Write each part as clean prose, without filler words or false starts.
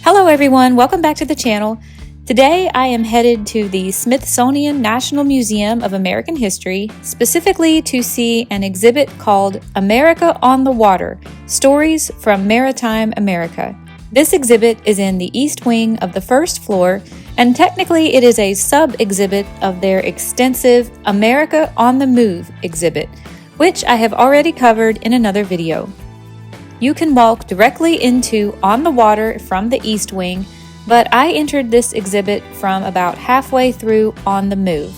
Hello everyone, welcome back to the channel. Today I am headed to the Smithsonian National Museum of American History, specifically to see an exhibit called America on the Water, Stories from Maritime America. This exhibit is in the east wing of the first floor, and technically it is a sub-exhibit of their extensive America on the Move exhibit, which I have already covered in another video. You can walk directly into On the Water from the east wing, but I entered this exhibit from about halfway through On the Move.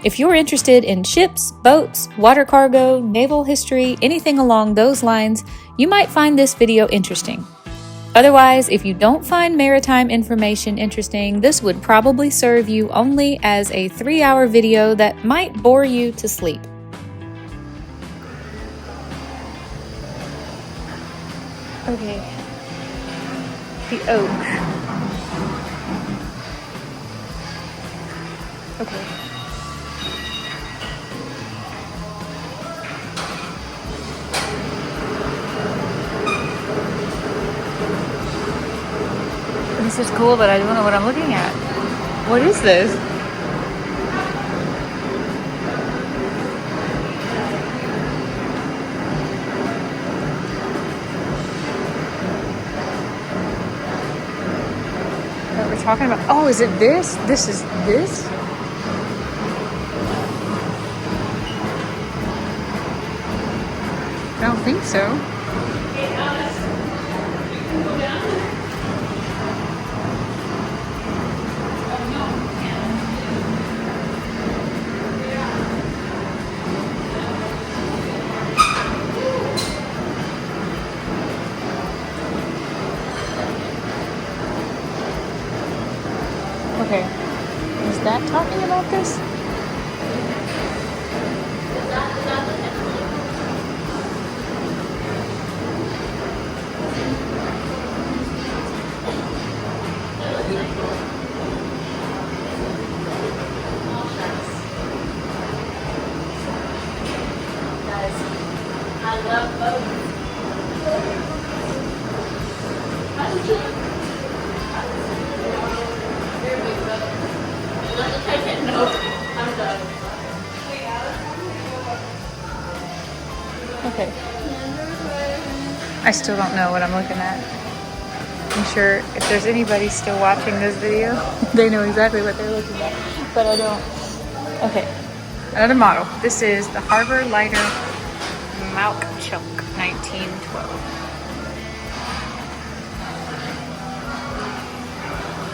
If you're interested in ships, boats, water cargo, naval history, anything along those lines, you might find this video interesting. Otherwise, if you don't find maritime information interesting, this would probably serve you only as a 3-hour video that might bore you to sleep. Okay, the oak. Okay. This is cool, but I don't know what I'm looking at. What is this? We're talking about, oh, is it this? This is this? I don't think so. Okay, is that talking about this? I love boats. Okay. I still don't know what I'm looking at. I'm sure if there's anybody still watching this video, they know exactly what they're looking at, but I don't. Okay, another model. This is the Harbor Lighter Malk Chunk 1912.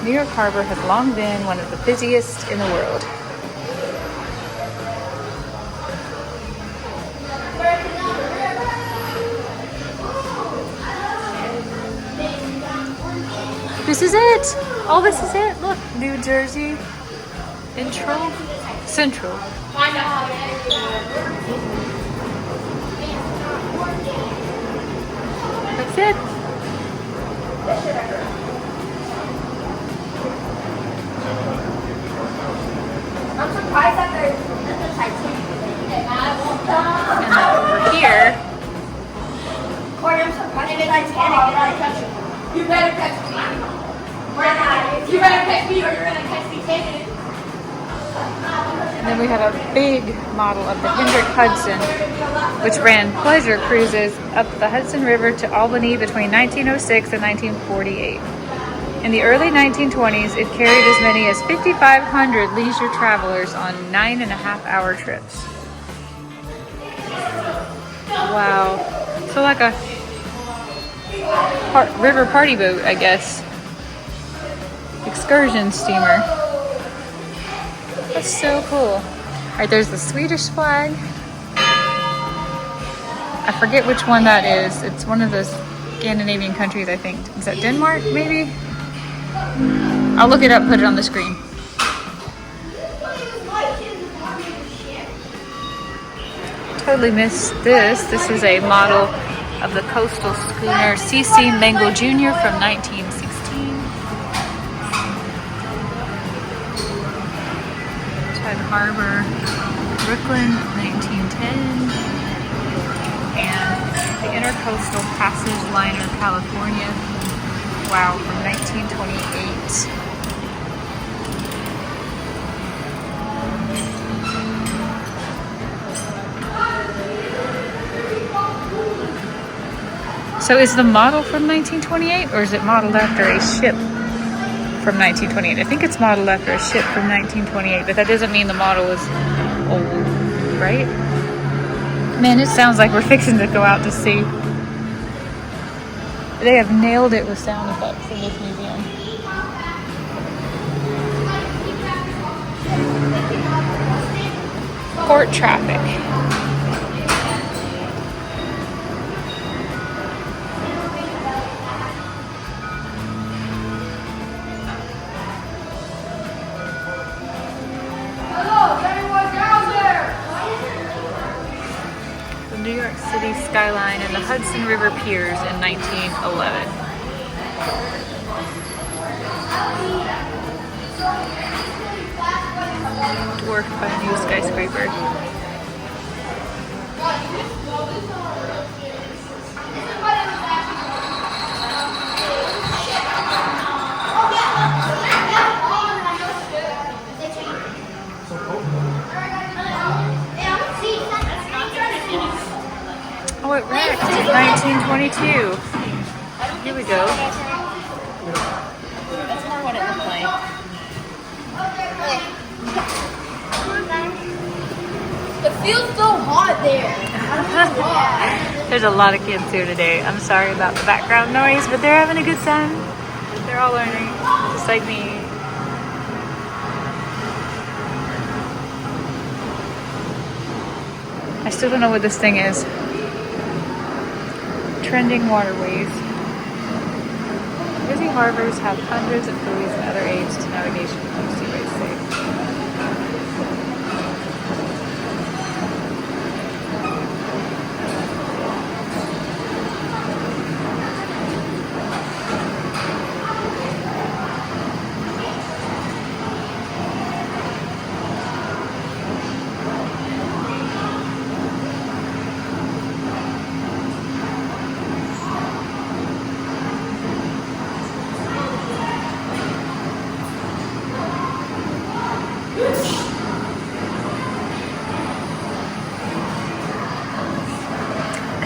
New York Harbor has long been one of the busiest in the world. This is it! Oh, this is it! Look, New Jersey Central. That's it. I'm surprised that there's a Titanic. And then over here, Corey, I'm surprised there's a Titanic. You better catch me. You better catch me or you're gonna catch me taking it. and then we have a big model of the Hendrick Hudson, which ran pleasure cruises up the Hudson River to Albany between 1906 and 1948. In the early 1920s, it carried as many as 5,500 leisure travelers on 9.5-hour trips. Wow. So like a river party boat, I guess. Excursion steamer. That's so cool. Alright, there's the Swedish flag. I forget which one that is. It's one of the Scandinavian countries, I think. Is that Denmark, maybe? I'll look it up, put it on the screen. Totally missed this. This is a model of the coastal schooner C.C. Mangle Jr. from 1916. Tug Harbor, Brooklyn, 1910. And the Intercoastal Passage Liner, California, Wow, from 1928. So is the model from 1928 or is it modeled after a ship from 1928? I think it's modeled after a ship from 1928, but that doesn't mean the model is old, right? Man, it sounds like we're fixing to go out to sea. They have nailed it with sound effects in this museum. Port traffic. New York City skyline and the Hudson River piers in 1911. Dwarfed by a new skyscraper. Oh, it wrecked in 1922. Here we go. That's more what it looked like. It feels so hot there. I don't know why. There's a lot of kids here today. I'm sorry about the background noise, but they're having a good time. They're all learning, just like me. I still don't know what this thing is. Trending waterways. Busy harbors have hundreds of buoys and other aids to navigation to keep seaways safe.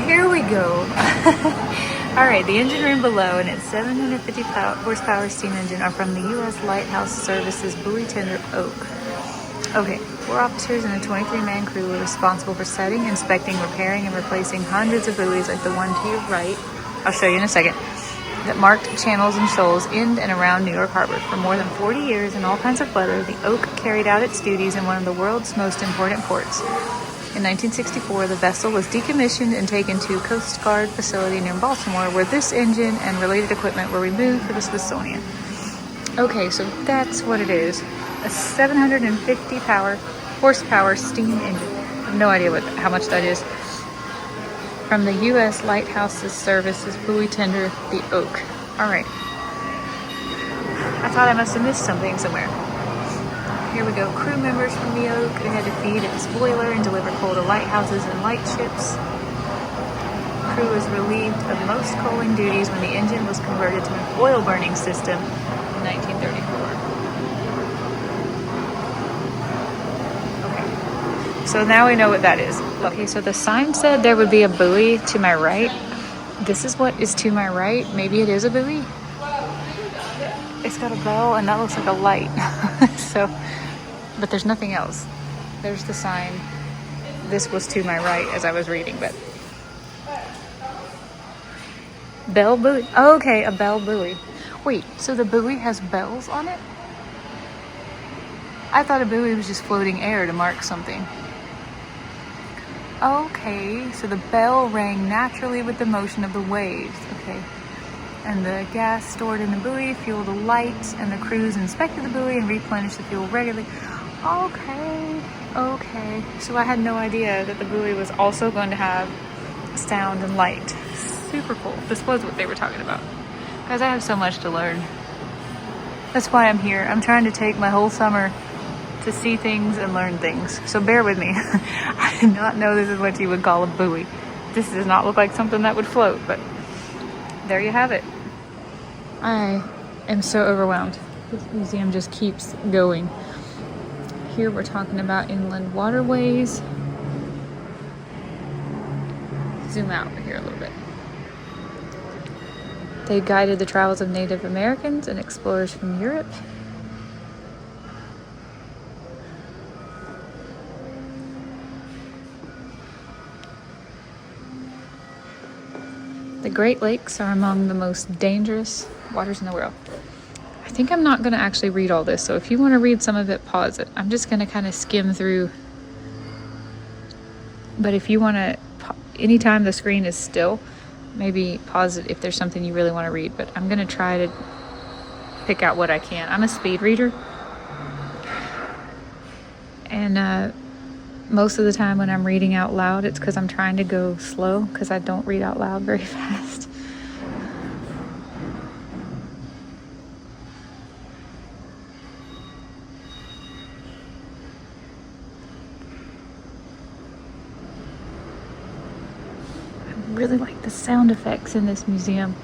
Here we go. Alright, the engine room below and its 750 horsepower steam engine are from the U.S. Lighthouse Services buoy tender Oak. Okay, 4 officers and a 23-man crew were responsible for setting, inspecting, repairing, and replacing hundreds of buoys like the one to your right, I'll show you in a second, that marked channels and shoals in and around New York Harbor. For more than 40 years in all kinds of weather, the Oak carried out its duties in one of the world's most important ports. In 1964, the vessel was decommissioned and taken to a Coast Guard facility near Baltimore, where this engine and related equipment were removed for the Smithsonian. Okay, so that's what it is. A 750 horsepower steam engine. I have no idea how much that is. From the U.S. Lighthouse Services buoy tender, the Oak. All right. I thought I must have missed something somewhere. Here we go. Crew members from the Oak who had to feed its boiler and deliver coal to lighthouses and lightships. Crew was relieved of most coaling duties when the engine was converted to an oil burning system in 1934. Okay. So now we know what that is. Okay, so the sign said there would be a buoy to my right. This is what is to my right. Maybe it is a buoy. It's got a bell and that looks like a light. But there's nothing else. There's the sign. This was to my right as I was reading, but bell buoy. Oh, okay, a bell buoy. Wait, so the buoy has bells on it? I thought a buoy was just floating air to mark something. Okay, so the bell rang naturally with the motion of the waves. Okay. And the gas stored in the buoy fueled the lights, and the crews inspected the buoy and replenished the fuel regularly. Okay. So I had no idea that the buoy was also going to have sound and light. Super cool. This was what they were talking about. Guys, I have so much to learn. That's why I'm here. I'm trying to take my whole summer to see things and learn things. So bear with me. I did not know this is what you would call a buoy. This does not look like something that would float, but there you have it. I am so overwhelmed. This museum just keeps going. Here we're talking about inland waterways. Zoom out over here a little bit. They guided the travels of Native Americans and explorers from Europe. The Great Lakes are among the most dangerous waters in the world. I think I'm not going to actually read all this, so if you want to read some of it, pause it. I'm just going to kind of skim through. But if you want to, anytime the screen is still, maybe pause it if there's something you really want to read. But I'm going to try to pick out what I can. I'm a speed reader. And most of the time when I'm reading out loud, it's because I'm trying to go slow, because I don't read out loud very fast. I really like the sound effects in this museum.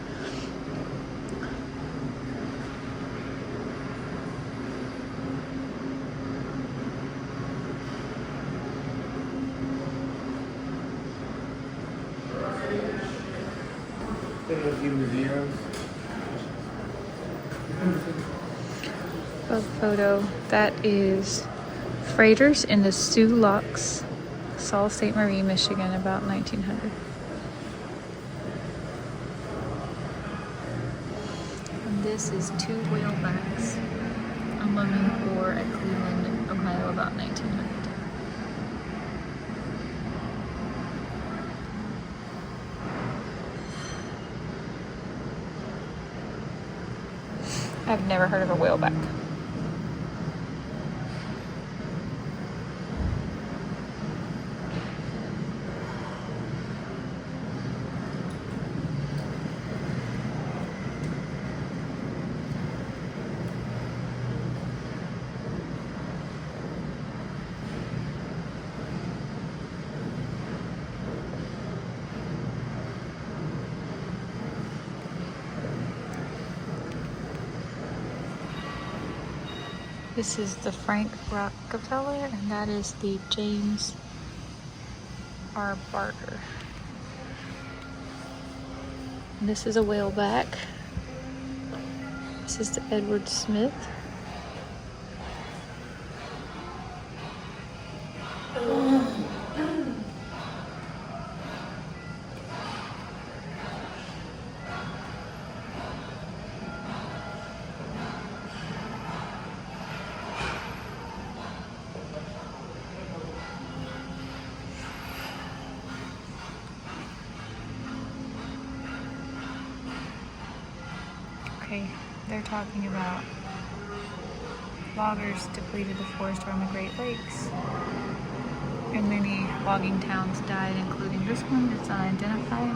A photo that is freighters in the Sioux Locks, Sault Ste. Marie, Michigan, about 1900. And this is 2 whalebacks unloading ore at Cleveland, Ohio, about 1900. I've never heard of a whaleback. This is the Frank Rockefeller, and that is the James R. Barker. And this is a whaleback. This is the Edward Smith. Okay, they're talking about loggers depleted the forest around the Great Lakes, and many logging towns died, including this one that's unidentified.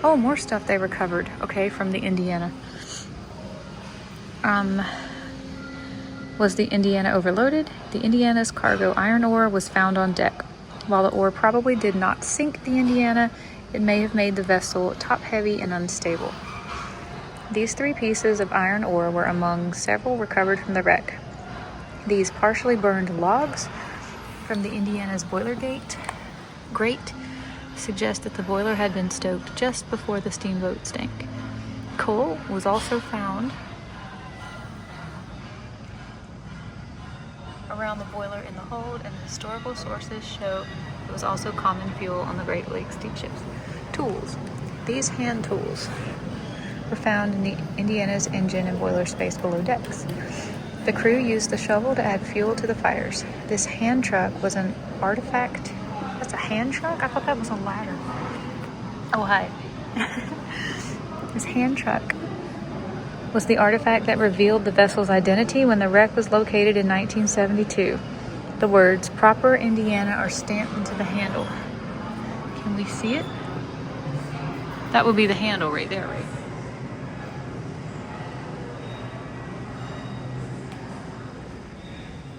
Oh, more stuff they recovered, okay, from the Indiana. Was the Indiana overloaded? The Indiana's cargo iron ore was found on deck. While the ore probably did not sink the Indiana, it may have made the vessel top-heavy and unstable. These 3 pieces of iron ore were among several recovered from the wreck. These partially burned logs from the Indiana's boiler grate suggest that the boiler had been stoked just before the steamboat sank. Coal was also found around the boiler in the hold, and historical sources show it was also common fuel on the Great Lakes steamships. Tools. These hand tools were found in the Indiana's engine and boiler space below decks. The crew used the shovel to add fuel to the fires. This hand truck was an artifact. That's a hand truck? I thought that was a ladder. Oh, hi. This hand truck was the artifact that revealed the vessel's identity when the wreck was located in 1972. The words "Proper Indiana" are stamped into the handle. Can we see it? That would be the handle right there, right?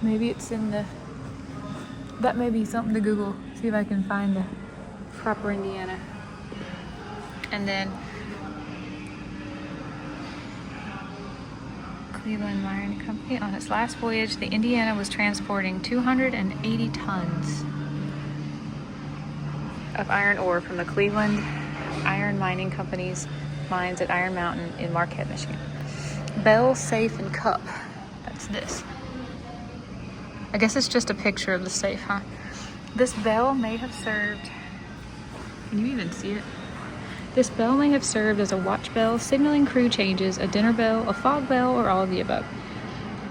Maybe it's in the... That may be something to Google. See if I can find the Proper Indiana. And then Cleveland Maritime Company. On its last voyage, the Indiana was transporting 280 tons of iron ore from the Cleveland Iron Mining Company's mines at Iron Mountain in Marquette, Michigan. Bell, safe, and cup. That's this. I guess it's just a picture of the safe, huh? This bell may have served... Can you even see it? This bell may have served as a watch bell, signaling crew changes, a dinner bell, a fog bell, or all of the above.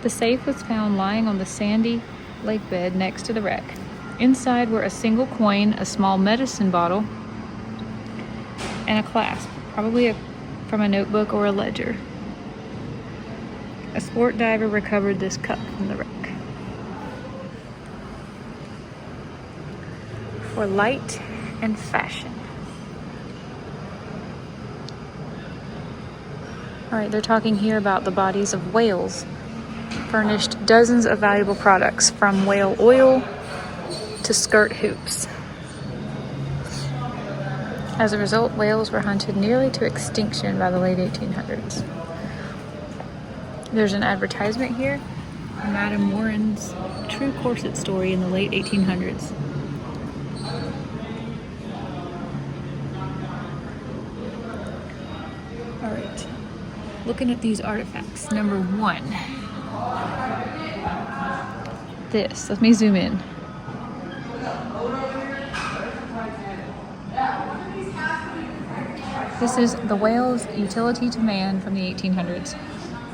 The safe was found lying on the sandy lake bed next to the wreck. Inside were a single coin, a small medicine bottle, and a clasp, probably from a notebook or a ledger. A sport diver recovered this cup from the wreck. For light and fashion. All right, they're talking here about the bodies of whales furnished dozens of valuable products, from whale oil to skirt hoops. As a result, whales were hunted nearly to extinction by the late 1800s. There's an advertisement here for Madame Warren's true corset story in the late 1800s. All right, looking at these artifacts. Number 1, this. Let me zoom in. This is the whale's utility to man from the 1800s.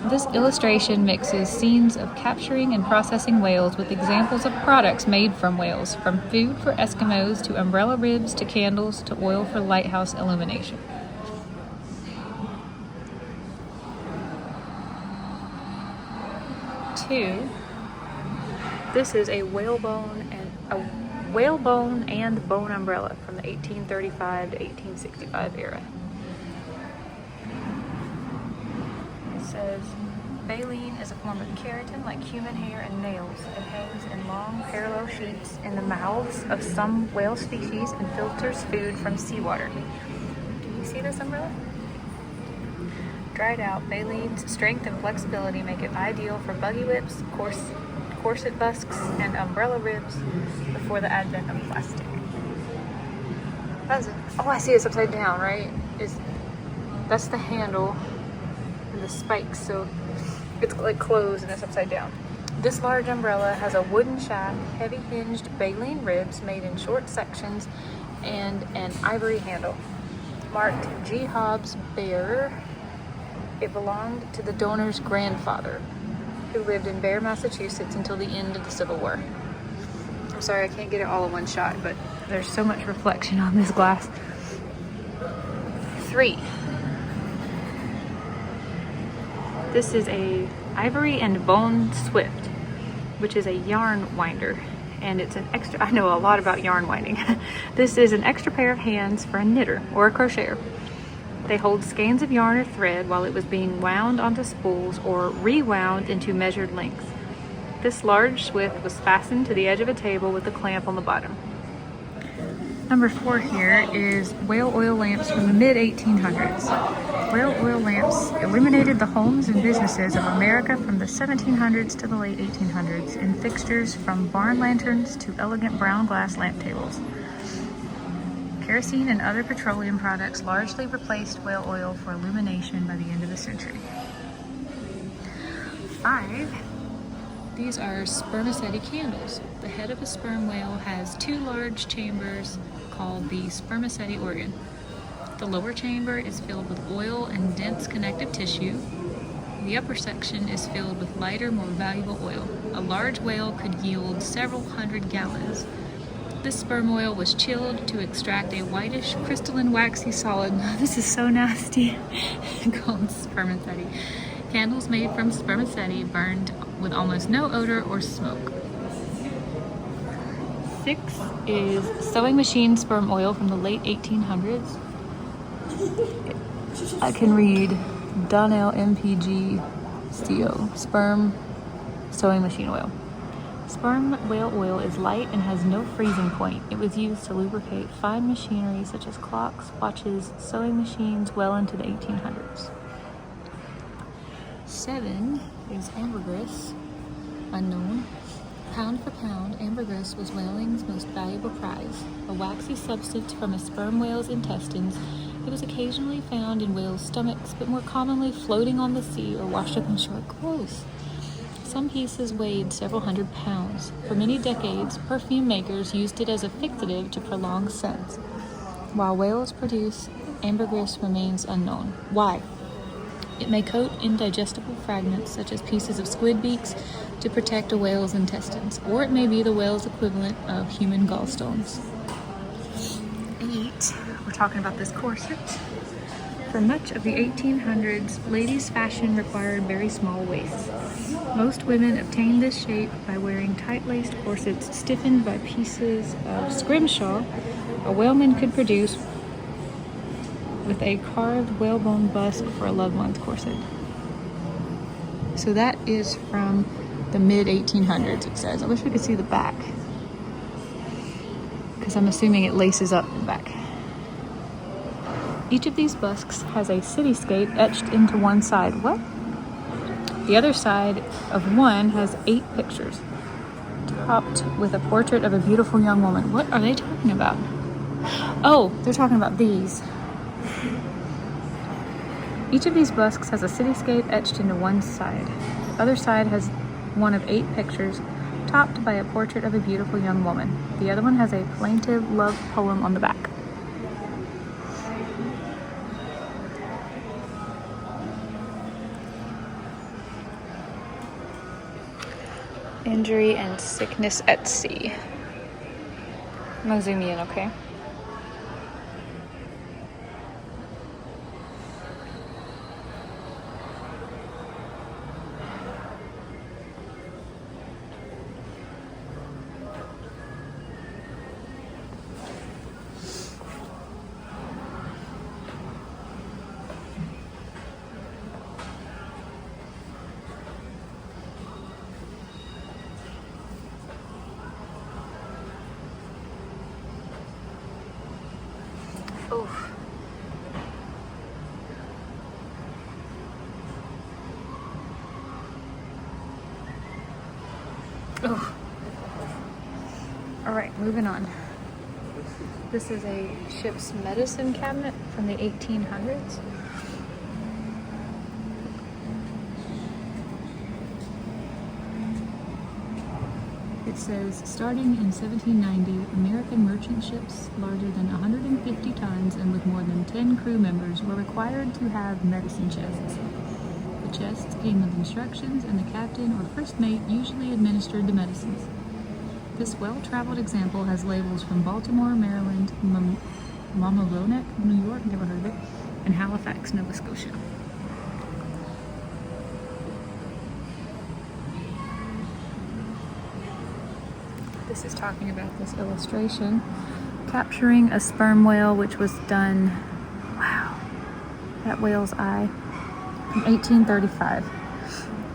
This illustration mixes scenes of capturing and processing whales with examples of products made from whales, from food for Eskimos to umbrella ribs to candles to oil for lighthouse illumination. Two, this is a whalebone and bone umbrella from the 1835 to 1865 era. It says, baleen is a form of keratin like human hair and nails. It hangs in long parallel sheets in the mouths of some whale species and filters food from seawater. Do you see this umbrella? Dried out, baleen's strength and flexibility make it ideal for buggy whips, corset busks, and umbrella ribs before the advent of plastic. Oh, I see it's upside down, right? That's the handle and the spikes, so it's like closed and it's upside down. This large umbrella has a wooden shaft, heavy hinged baleen ribs made in short sections, and an ivory handle. Marked G. Hobbs Bear. It belonged to the donor's grandfather, who lived in Bear, Massachusetts until the end of the Civil War. I'm sorry I can't get it all in one shot, but there's so much reflection on this glass. 3. This is a ivory and bone swift, which is a yarn winder, and it's an extra, I know a lot about yarn winding. This is an extra pair of hands for a knitter or a crocheter. They hold skeins of yarn or thread while it was being wound onto spools or rewound into measured lengths. This large swift was fastened to the edge of a table with a clamp on the bottom. Number 4 here is whale oil lamps from the mid-1800s. Whale oil lamps illuminated the homes and businesses of America from the 1700s to the late 1800s in fixtures from barn lanterns to elegant brown glass lamp tables. Kerosene and other petroleum products largely replaced whale oil for illumination by the end of the century. 5. These are spermaceti candles. The head of a sperm whale has 2 large chambers called the spermaceti organ. The lower chamber is filled with oil and dense connective tissue. The upper section is filled with lighter, more valuable oil. A large whale could yield several hundred gallons. This sperm oil was chilled to extract a whitish, crystalline, waxy solid. This is so nasty. Called spermaceti. Candles made from spermaceti burned with almost no odor or smoke. 6 is sewing machine sperm oil from the late 1800s. I can read Donnell MPG CO, sperm sewing machine oil. Sperm whale oil is light and has no freezing point. It was used to lubricate fine machinery such as clocks, watches, sewing machines well into the 1800s. 7 is ambergris, unknown. Pound for pound, ambergris was whaling's most valuable prize. A waxy substance from a sperm whale's intestines, it was occasionally found in whales' stomachs, but more commonly floating on the sea or washed up in short gross. Some pieces weighed several hundred pounds. For many decades, perfume makers used it as a fixative to prolong scents. While whales produce, ambergris remains unknown. Why? It may coat indigestible fragments, such as pieces of squid beaks, to protect a whale's intestines, or it may be the whale's equivalent of human gallstones. 8, we're talking about this corset. For much of the 1800s, ladies' fashion required very small waists. Most women obtained this shape by wearing tight-laced corsets stiffened by pieces of scrimshaw a whaleman could produce with a carved whalebone bust for a loved one's corset. So that is from the mid-1800s, it says. I wish we could see the back, because I'm assuming it laces up the back. Each of these busks has a cityscape etched into one side. What? The other side of one has 8 pictures, topped with a portrait of a beautiful young woman. What are they talking about? Oh, they're talking about these. Each of these busks has a cityscape etched into one side. The other side has one of 8 pictures, topped by a portrait of a beautiful young woman. The other one has a plaintive love poem on the back. Injury and sickness at sea. I'm gonna zoom you in, okay? Oof. Oh. All right, moving on. This is a ship's medicine cabinet from the 1800s. It says, starting in 1790, American merchant ships larger than 150 tons and with more than 10 crew members were required to have medicine chests. The chests came with instructions, and the captain or first mate usually administered the medicines. This well-traveled example has labels from Baltimore, Maryland, Mamaroneck, New York, never heard of it, and Halifax, Nova Scotia. This is talking about this illustration capturing a sperm whale, which was done, wow, that whale's eye, in 1835.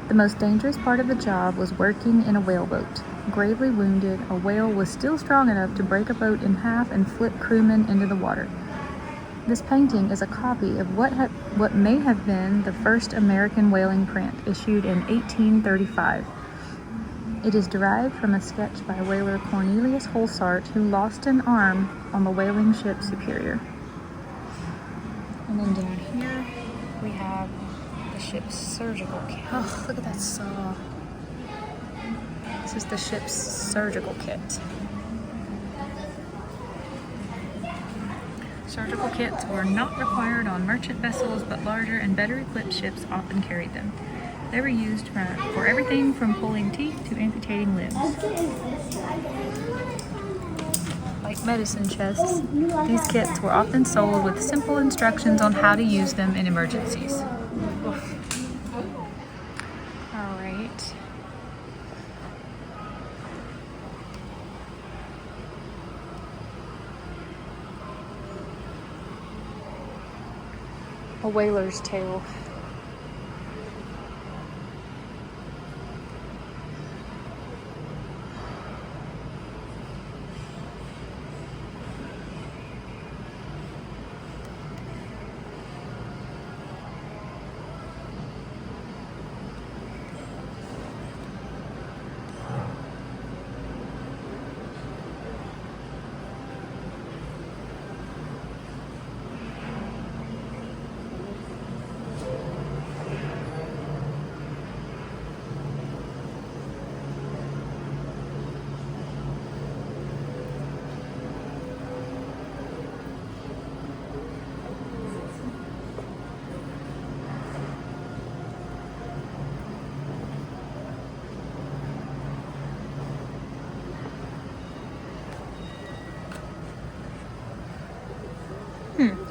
The most dangerous part of the job was working in a whaleboat. gravely wounded, a whale was still strong enough to break a boat in half and flip crewmen into the water. This painting is a copy of what may have been the first American whaling print, issued in 1835. It is derived from a sketch by whaler Cornelius Holsart, who lost an arm on the whaling ship Superior. And then down here we have the ship's surgical kit. Oh, look at that saw. This is the ship's surgical kit. Surgical kits were not required on merchant vessels, but larger and better equipped ships often carried them. They were used for everything from pulling teeth to amputating limbs. Like medicine chests, these kits were often sold with simple instructions on how to use them in emergencies. All right. A whaler's tale.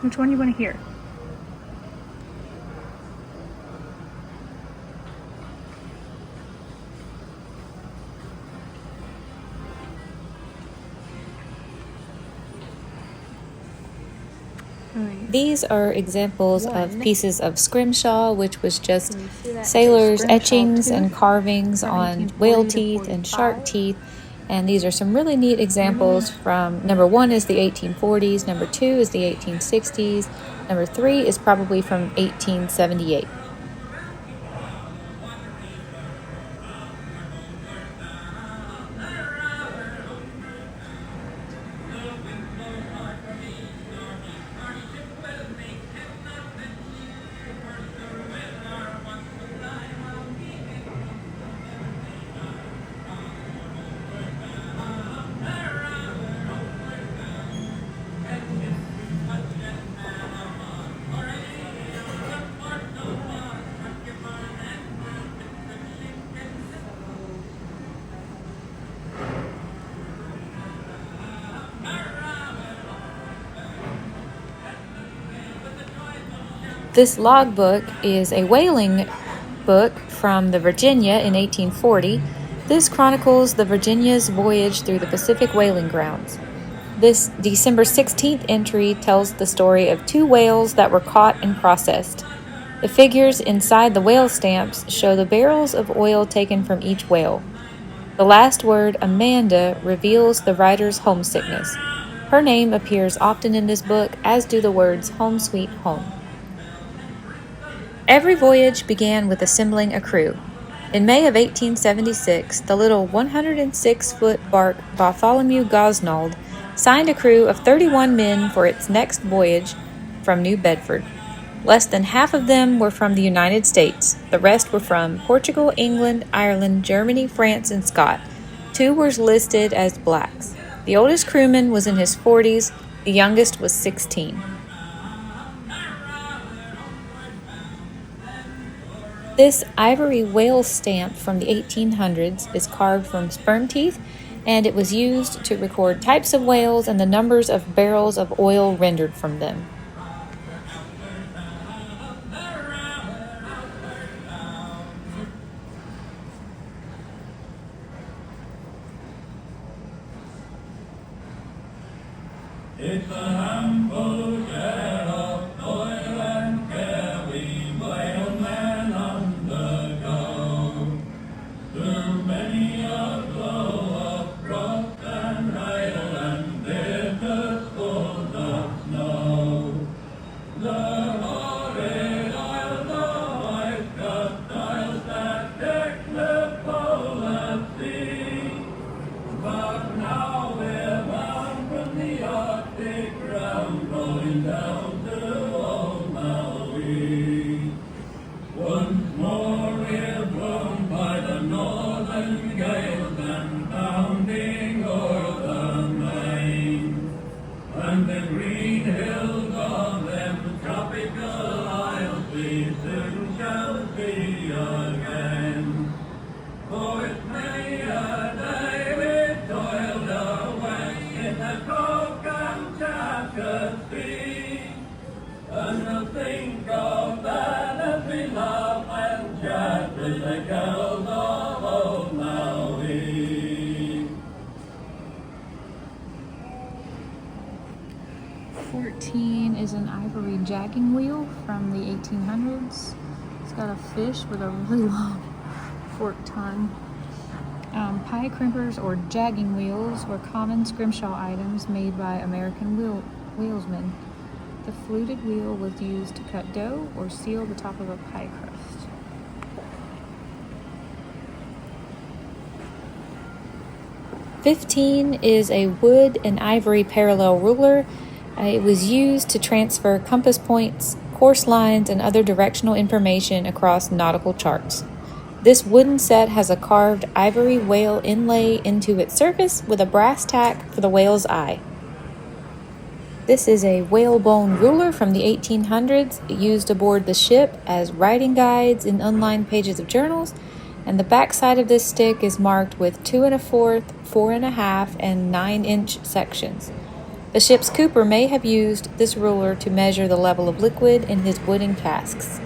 Which one do you want to hear? These are examples of pieces of scrimshaw, which was just sailors' etchings and carvings on whale teeth and shark teeth. And these are some really neat examples from, number 1 is the 1840s, number 2 is the 1860s, number 3 is probably from 1878. This logbook is a whaling book from the Virginia in 1840. This chronicles the Virginia's voyage through the Pacific whaling grounds. This December 16th entry tells the story of 2 whales that were caught and processed. The figures inside the whale stamps show the barrels of oil taken from each whale. The last word, Amanda, reveals the writer's homesickness. Her name appears often in this book, as do the words home sweet home. Every voyage began with assembling a crew. In May of 1876, the little 106-foot bark Bartholomew Gosnold signed a crew of 31 men for its next voyage from New Bedford. Less than half of them were from the United States. The rest were from Portugal, England, Ireland, Germany, France, and Scott. 2 were listed as blacks. The oldest crewman was in his 40s. The youngest was 16. This ivory whale stamp from the 1800s is carved from sperm teeth, and it was used to record types of whales and the numbers of barrels of oil rendered from them. It's a handful of care of oil and care we whalemen undergo. Through many a blow and down to old Maui. Once more we're blown by the northern gales and pounding o'er the main. And the green hills of them tropical isles we soon shall see again. For it's many a day we've toiled away in the cold Kamchatka Sea, and to think of that as we laugh and chat with the gals of old Maui. 14 is an ivory jagging wheel from the 1800s. It's got a fish with a really long forked tongue. Pie crimpers or jagging wheels were common scrimshaw items made by American wheelsmen. The fluted wheel was used to cut dough or seal the top of a pie crust. "15 is a wood and ivory parallel ruler. It was used to transfer compass points, course lines, and other directional information across nautical charts. This wooden set has a carved ivory whale inlay into its surface with a brass tack for the whale's eye. This is a whalebone ruler from the 1800s, used aboard the ship as writing guides in unlined pages of journals, and the back side of this stick is marked with 2 1/4, 4 1/2, and 9-inch sections. The ship's cooper may have used this ruler to measure the level of liquid in his wooden casks.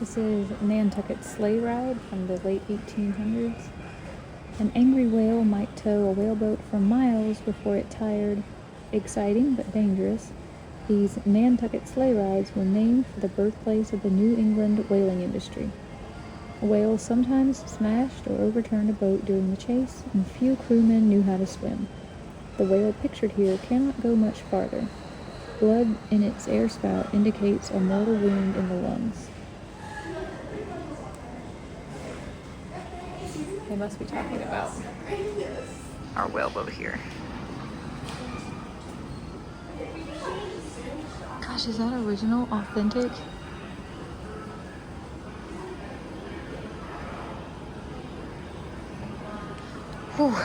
This is Nantucket Sleigh Ride from the late 1800s. An angry whale might tow a whaleboat for miles before it tired. Exciting but dangerous, these Nantucket sleigh rides were named for the birthplace of the New England whaling industry. A whale sometimes smashed or overturned a boat during the chase, and few crewmen knew how to swim. The whale pictured here cannot go much farther. Blood in its air spout indicates a mortal wound in the lungs. They must be talking about our whaleboat here. Gosh, is that original, authentic? Whew.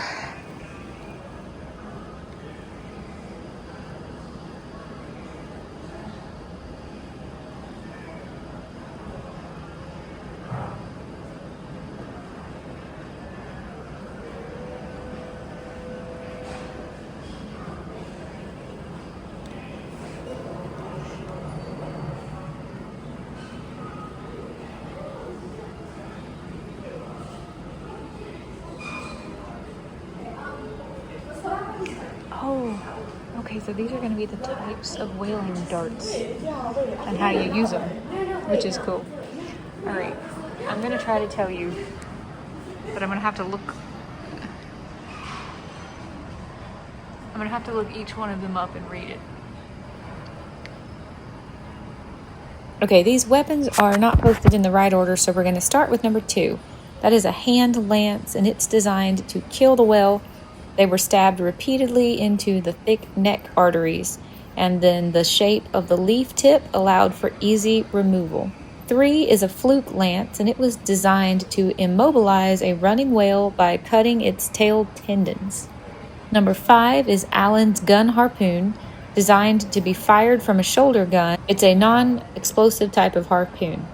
Oh, okay, so these are going to be the types of whaling darts and how you use them, which is cool. All right, I'm going to try to tell you, but I'm going to have to look each one of them up and read it. Okay, these weapons are not posted in the right order, so we're going to start with number 2. That is a hand lance, and it's designed to kill the whale. They were stabbed repeatedly into the thick neck arteries, and then the shape of the leaf tip allowed for easy removal. 3 is a fluke lance, and it was designed to immobilize a running whale by cutting its tail tendons. Number 5 is Allen's gun harpoon, designed to be fired from a shoulder gun. It's a non-explosive type of harpoon.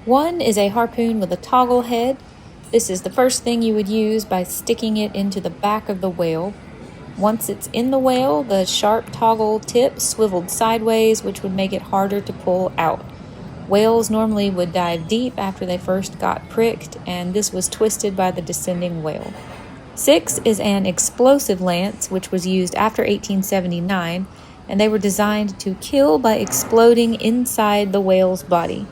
One is a harpoon with a toggle head. This is the first thing you would use by sticking it into the back of the whale. Once it's in the whale, the sharp toggle tip swiveled sideways, which would make it harder to pull out. Whales normally would dive deep after they first got pricked, and this was twisted by the descending whale. 6 is an explosive lance, which was used after 1879, and they were designed to kill by exploding inside the whale's body.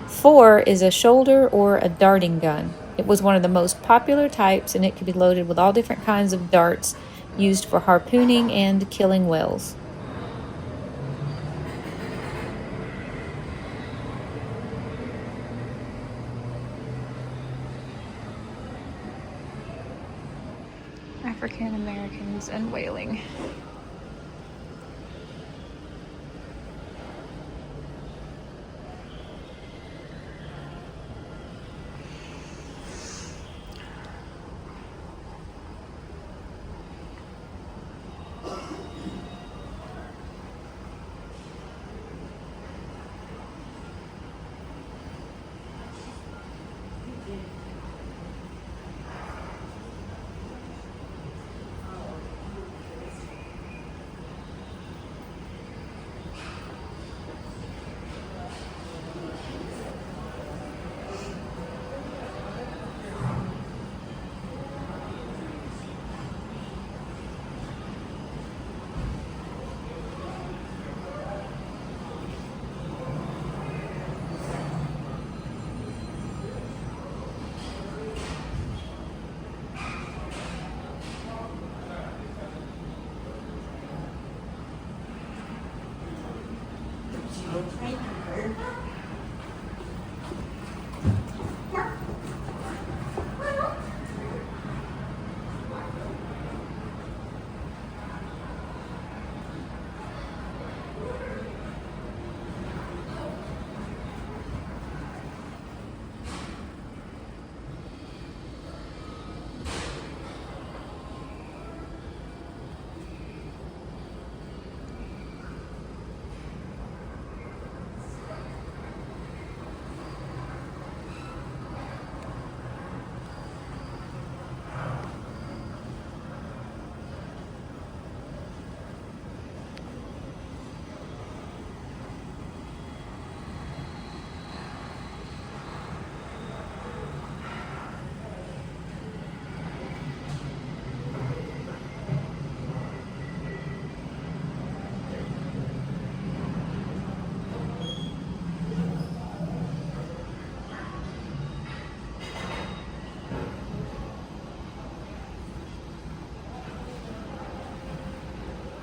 4 is a shoulder or a darting gun. It was one of the most popular types, and it could be loaded with all different kinds of darts used for harpooning and killing whales. African Americans and whaling.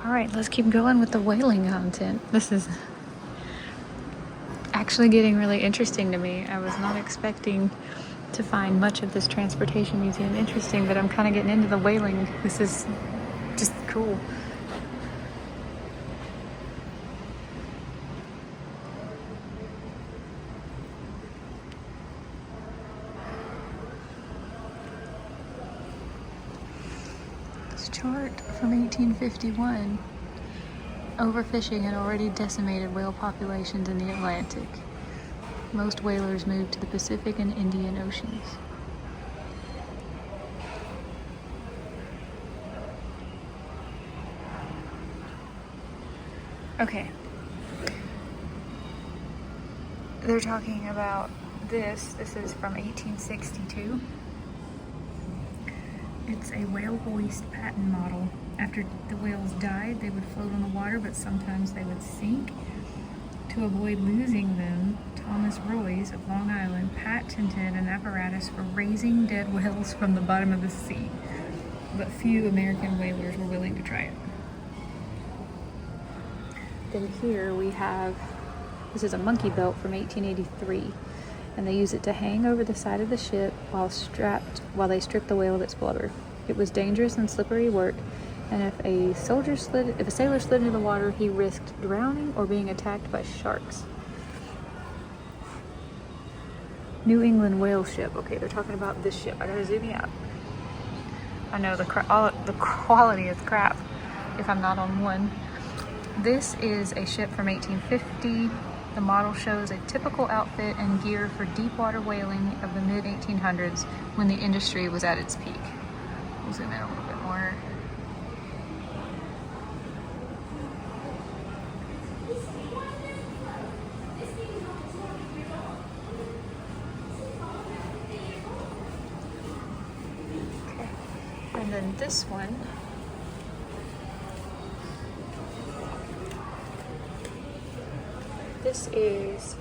All right, let's keep going with the whaling content. This is actually getting really interesting to me. I was not expecting to find much of this transportation museum interesting, but I'm kind of getting into the whaling. This is just cool. This chart from 1851. Overfishing had already decimated whale populations in the Atlantic. Most whalers moved to the Pacific and Indian Oceans. Okay. They're talking about this. This is from 1862. It's a whale hoist patent model. After the whales died, they would float on the water, but sometimes they would sink. To avoid losing them, Thomas Royce of Long Island patented an apparatus for raising dead whales from the bottom of the sea, but few American whalers were willing to try it. Then here we have, this is a monkey belt from 1883, and they use it to hang over the side of the ship while they strip the whale of its blubber. It was dangerous and slippery work, and if a sailor slid into the water, he risked drowning or being attacked by sharks. New England whale ship. Okay, they're talking about this ship. I gotta zoom you out. I know the quality is crap if I'm not on one. This is a ship from 1850. The model shows a typical outfit and gear for deep water whaling of the mid-1800s when the industry was at its peak. We'll zoom in a little bit more. And then this one this is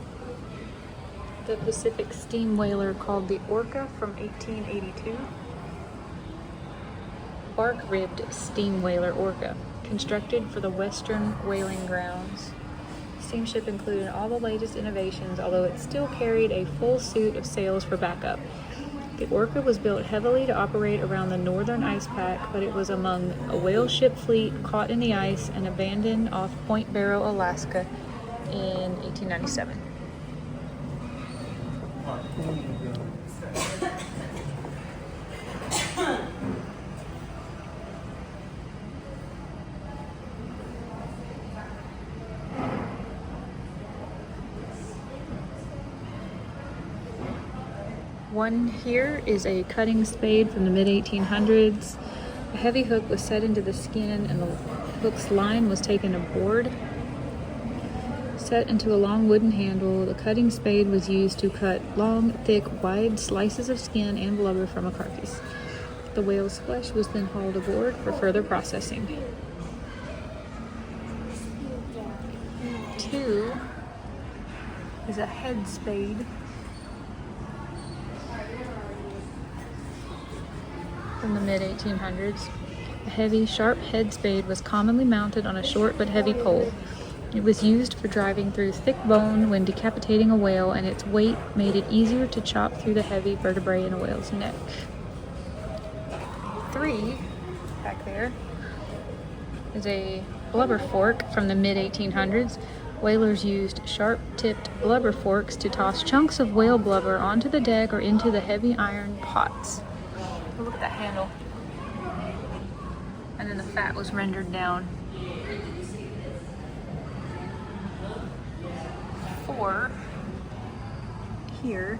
the Pacific steam whaler called the Orca from 1882. Bark-ribbed steam whaler Orca, constructed for the Western whaling grounds. The steamship included all the latest innovations, although it still carried a full suit of sails for backup. The Orca was built heavily to operate around the northern ice pack, but it was among a whale ship fleet caught in the ice and abandoned off Point Barrow, Alaska in 1897. One here is a cutting spade from the mid-1800s. A heavy hook was set into the skin and the hook's line was taken aboard. Set into a long wooden handle, the cutting spade was used to cut long, thick, wide slices of skin and blubber from a carcass. The whale's flesh was then hauled aboard for further processing. 2 is a head spade from the mid-1800s. A heavy, sharp head spade was commonly mounted on a short but heavy pole. It was used for driving through thick bone when decapitating a whale, and its weight made it easier to chop through the heavy vertebrae in a whale's neck. 3, back there, is a blubber fork from the mid-1800s. Whalers used sharp-tipped blubber forks to toss chunks of whale blubber onto the deck or into the heavy iron pots. Oh, look at that handle. And then the fat was rendered down. 4 here.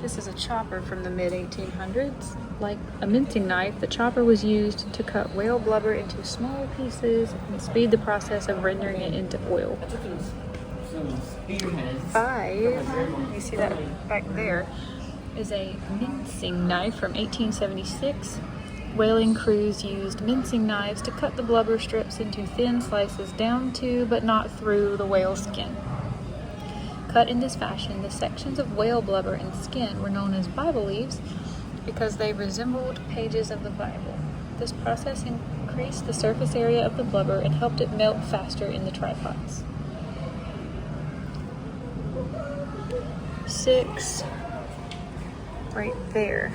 This is a chopper from the mid-1800s. Like a mincing knife, the chopper was used to cut whale blubber into small pieces and speed the process of rendering it into oil. 5, you see that back there, is a mincing knife from 1876. Whaling crews used mincing knives to cut the blubber strips into thin slices down to, but not through, the whale's skin. Cut in this fashion, the sections of whale blubber and skin were known as Bible leaves because they resembled pages of the Bible. This process increased the surface area of the blubber and helped it melt faster in the tripods. 6, right there.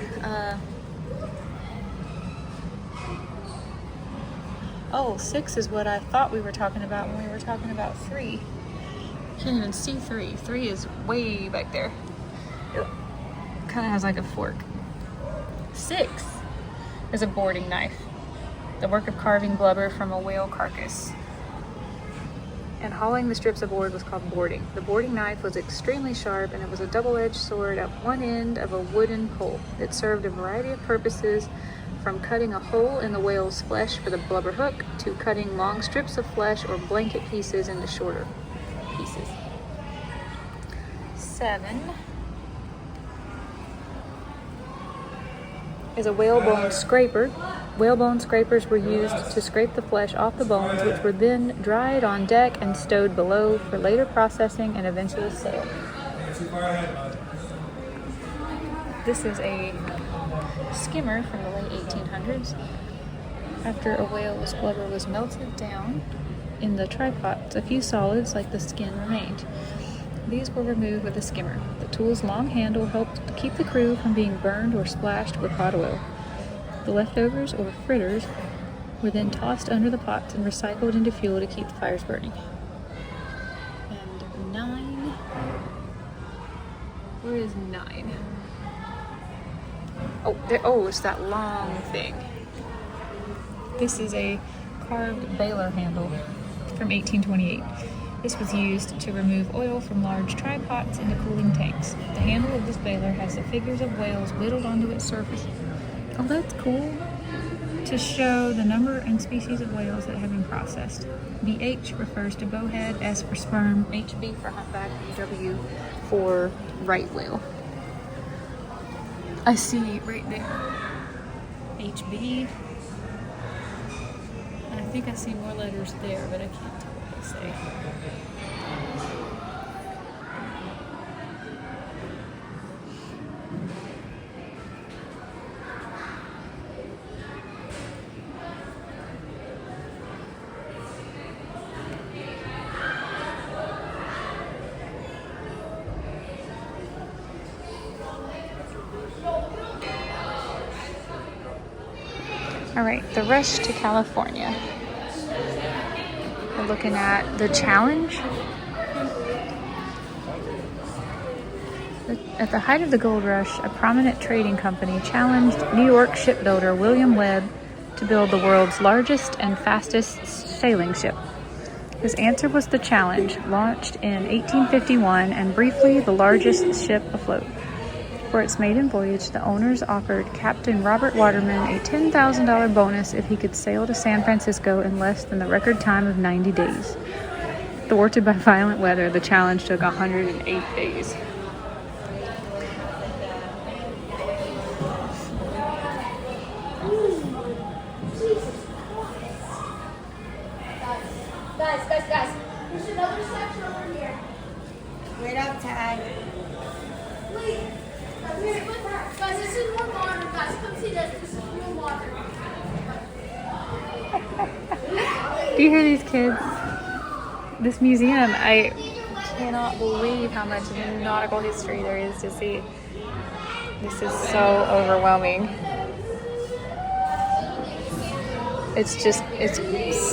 6 is what I thought we were talking about when we were talking about 3. Can't even see 3. 3 is way back there. It kind of has like a fork. 6 is a boarding knife, the work of carving blubber from a whale carcass. And hauling the strips aboard was called boarding. The boarding knife was extremely sharp, and it was a double-edged sword at one end of a wooden pole. It served a variety of purposes, from cutting a hole in the whale's flesh for the blubber hook to cutting long strips of flesh or blanket pieces into shorter pieces. 7 is a whalebone scraper. Whalebone scrapers were used to scrape the flesh off the bones, which were then dried on deck and stowed below for later processing and eventual sale. This is a skimmer from the late 1800s. After a whale's blubber was melted down in the tripods, a few solids like the skin remained. These were removed with a skimmer. The tool's long handle helped to keep the crew from being burned or splashed with hot oil. The leftovers, or fritters, were then tossed under the pots and recycled into fuel to keep the fires burning. And 9, where is 9? It's that long thing. This is a carved baler handle from 1828. This was used to remove oil from large tripods into cooling tanks. The handle of this baler has the figures of whales whittled onto its surface. Oh, that's cool. To show the number and species of whales that have been processed. BH refers to bowhead, S for sperm, HB for humpback, and W for right whale. I see right there. HB. I think I see more letters there, but I can't tell what they say. All right, the rush to California. We're looking at the challenge. At the height of the gold rush, a prominent trading company challenged New York shipbuilder William Webb to build the world's largest and fastest sailing ship. His answer was the Challenge, launched in 1851 and briefly the largest ship afloat. For its maiden voyage, the owners offered Captain Robert Waterman a $10,000 bonus if he could sail to San Francisco in less than the record time of 90 days. Thwarted by violent weather, the challenge took 108 days. Guys. There's another section over here. Wait up, Tag. Wait. Guys, this is more water. Guys, come see this. This is real water. Do you hear these kids? This museum, I cannot believe how much nautical history there is to see. This is so overwhelming. It's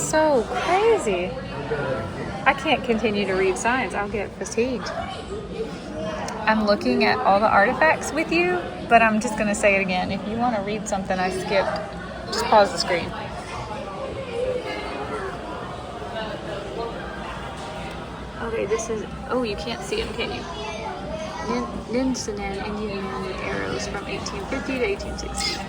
so crazy. I can't continue to read signs. I'll get fatigued. I'm looking at all the artifacts with you, but I'm just going to say it again. If you want to read something I skipped, just pause the screen. Okay, this is... Oh, you can't see them, can you? Ninsenan Indian man with arrows from 1850 to 1860.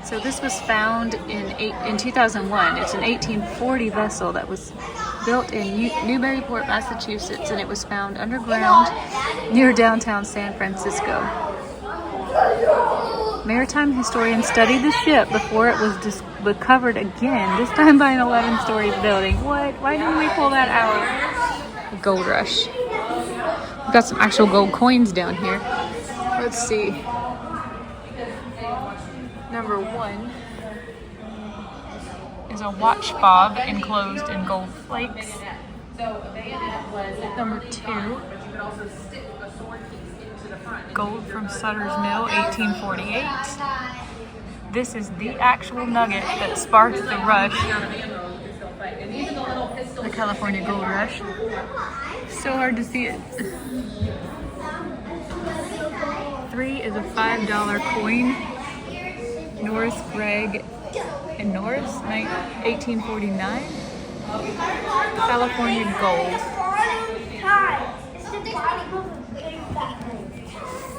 So this was found in 2001. It's an 1840 vessel that was built in Newburyport, Massachusetts, and it was found underground near downtown San Francisco. Maritime historians studied the ship before it was recovered again, this time by an 11-story building. What? Why didn't we pull that out? Gold rush. We've got some actual gold coins down here. Let's see. Number 1 is a watch fob enclosed in gold flakes. Number 2, gold from Sutter's Mill, 1848. This is the actual nugget that sparked the rush, the California Gold Rush. So hard to see it. 3 is a $5 coin. Norris, Gregg, and Norris, 1849. California Gold.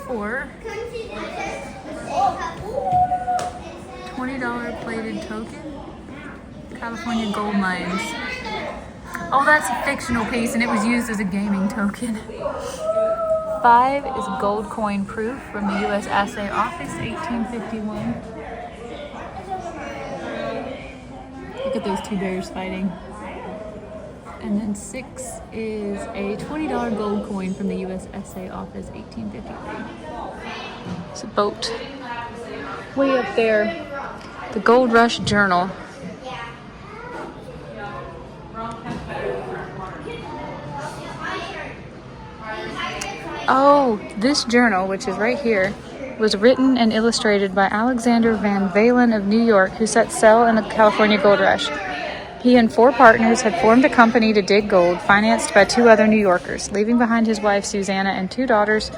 4. $20 plated token. California Gold Mines. Oh, that's a fictional piece, and it was used as a gaming token. 5 is gold coin proof from the U.S. Assay Office, 1851. Look at those two bears fighting. And then 6 is a $20 gold coin from the U.S. Assay Office, 1853. It's a boat. Way up there, the Gold Rush Journal. Oh, this journal, which is right here, was written and illustrated by Alexander Van Valen of New York, who set sail in the California Gold Rush. He and 4 partners had formed a company to dig gold, financed by 2 other New Yorkers. Leaving behind his wife, Susanna, and 2 daughters,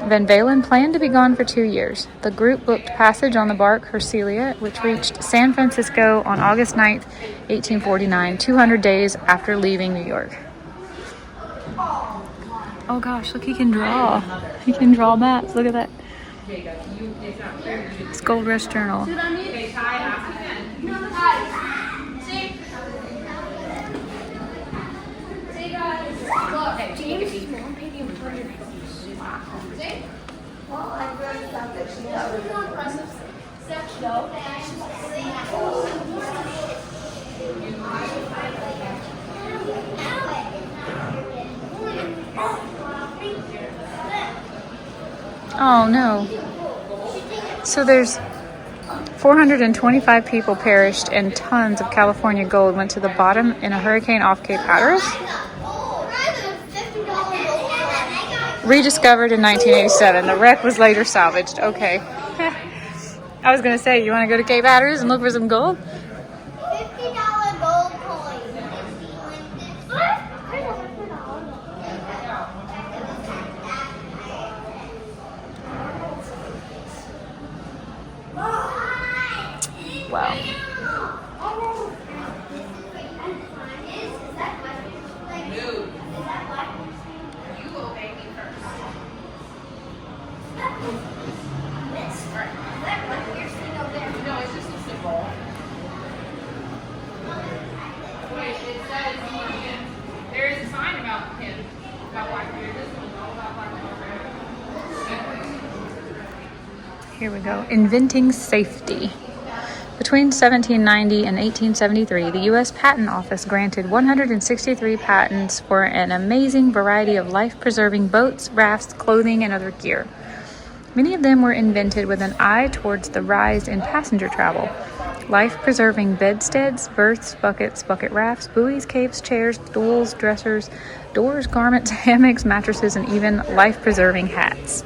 Van Valen planned to be gone for 2 years. The group booked passage on the bark Hercelia, which reached San Francisco on August 9th, 1849, 200 days after leaving New York. Oh gosh, look, he can draw. He can draw maps. Look at that. It's Gold Rush Journal. Guys, see? See, guys? Look. See? Well, I really thought that she was more impressive section. No. Oh no. So there's 425 people perished and tons of California gold went to the bottom in a hurricane off Cape Hatteras. Rediscovered in 1987. The wreck was later salvaged. Okay. I was going to say, you want to go to Cape Hatteras and look for some gold? $50 gold coin. Wow. There is a sign about him, about Blackbeard. This one's all about Blackbeard. Here we go. Inventing safety. Between 1790 and 1873, the U.S. Patent Office granted 163 patents for an amazing variety of life-preserving boats, rafts, clothing, and other gear. Many of them were invented with an eye towards the rise in passenger travel. Life-preserving bedsteads, berths, buckets, bucket rafts, buoys, capes, chairs, stools, dressers, doors, garments, hammocks, mattresses, and even life-preserving hats.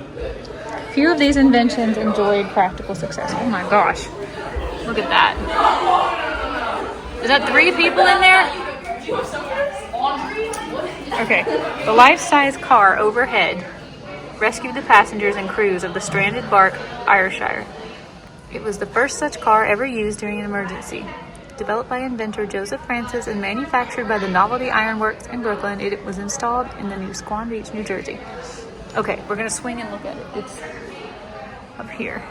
Few of these inventions enjoyed practical success. Oh my gosh. Look at that. Is that 3 people in there? Okay. The life-size car overhead rescued the passengers and crews of the stranded bark Ayrshire. It was the first such car ever used during an emergency. Developed by inventor Joseph Francis and manufactured by the Novelty Iron Works in Brooklyn, it was installed in the new Squam Beach, New Jersey. Okay, we're going to swing and look at it. It's up here.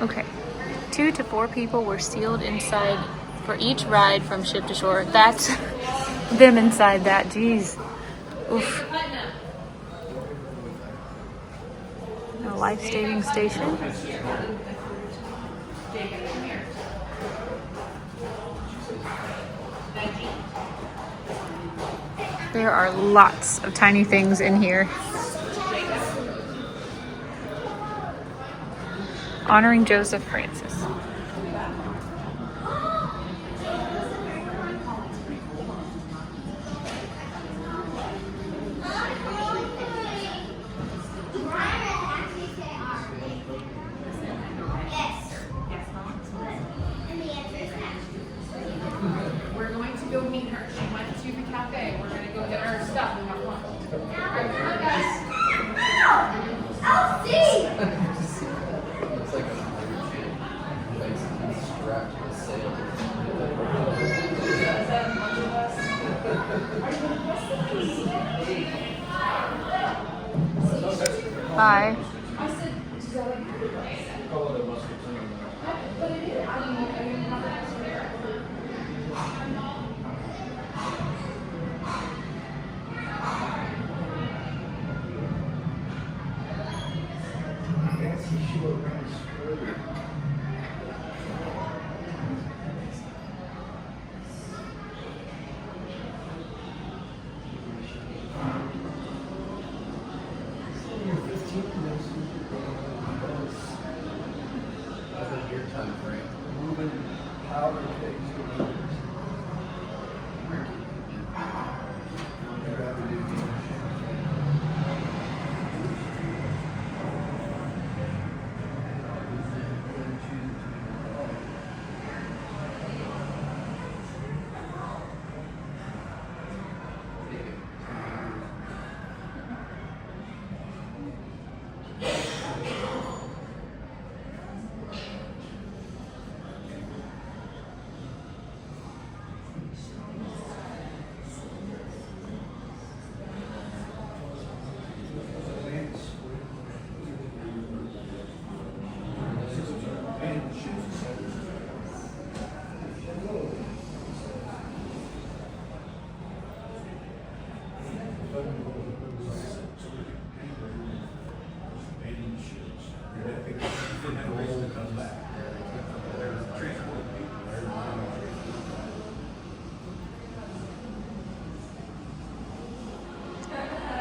Okay, 2 to 4 people were sealed inside for each ride from ship to shore. That's them inside that, jeez. Oof. A life-saving station. There are lots of tiny things in here. Honoring Joseph Francis. We're going to go meet her. She went to the cafe. We're going to go get her stuff and have lunch. I'll see. Looks like a strapped to the sail. Bye.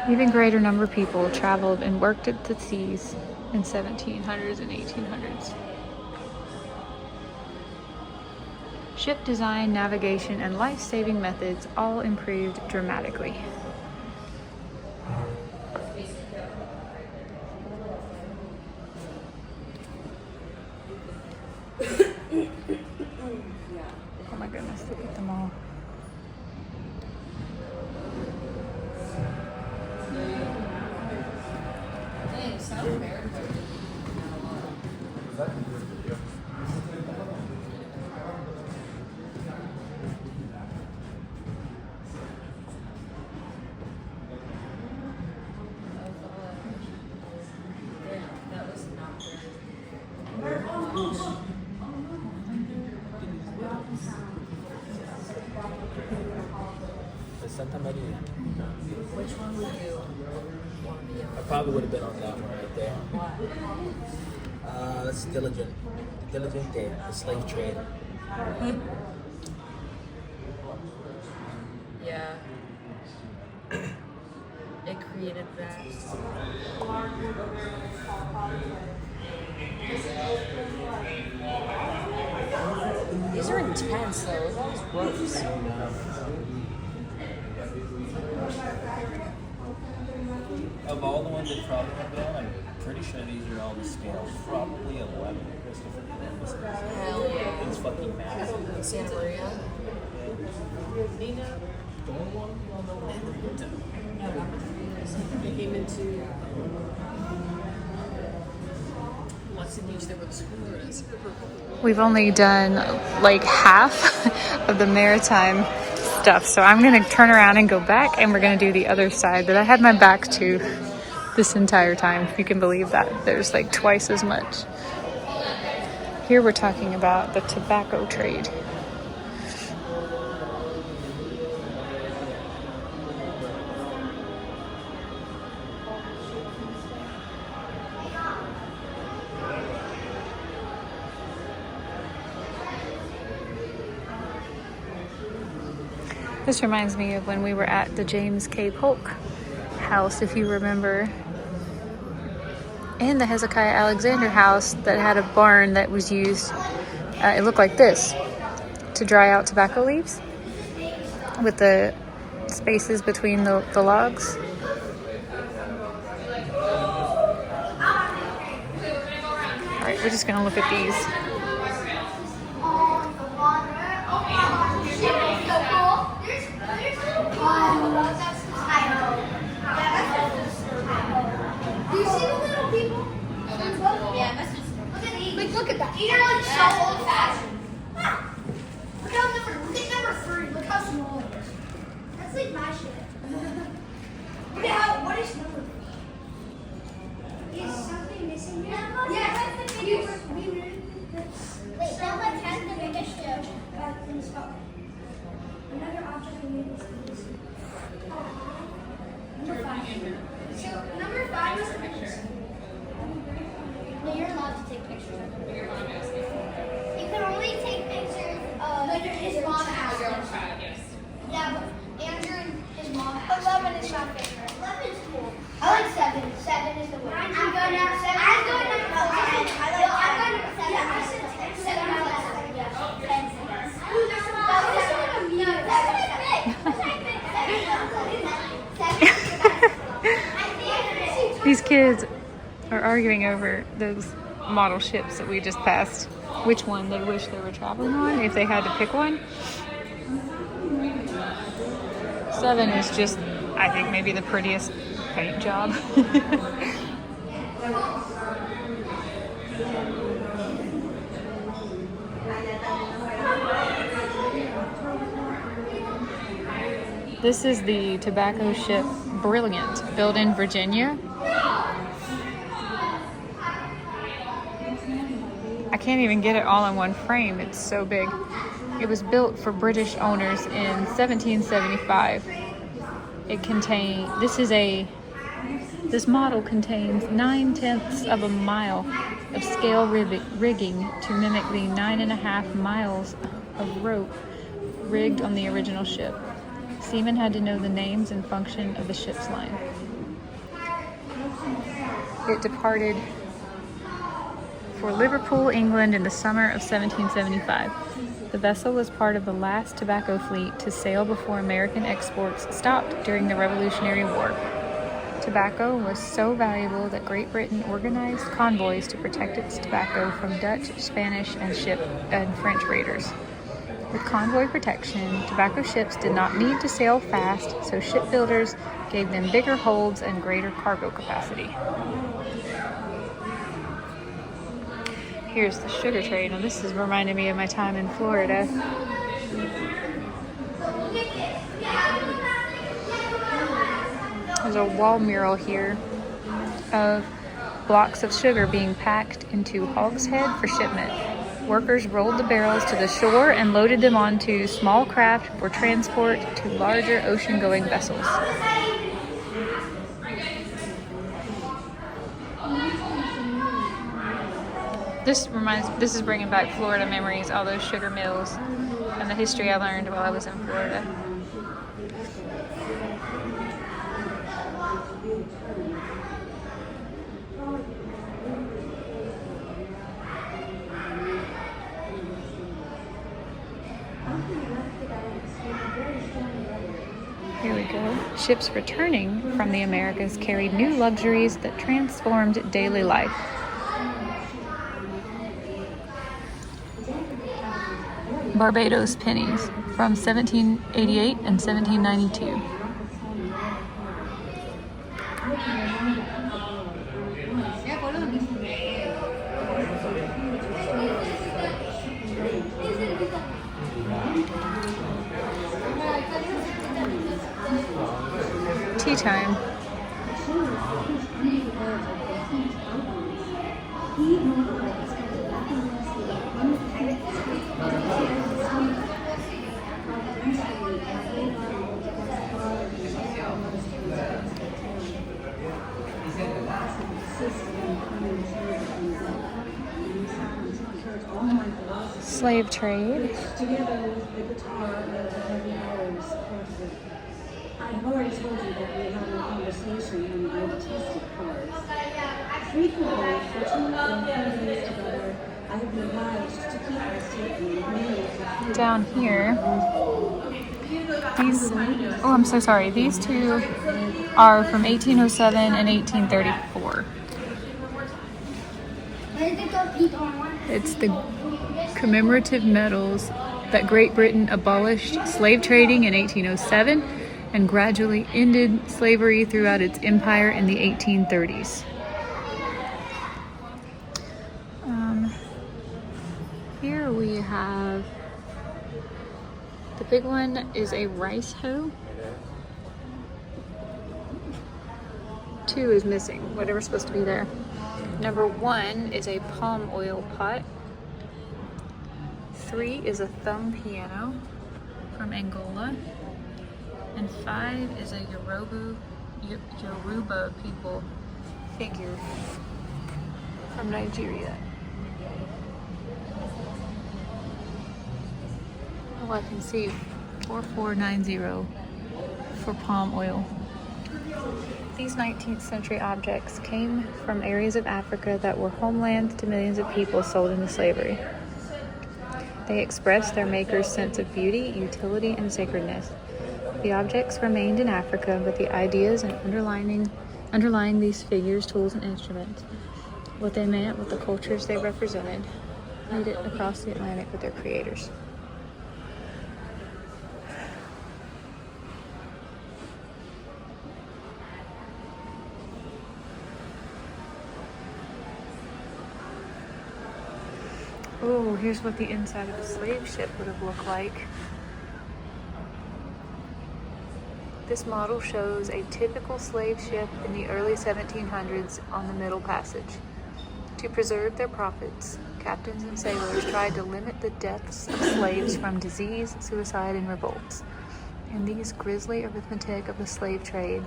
Even greater number of people traveled and worked at the seas in 1700s and 1800s. Ship design, navigation, and life-saving methods all improved dramatically. Oh my goodness, look at them all. Santa Maria. Which one would you want to be on? I probably would have been on that one right there. Why? That's Diligent. Diligent Day, the slave trade. Yeah. It created that. These are intense though. That was gross. Of all the ones that probably have been, I'm pretty sure these are all the scales. Probably 11 Christopher Columbus. Hell yeah. It's fucking massive. In Santa Maria. Nina. They came into Lexington Beach. They were the schoolers. We've only done like half of the Maritime stuff, so I'm gonna turn around and go back, and we're gonna do the other side that I had my back to this entire time, if you can believe that. There's like twice as much. Here we're talking about the tobacco trade. This reminds me of when we were at the James K. Polk house, if you remember, and the Hezekiah Alexander house that had a barn that was used, it looked like this, to dry out tobacco leaves with the spaces between the logs. All right, we're just gonna look at these. Look at that. These are like so old fashioned. Look at number 3. Look how small it is. That's like my shit. Look at how, what is number 3? Is something missing here? Yeah, that's the biggest. Wait, number 10 is the biggest joke. Another object we made is missing. Number 5. So, number 5 is the biggest. No, you're allowed to take pictures of him. You can only take pictures of his mom asked him. Yeah, but Andrew and his mom asked 11 is my favorite. 11 is cool. I like 7. 7 is the one. I'm going number 7. I'm going number 7. I'm going number 7. Yeah, I said 10. 7 I like 7. Yeah. 10. These kids are arguing over those model ships that we just passed. Which one they wish they were traveling on, if they had to pick one. 7 is just, I think, maybe the prettiest paint job. This is the tobacco ship Brilliant, built in Virginia. I can't even get it all in one frame. It's so big. It was built for British owners in 1775. This model contains 9/10 of a mile of scale rigging to mimic the 9.5 miles of rope rigged on the original ship. Seamen had to know the names and function of the ship's line. It departed for Liverpool, England in the summer of 1775. The vessel was part of the last tobacco fleet to sail before American exports stopped during the Revolutionary War. Tobacco was so valuable that Great Britain organized convoys to protect its tobacco from Dutch, Spanish, and French raiders. With convoy protection, tobacco ships did not need to sail fast, so shipbuilders gave them bigger holds and greater cargo capacity. Here's the sugar trade. Now this is reminding me of my time in Florida. There's a wall mural here of blocks of sugar being packed into hogshead for shipment. Workers rolled the barrels to the shore and loaded them onto small craft for transport to larger ocean-going vessels. This is bringing back Florida memories, all those sugar mills and the history I learned while I was in Florida. Here we go. Ships returning from the Americas carried new luxuries that transformed daily life. Barbados pennies from 1788 and 1792. Tea time. Slave trade. I've already told you that we had a conversation when I tested cars. Frequently, for 2 or 3 days together, I have been obliged to keep my statement made for Down here, these two are from 1807 and 1834. It's the commemorative medals that Great Britain abolished slave trading in 1807 and gradually ended slavery throughout its empire in the 1830s. Here we have, the big one is a rice hoe. 2 is missing, whatever's supposed to be there. Number 1 is a palm oil pot. 3 is a thumb piano from Angola. And 5 is a Yoruba people figure from Nigeria. Oh, I can see 4490 for palm oil. These 19th century objects came from areas of Africa that were homelands to millions of people sold into slavery. They expressed their maker's sense of beauty, utility, and sacredness. The objects remained in Africa, but the ideas and underlying these figures, tools, and instruments, what they meant, what the cultures they represented, made it across the Atlantic with their creators. Oh, here's what the inside of a slave ship would have looked like. This model shows a typical slave ship in the early 1700s on the Middle Passage. To preserve their profits, captains and sailors tried to limit the deaths of slaves from disease, suicide, and revolts. In these grisly arithmetic of the slave trade,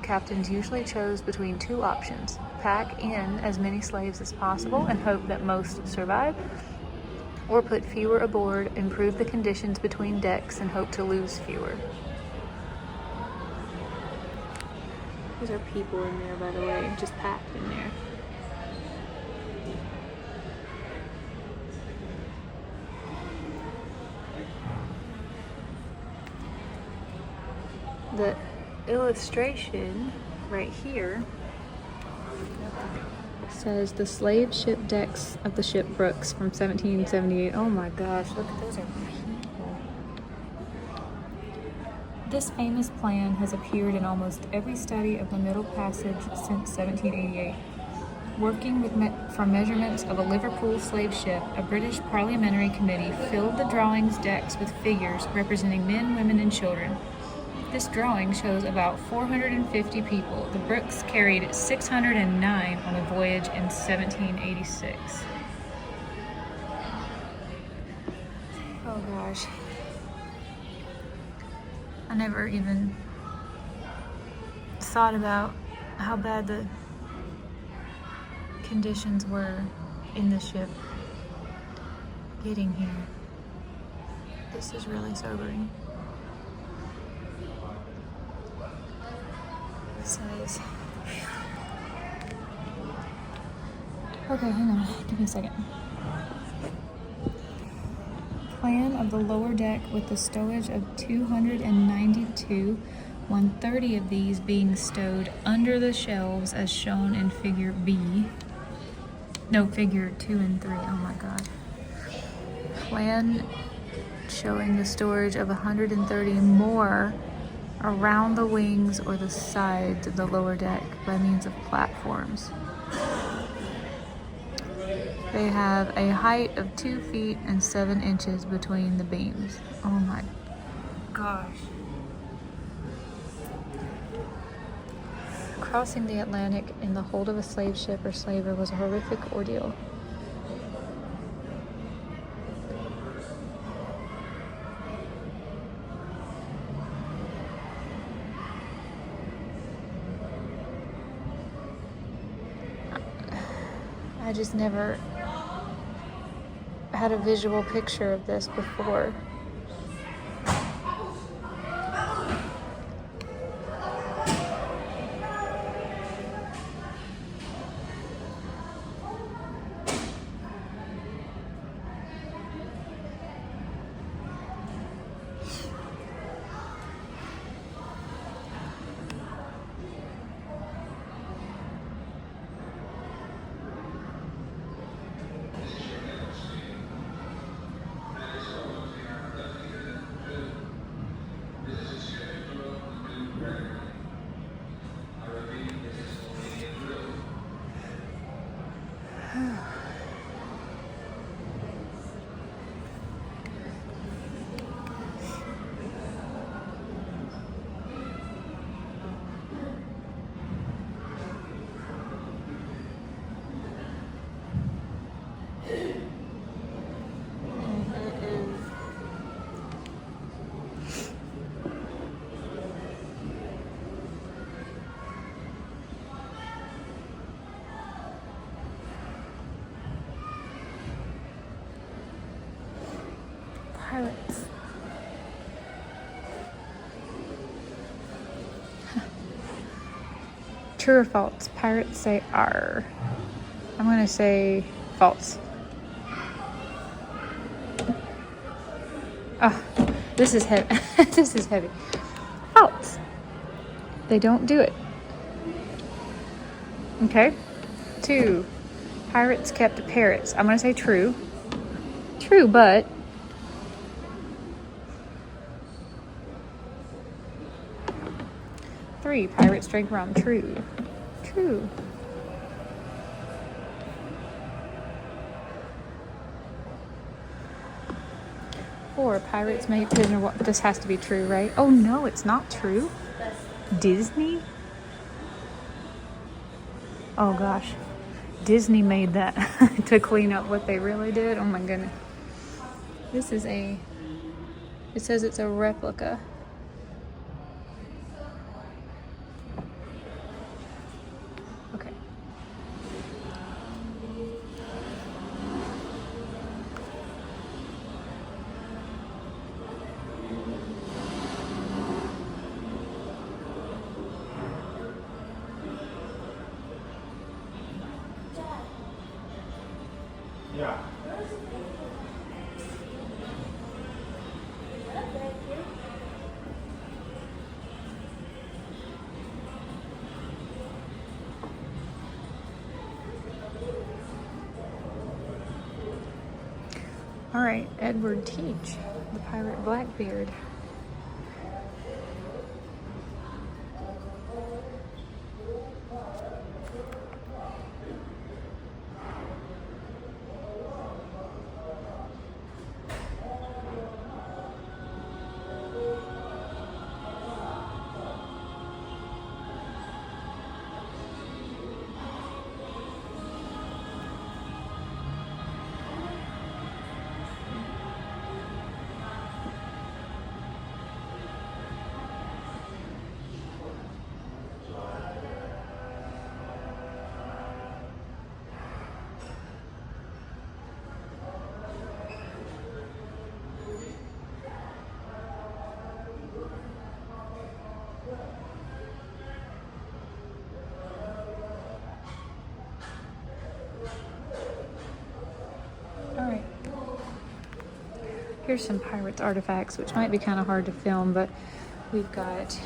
captains usually chose between 2 options: pack in as many slaves as possible and hope that most survive, or put fewer aboard, improve the conditions between decks, and hope to lose fewer. Those are people in there, by the way, just packed in there. The illustration right here says the slave ship decks of the ship Brooks from 1778. Oh my gosh, look, those are people. This famous plan has appeared in almost every study of the Middle Passage since 1788. Working from measurements of a Liverpool slave ship, a British parliamentary committee filled the drawing's decks with figures representing men, women, and children. This drawing shows about 450 people. The Brooks carried 609 on a voyage in 1786. Oh gosh. I never even thought about how bad the conditions were in the ship getting here. This is really sobering. It says, okay, hang on, give me a second. Plan of the lower deck with the stowage of 292, 130 of these being stowed under the shelves as shown in figure B. No, figure 2 and 3, oh my god. Plan showing the storage of 130 more around the wings or the sides of the lower deck by means of platforms. They have a height of 2 feet and 7 inches between the beams. Oh my gosh. Crossing the Atlantic in the hold of a slave ship or slaver was a horrific ordeal. I just never had a visual picture of this before. Pirates. True or false? Pirates say R. I'm gonna say false. Oh, this is heavy. This is heavy. False. They don't do it. Okay. 2. Pirates kept parrots. I'm gonna say true. True, but 3. Pirates drink rum. True. True. 4. Pirates made prisoner. This has to be true, right? Oh no, it's not true. Disney? Oh gosh. Disney made that to clean up what they really did. Oh my goodness. This is it says it's a replica. Okay. right, Edward Teach, the pirate Blackbeard. Alright. Here's some pirates artifacts, which might be kind of hard to film, but we've got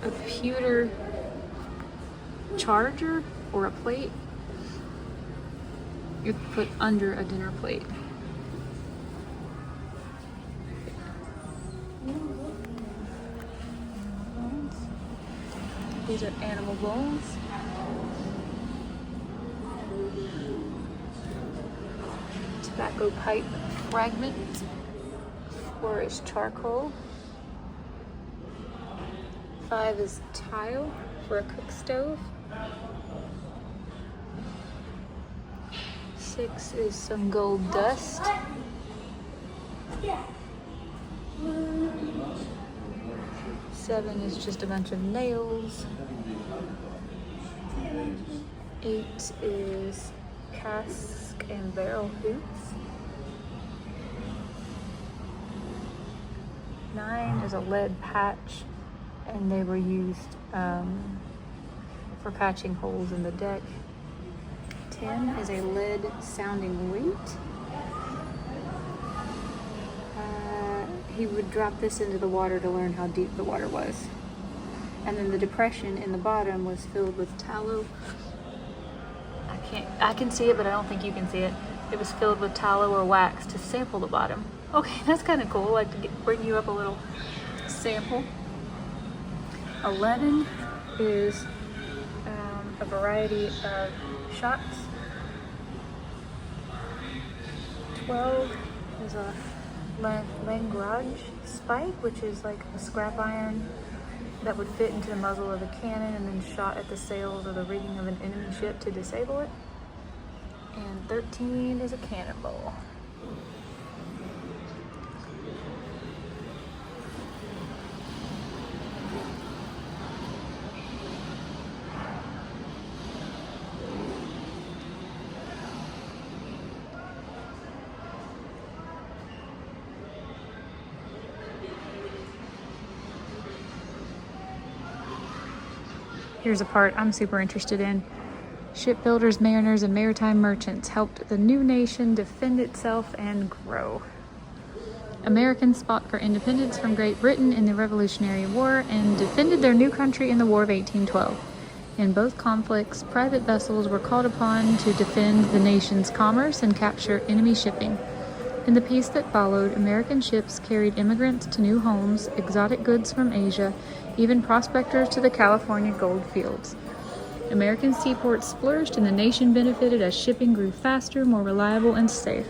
a pewter charger or a plate you put under a dinner plate. These are animal bones. Tobacco pipe fragment. 4 is charcoal. 5 is tile for a cook stove. 6 is some gold dust. 7 is just a bunch of nails. 8 is cask and barrel hoops. 9 is a lead patch, and they were used for patching holes in the deck. 10 is a lead sounding lute. He would drop this into the water to learn how deep the water was. And then the depression in the bottom was filled with tallow. I can see it, but I don't think you can see it. It was filled with tallow or wax to sample the bottom. Okay, that's kind of cool, like to bring you up a little sample. 11 is a variety of shots. 12 is a langrage spike, which is like a scrap iron that would fit into the muzzle of a cannon and then shot at the sails or the rigging of an enemy ship to disable it. And 13 is a cannonball. Here's a part I'm super interested in. Shipbuilders, mariners, and maritime merchants helped the new nation defend itself and grow. Americans fought for independence from Great Britain in the Revolutionary War and defended their new country in the War of 1812. In both conflicts, private vessels were called upon to defend the nation's commerce and capture enemy shipping. In the peace that followed, American ships carried immigrants to new homes, exotic goods from Asia, even prospectors to the California gold fields. American seaports flourished and the nation benefited as shipping grew faster, more reliable, and safe.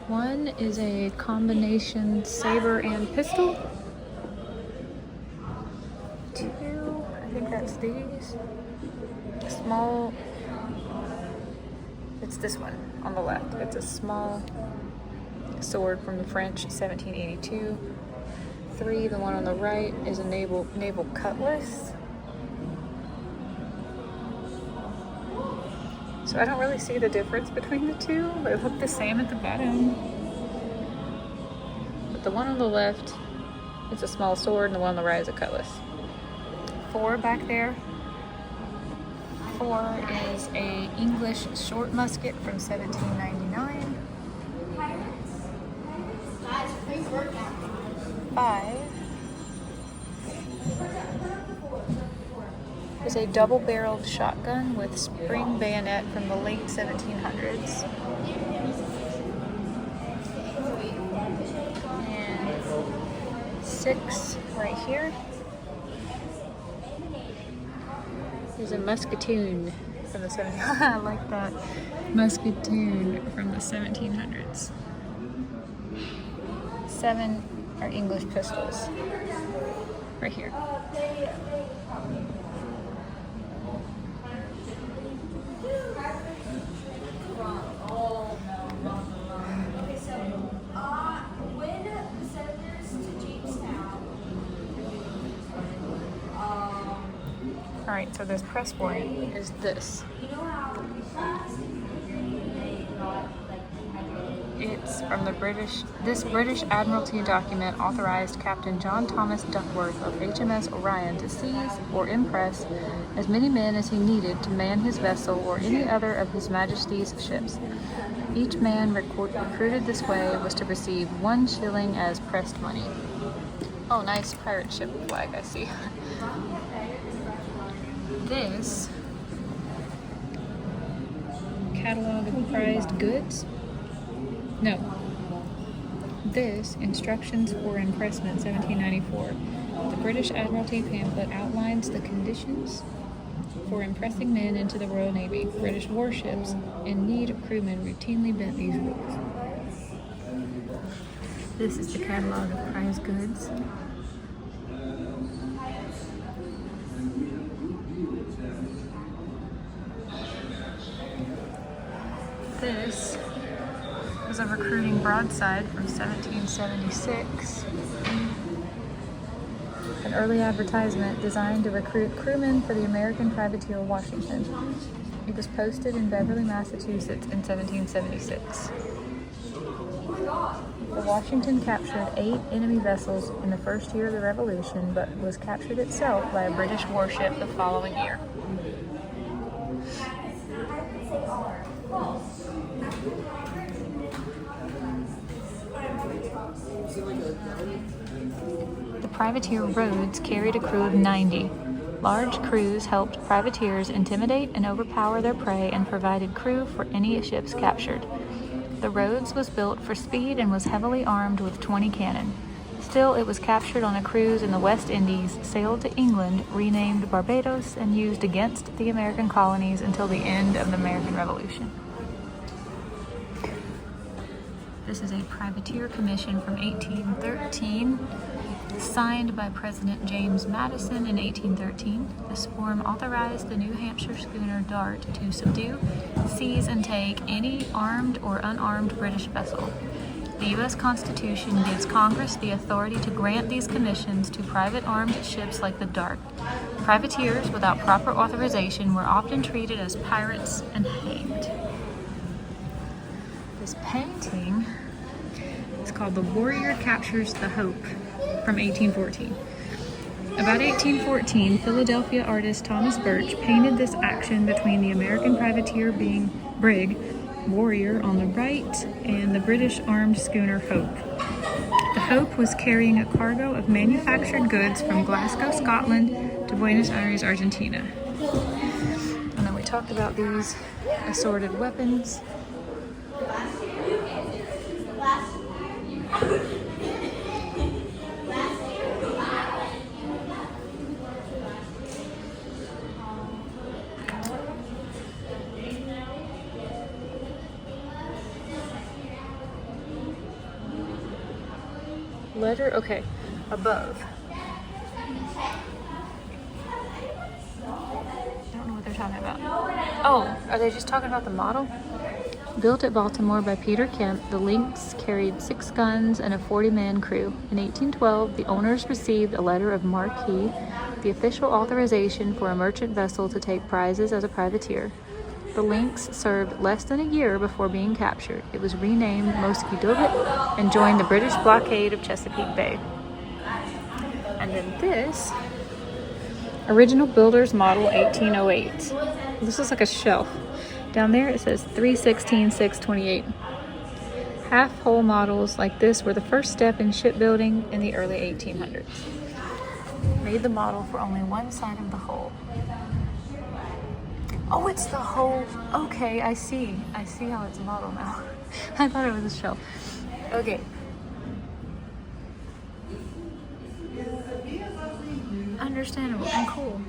1 is a combination saber and pistol. 2, I think that's these. Small, it's this one on the left. It's a small sword from the French, 1782. 3, the one on the right, is a naval cutlass. So I don't really see the difference between the two. They look the same at the bottom. But the one on the left is a small sword and the one on the right is a cutlass. 4 back there. 4 is a English short musket from 1799. 5 is a double-barreled shotgun with spring bayonet from the late 1700s. 1776 right here. There's a musketoon from the 1700s. I like that. Musketoon from the 1700s. 7 are English pistols. Right here. When the senators to Jamestown. Alright, so this press warning is this. It's from the this British Admiralty document authorized Captain John Thomas Duckworth of HMS Orion to seize or impress as many men as he needed to man his vessel or any other of His Majesty's ships. Each man recruited this way was to receive 1 shilling as pressed money. Oh, nice pirate ship flag, I see. This catalog of prized goods. No. This, Instructions for Impressment, 1794. The British Admiralty pamphlet outlines the conditions for impressing men into the Royal Navy. British warships in need of crewmen routinely bent these rules. This is the catalog of prized goods. This was a recruiting broadside from 1776. An early advertisement designed to recruit crewmen for the American privateer Washington. It was posted in Beverly, Massachusetts in 1776. The Washington captured 8 enemy vessels in the first year of the Revolution, but was captured itself by a British warship the following year. The privateer Rhodes carried a crew of 90. Large crews helped privateers intimidate and overpower their prey and provided crew for any ships captured. The Rhodes was built for speed and was heavily armed with 20 cannon. Still, it was captured on a cruise in the West Indies, sailed to England, renamed Barbados, and used against the American colonies until the end of the American Revolution. This is a privateer commission from 1813, signed by President James Madison in 1813. This form authorized the New Hampshire schooner Dart to subdue, seize, and take any armed or unarmed British vessel. The U.S. Constitution gives Congress the authority to grant these commissions to private armed ships like the Dart. Privateers without proper authorization were often treated as pirates and hanged. This painting is called The Warrior Captures the Hope from 1814. About 1814, Philadelphia artist Thomas Birch painted this action between the American privateer brig Warrior on the right and the British armed schooner Hope. The Hope was carrying a cargo of manufactured goods from Glasgow, Scotland to Buenos Aires, Argentina. And then we talked about these assorted weapons. Letter, okay, above. I don't know what they're talking about. Oh, are they just talking about the model? Built at Baltimore by Peter Kemp, the Lynx carried 6 guns and a 40-man crew. In 1812, the owners received a letter of marque, the official authorization for a merchant vessel to take prizes as a privateer. The Lynx served less than a year before being captured. It was renamed Mosquito and joined the British blockade of Chesapeake Bay. And then this, original builder's model 1808. This looks like a shelf. Down there it says 316-628. Half-hull models like this were the first step in shipbuilding in the early 1800s. Made the model for only one side of the hull. Oh, it's the whole, okay, I see how it's a model now. I thought it was a shelf. Okay. understandable and cool.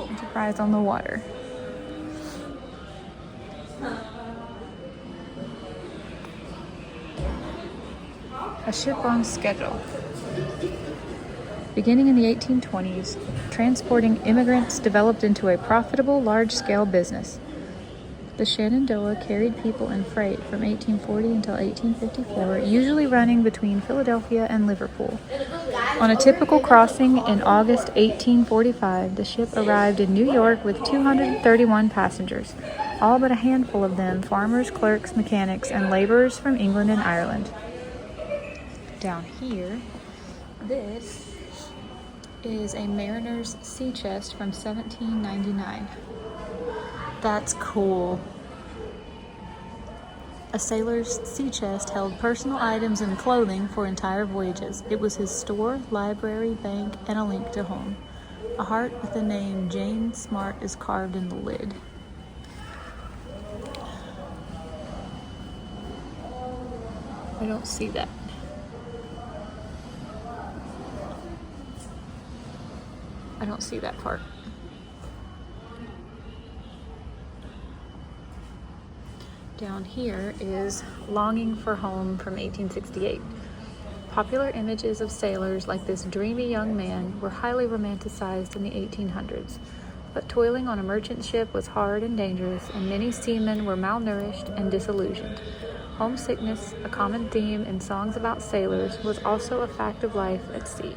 Enterprise on the water. A ship on schedule. Beginning in the 1820s, transporting immigrants developed into a profitable large-scale business. The Shenandoah carried people and freight from 1840 until 1854, usually running between Philadelphia and Liverpool. On a typical crossing in August 1845, the ship arrived in New York with 231 passengers, all but a handful of them farmers, clerks, mechanics, and laborers from England and Ireland. Down here, this is a mariner's sea chest from 1799. That's cool. A sailor's sea chest held personal items and clothing for entire voyages. It was his store, library, bank, and a link to home. A heart with the name Jane Smart is carved in the lid. I don't see that. I don't see that part. Down here is Longing for Home from 1868. Popular images of sailors like this dreamy young man were highly romanticized in the 1800s, but toiling on a merchant ship was hard and dangerous, and many seamen were malnourished and disillusioned. Homesickness, a common theme in songs about sailors, was also a fact of life at sea.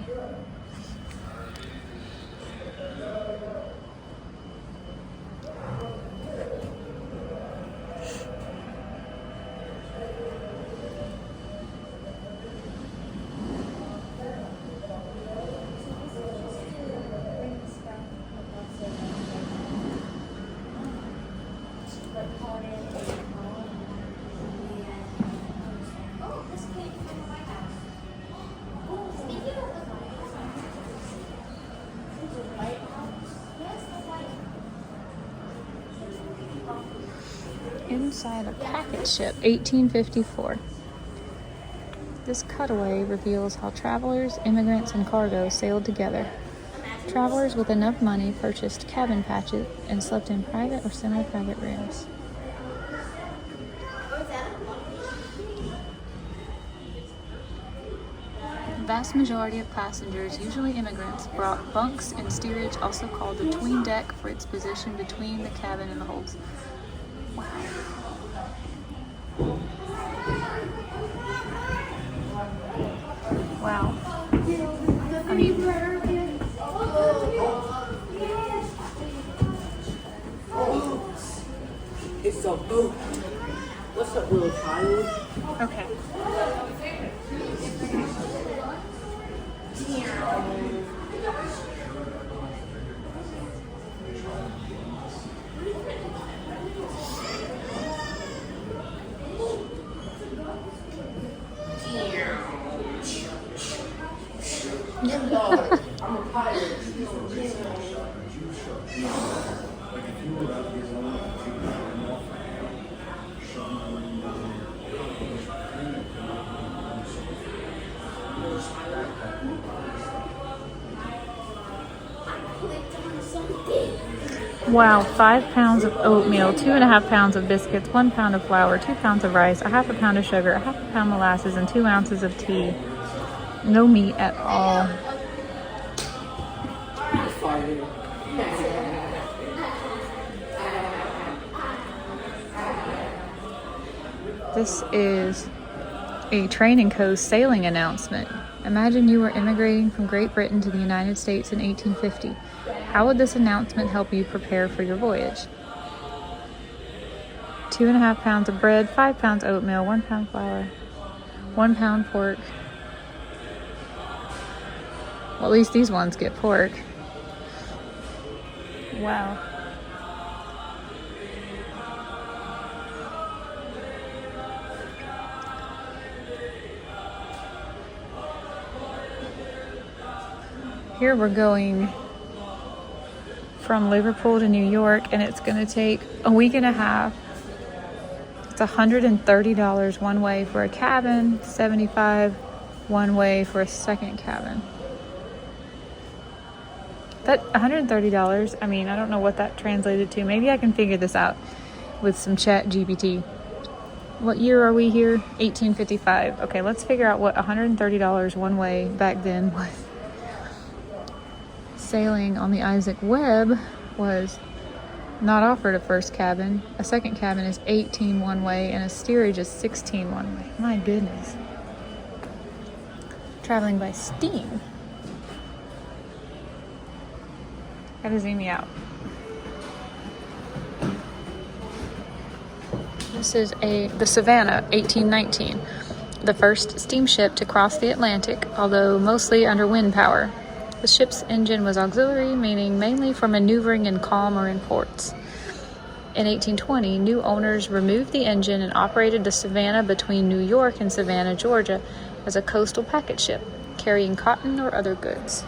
Inside a packet ship, 1854. This cutaway reveals how travelers, immigrants, and cargo sailed together. Travelers with enough money purchased cabin patches and slept in private or semi-private rooms. The vast majority of passengers, usually immigrants, brought bunks in steerage, also called the 'tween deck for its position between the cabin and the holds. Wow. I mean, it's so good. What's up, little child? okay. I'm a pilot. Wow, 5 pounds of oatmeal, 2.5 pounds of biscuits, 1 pound of flour, 2 pounds of rice, a half a pound of sugar, a half a pound molasses, and 2 ounces of tea. No meat at all. This is a Training Coast sailing announcement. Imagine you were immigrating from Great Britain to the United States in 1850. How would this announcement help you prepare for your voyage? 2.5 pounds of bread, 5 pounds oatmeal, 1 pound flour, 1 pound pork. Well, at least these ones get pork. Wow. Here we're going from Liverpool to New York, and it's going to take a week and a half. It's $130 one way for a cabin, $75 one way for a second cabin. That $130, I mean, I don't know what that translated to. Maybe I can figure this out with some chat GPT. What year are we here? 1855. Okay, let's figure out what $130 one way back then was. Sailing on the Isaac Webb was not offered a first cabin. A second cabin is 18 one way, and a steerage is 16 one way. My goodness. Traveling by steam. Gotta zoom me out. This is the Savannah, 1819. The first steamship to cross the Atlantic, although mostly under wind power. The ship's engine was auxiliary, meaning mainly for maneuvering in calm or in ports. In 1820, new owners removed the engine and operated the Savannah between New York and Savannah, Georgia, as a coastal packet ship, carrying cotton or other goods.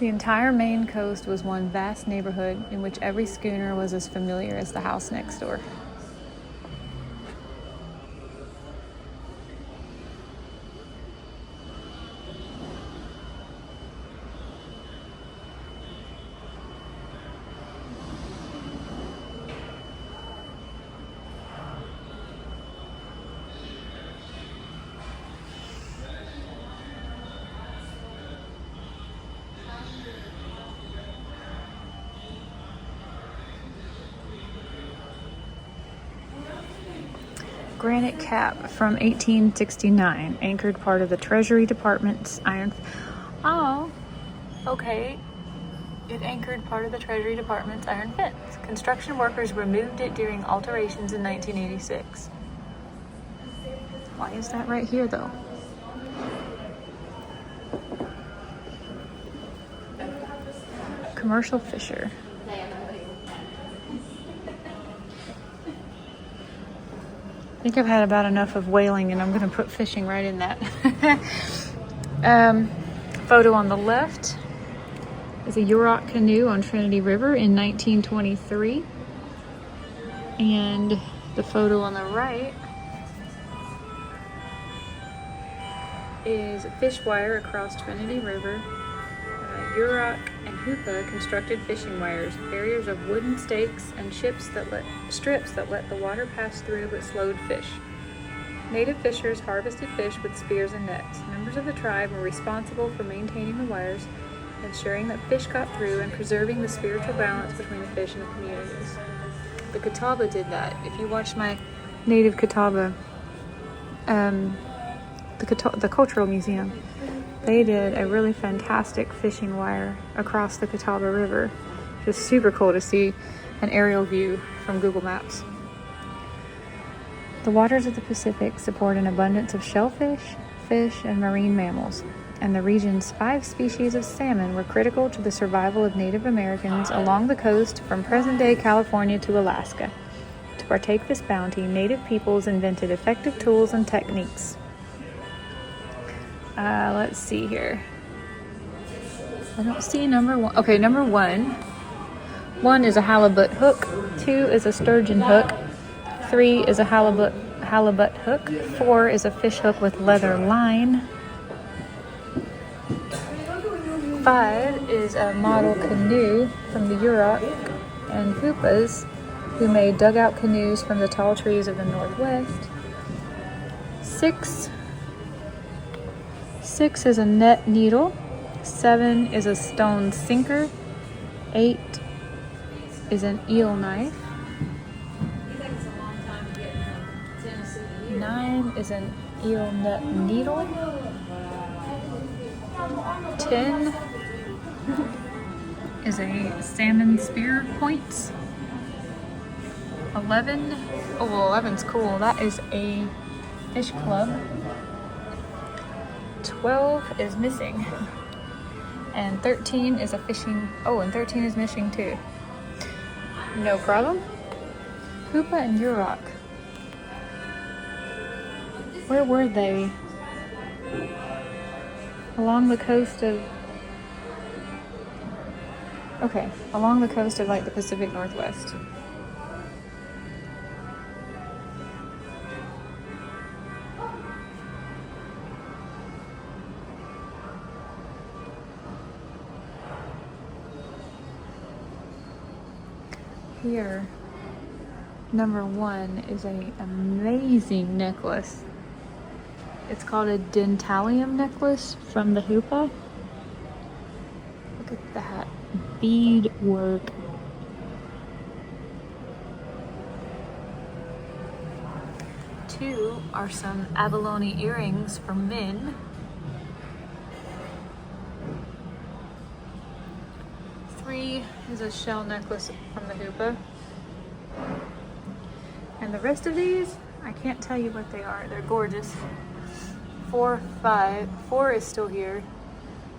The entire Maine coast was one vast neighborhood in which every schooner was as familiar as the house next door. Granite cap from 1869 anchored part of the Treasury Department's iron. Oh, okay. It anchored part of the Treasury Department's iron fence. Construction workers removed it during alterations in 1986. Why is that right here, though? Commercial fisher. I think I've had about enough of whaling, and I'm going to put fishing right in that. Photo on the left is a Yurok canoe on Trinity River in 1923. And the photo on the right is a fish wire across Trinity River. Yurok and Hoopa constructed fishing wires, barriers of wooden stakes, and strips that let the water pass through but slowed fish. Native fishers harvested fish with spears and nets. Members of the tribe were responsible for maintaining the wires, ensuring that fish got through, and preserving the spiritual balance between the fish and the communities. The Catawba did that. If you watch my native Catawba, the Cultural Museum, they did a really fantastic fishing wire across the Catawba River. Just super cool to see an aerial view from Google Maps. The waters of the Pacific support an abundance of shellfish, fish, and marine mammals, and the region's 5 species of salmon were critical to the survival of Native Americans along the coast from present-day California to Alaska. To partake this bounty, Native peoples invented effective tools and techniques. Let's see here. I don't see number 1. Okay, number 1. 1 is a halibut hook. 2 is a sturgeon hook. 3 is a halibut hook. 4 is a fish hook with leather line. 5 is a model canoe from the Yurok and Hoopas, who made dugout canoes from the tall trees of the Northwest. 6 is a net needle. 7 is a stone sinker. 8 is an eel knife. 9 is an eel net needle. 10 is a salmon spear points. 11, oh well, 11's cool. That is a fish club. 12 is missing. And 13 is a fishing, and 13 is missing too. No problem. Hoopa and Yurok. Where were they? along the coast of like the Pacific Northwest. Here, number 1 is a amazing necklace. It's called a dentalium necklace from the Hoopa. Look at that bead work. Two are some abalone earrings for men. 3 is a shell necklace from the Hoopa. And the rest of these, I can't tell you what they are. They're gorgeous. 4, 5. 4 is still here,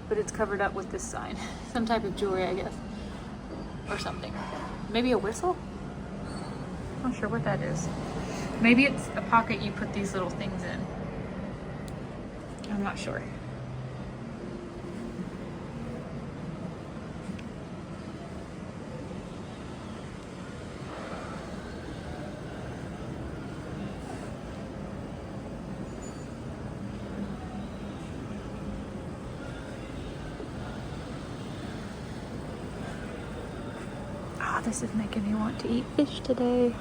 but it's covered up with this sign. Some type of jewelry, I guess. Or something. Maybe a whistle? Not sure what that is. Maybe it's a pocket you put these little things in. I'm not sure. Oh, this is making me want to eat fish today.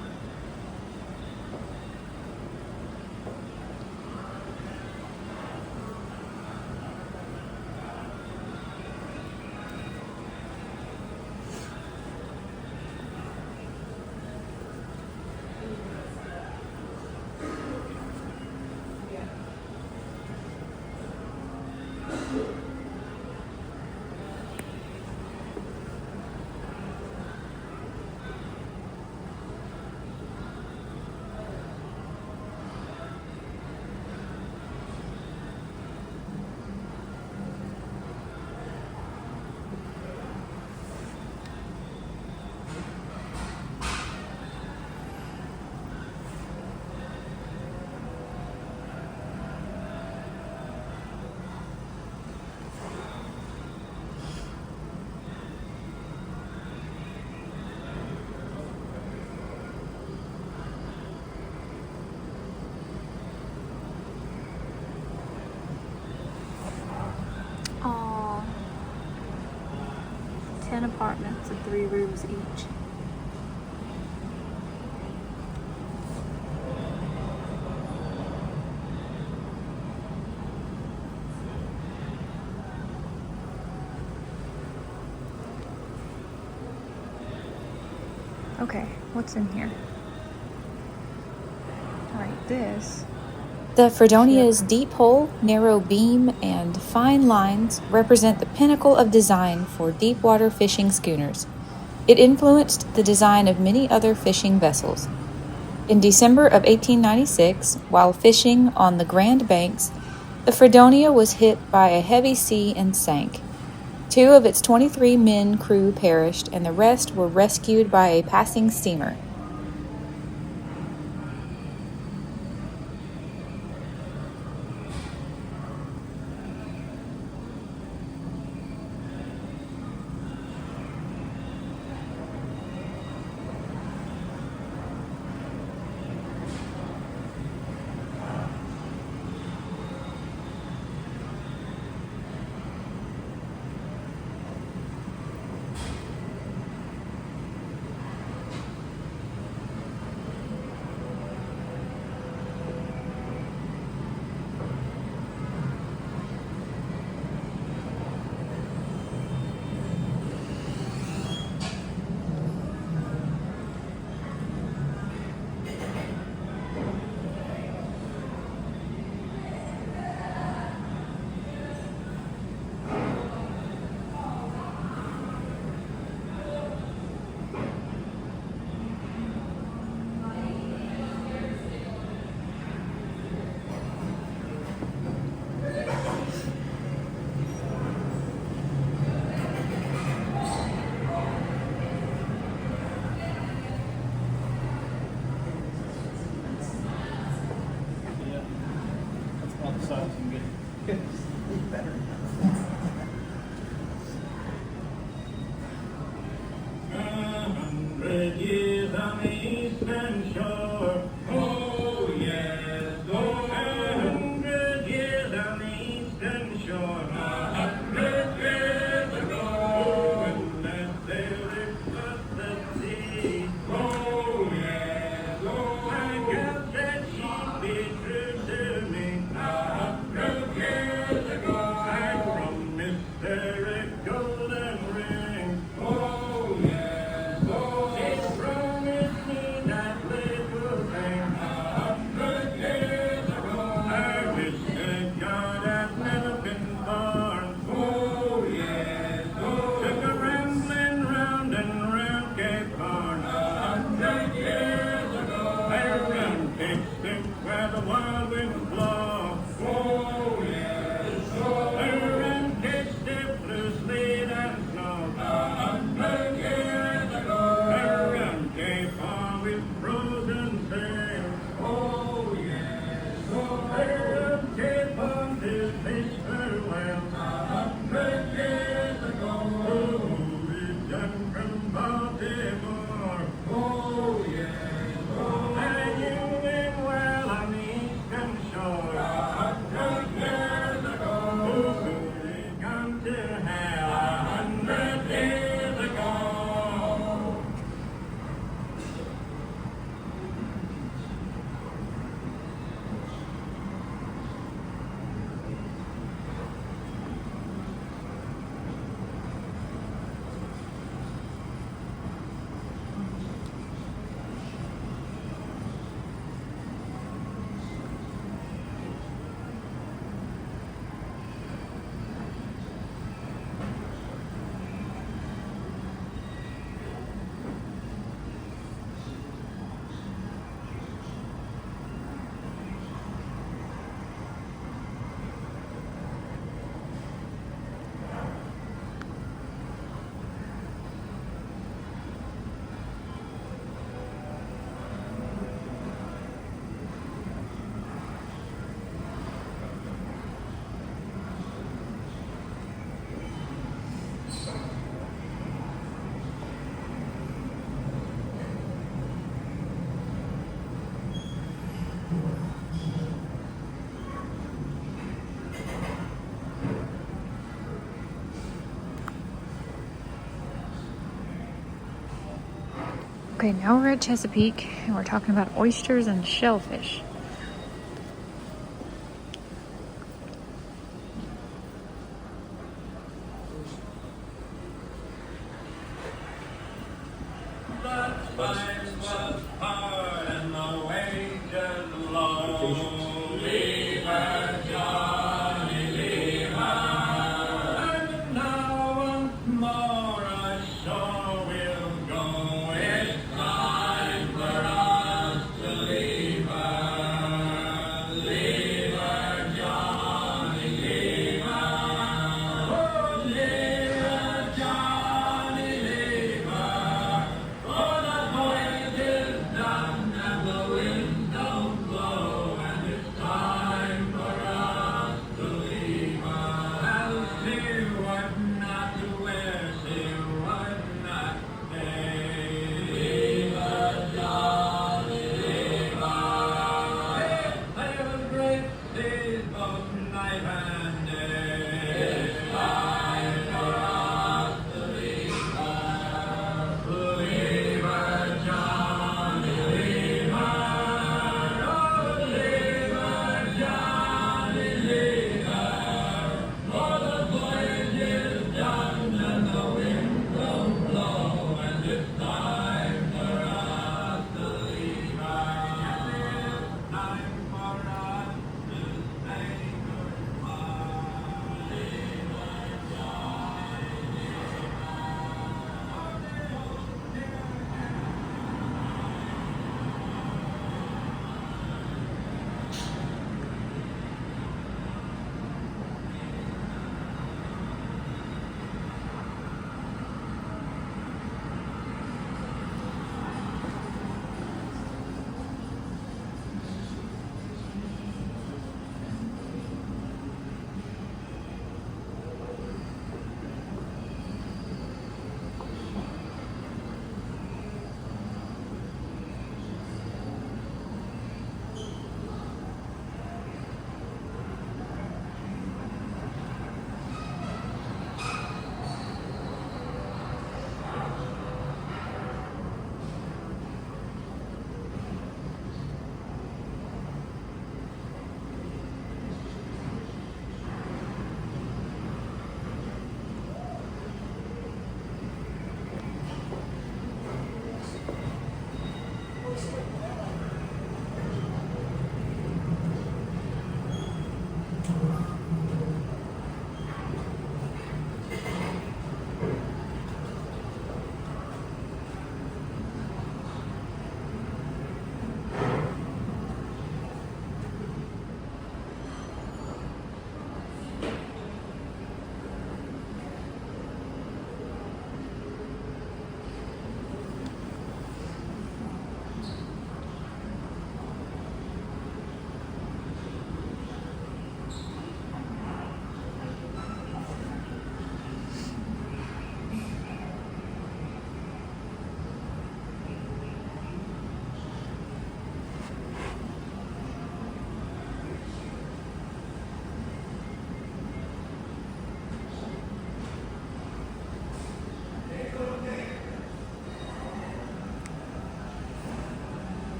Aw. 10 apartments and 3 rooms each. Okay, what's in here? All right, this. The Fredonia's deep hull, narrow beam, and fine lines represent the pinnacle of design for deep-water fishing schooners. It influenced the design of many other fishing vessels. In December of 1896, while fishing on the Grand Banks, the Fredonia was hit by a heavy sea and sank. 2 of its 23 men crew perished, and the rest were rescued by a passing steamer. That's all the sauce you can get. Better. Okay, now we're at Chesapeake and we're talking about oysters and shellfish. That life was hard and the wages low. Leave her, Johnny, leave her. And now once more ashore we'll go. It's time for us to leave her. Leave her, Johnny, leave her. Oh, leave her, Johnny, leave her. For the voyage is done and the wind don't blow, and it's time for us to leave her. And she would not wear, she would not stay. Leave her, Johnny, leave her. They will great seas both night and day. It's time for us to leave her. Leave her, Johnny, leave her. Oh, leave her, Johnny, leave her. For the voyage is done and the wind don't blow, and it's time for us to leave her. It's time for us to say goodbye. Leave her, Johnny, leave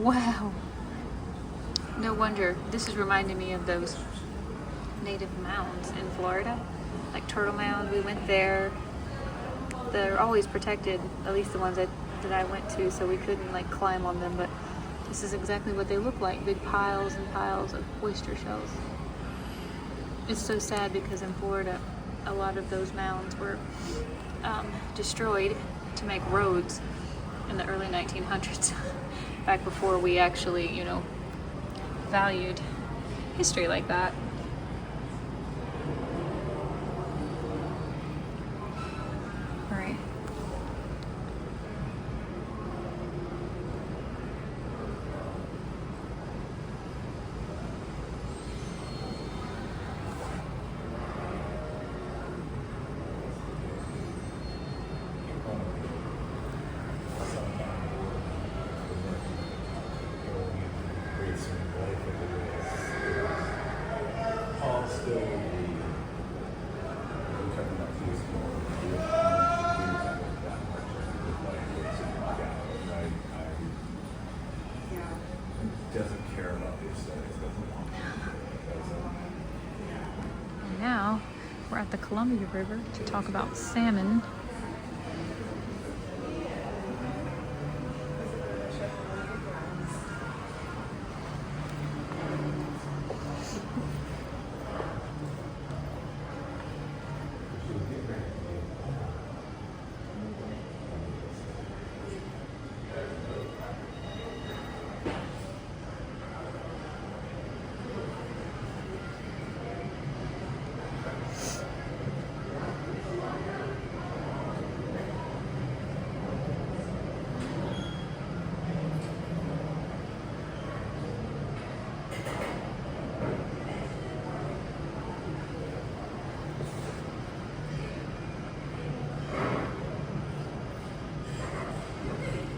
Wow. No wonder. This is reminding me of those native mounds in Florida. Like Turtle Mound, we went there. They're always protected, at least the ones that I went to, so we couldn't like climb on them, but this is exactly what they look like, big piles and piles of oyster shells. It's so sad because in Florida, a lot of those mounds were destroyed to make roads in the early 1900s, back before we actually, you know, valued history like that. All right. Great scene, life of the at the Columbia River to talk about salmon.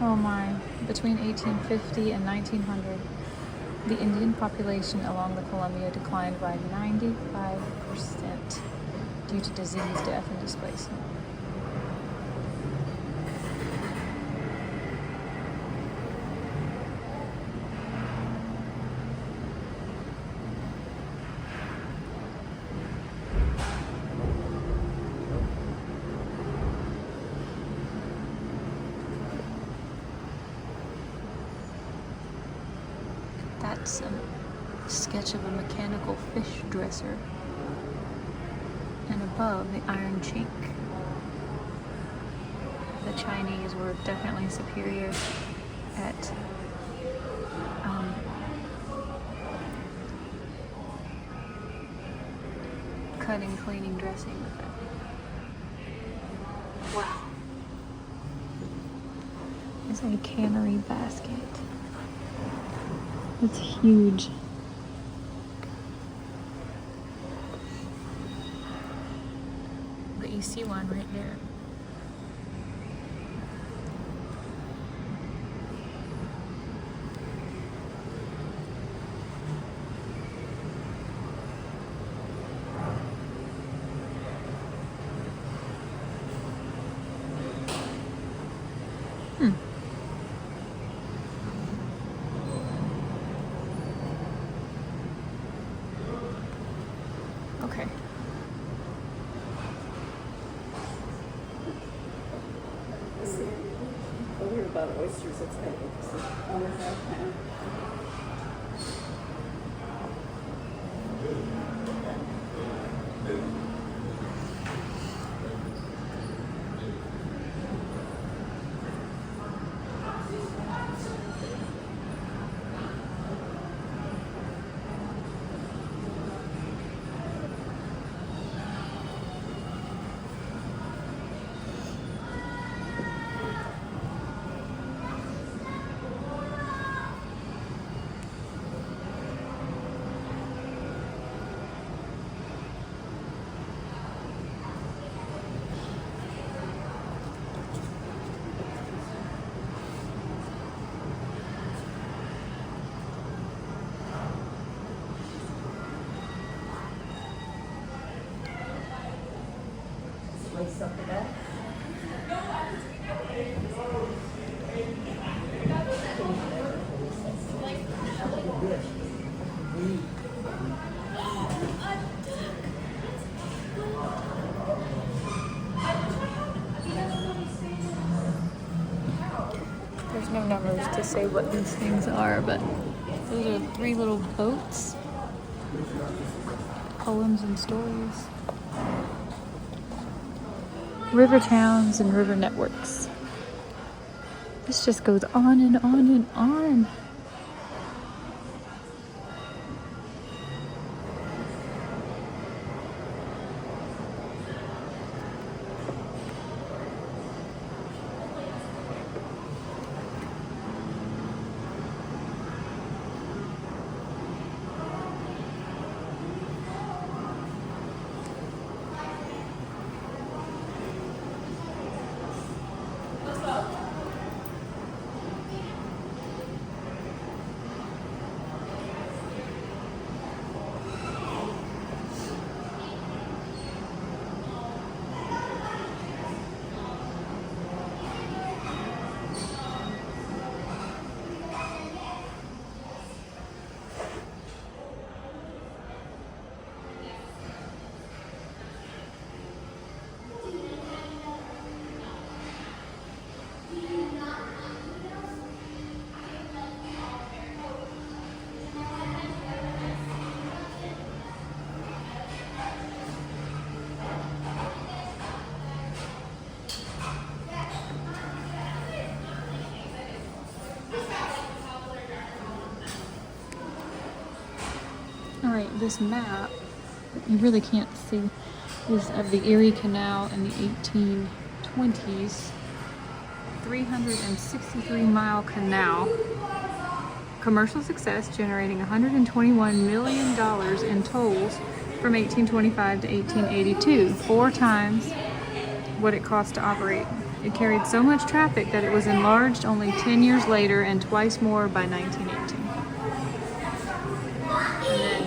Oh my, between 1850 and 1900, the Indian population along the Columbia declined by 95% due to disease, death, and displacement. That's a sketch of a mechanical fish dresser. And above, the iron chink. The Chinese were definitely superior at cutting, cleaning, dressing with it. Wow. It's a cannery basket. It's huge. But you see one right there. Okay. I'll hear about oysters. That's kind of interesting. Lace up the back. There's no numbers to say what these things are, but those are 3 little boats. Poems and stories. River towns and river networks. This just goes on and on and on. this map, you really can't see, is of the Erie Canal in the 1820s. 363-mile canal. Commercial success, generating $121 million in tolls from 1825 to 1882, 4 times what it cost to operate. It carried so much traffic that it was enlarged only 10 years later and twice more by 1918. And then,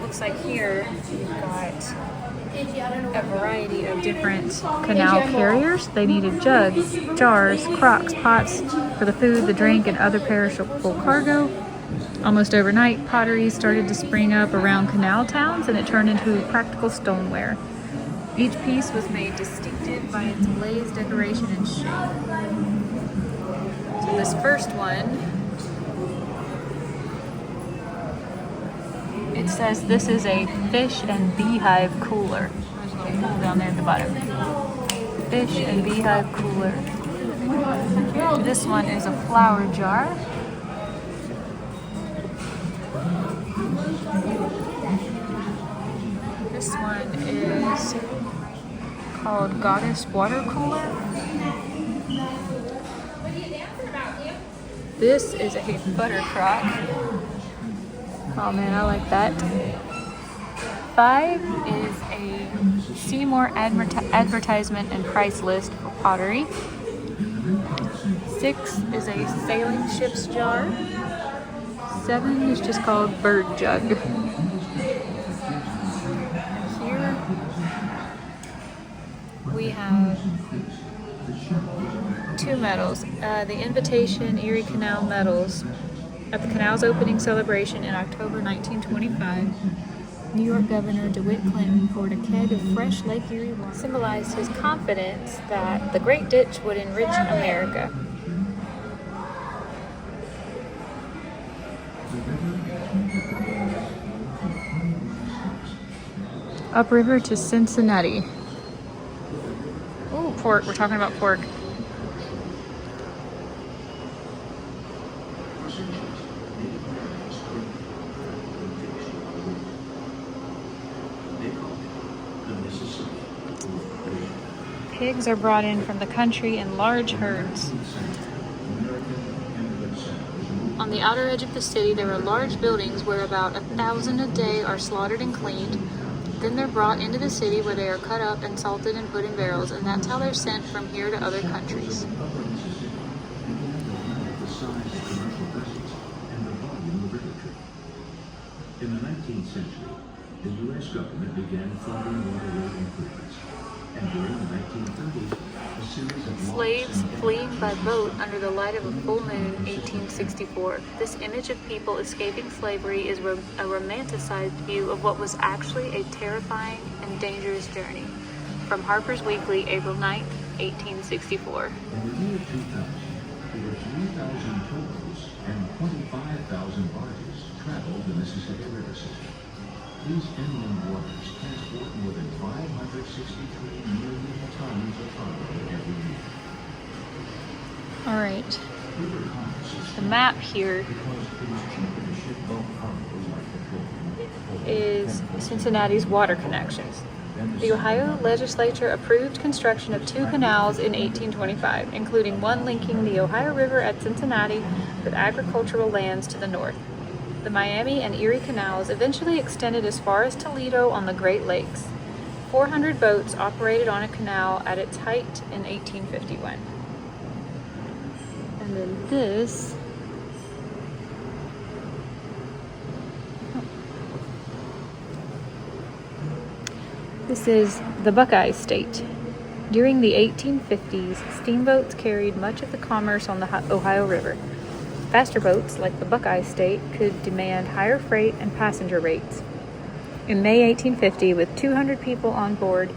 looks like here you've got a variety of different canal carriers. They needed jugs, jars, crocks, pots for the food, the drink, and other perishable cargo. Almost overnight, pottery started to spring up around canal towns, and it turned into practical stoneware. Each piece was made distinctive by its glaze, decoration, and shape. So this first one, it says this is a fish and beehive cooler. There's a little hole down there at the bottom. Fish and beehive cooler. This one is a flour jar. This one is called Goddess Water Cooler. This is a butter crock. Oh man, I like that. 5 is a Seymour advertisement and price list for pottery. 6 is a sailing ship's jar. 7 is just called bird jug. And here we have 2 medals. The Invitation Erie Canal medals. At the canal's opening celebration in October 1925, New York Governor DeWitt Clinton poured a keg of fresh Lake Erie water, symbolized his confidence that the Great Ditch would enrich America. Upriver to Cincinnati. Ooh, pork. We're talking about pork. Pigs are brought in from the country in large herds. On the outer edge of the city, there are large buildings where about 1,000 a day are slaughtered and cleaned. Then they're brought into the city where they are cut up and salted and put in barrels, and that's how they're sent from here to other countries. In the 19th century, the U.S. government began funding waterway improvements. And during the 1930s, a series of slaves fleeing by boat under the light of a full moon, 1864. This image of people escaping slavery is a romanticized view of what was actually a terrifying and dangerous journey. From Harper's Weekly, April 9, 1864. In the year 2000, there were 3,000 towboats and 25,000 barges traveled the Mississippi River system. These inland waters transport more than 563 million tons of cargo every year. All right. The map here is Cincinnati's water connections. The Ohio legislature approved construction of 2 canals in 1825, including one linking the Ohio River at Cincinnati with agricultural lands to the north. The Miami and Erie canals eventually extended as far as Toledo on the Great Lakes. 400 boats operated on a canal at its height in 1851. And then this is the Buckeye State. During the 1850s, steamboats carried much of the commerce on the Ohio River. Faster boats, like the Buckeye State, could demand higher freight and passenger rates. In May 1850, with 200 people on board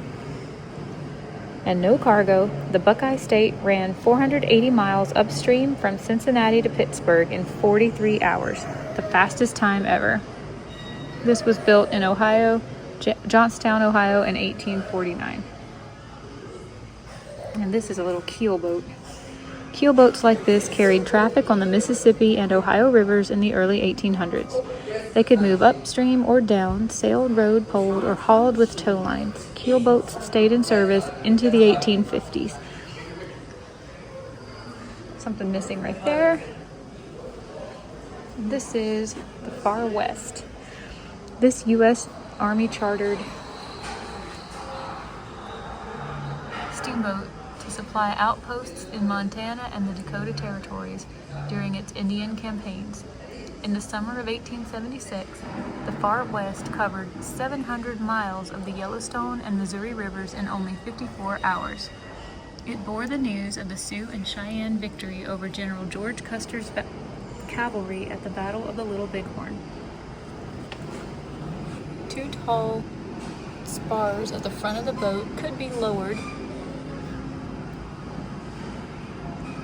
and no cargo, the Buckeye State ran 480 miles upstream from Cincinnati to Pittsburgh in 43 hours, the fastest time ever. This was built in Ohio, Johnstown, Ohio, in 1849. And this is a little keel boat. Keelboats like this carried traffic on the Mississippi and Ohio rivers in the early 1800s. They could move upstream or down, sailed, rowed, poled, or hauled with tow lines. Keelboats stayed in service into the 1850s. Something missing right there. This is the Far West. This U.S. Army chartered steamboat to supply outposts in Montana and the Dakota Territories during its Indian campaigns. In the summer of 1876, the Far West covered 700 miles of the Yellowstone and Missouri rivers in only 54 hours. It bore the news of the Sioux and Cheyenne victory over General George Custer's cavalry at the Battle of the Little Bighorn. Two tall spars at the front of the boat could be lowered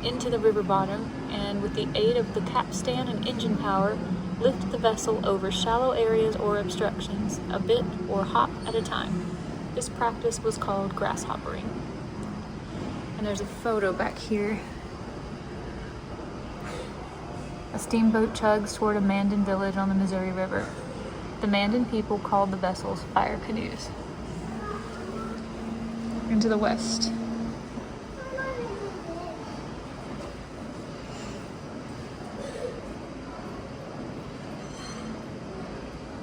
into the river bottom, and with the aid of the capstan and engine power, lift the vessel over shallow areas or obstructions, a bit or hop at a time. This practice was called grasshoppering. And there's a photo back here. A steamboat chugs toward a Mandan village on the Missouri River. The Mandan people called the vessels fire canoes. Into the west.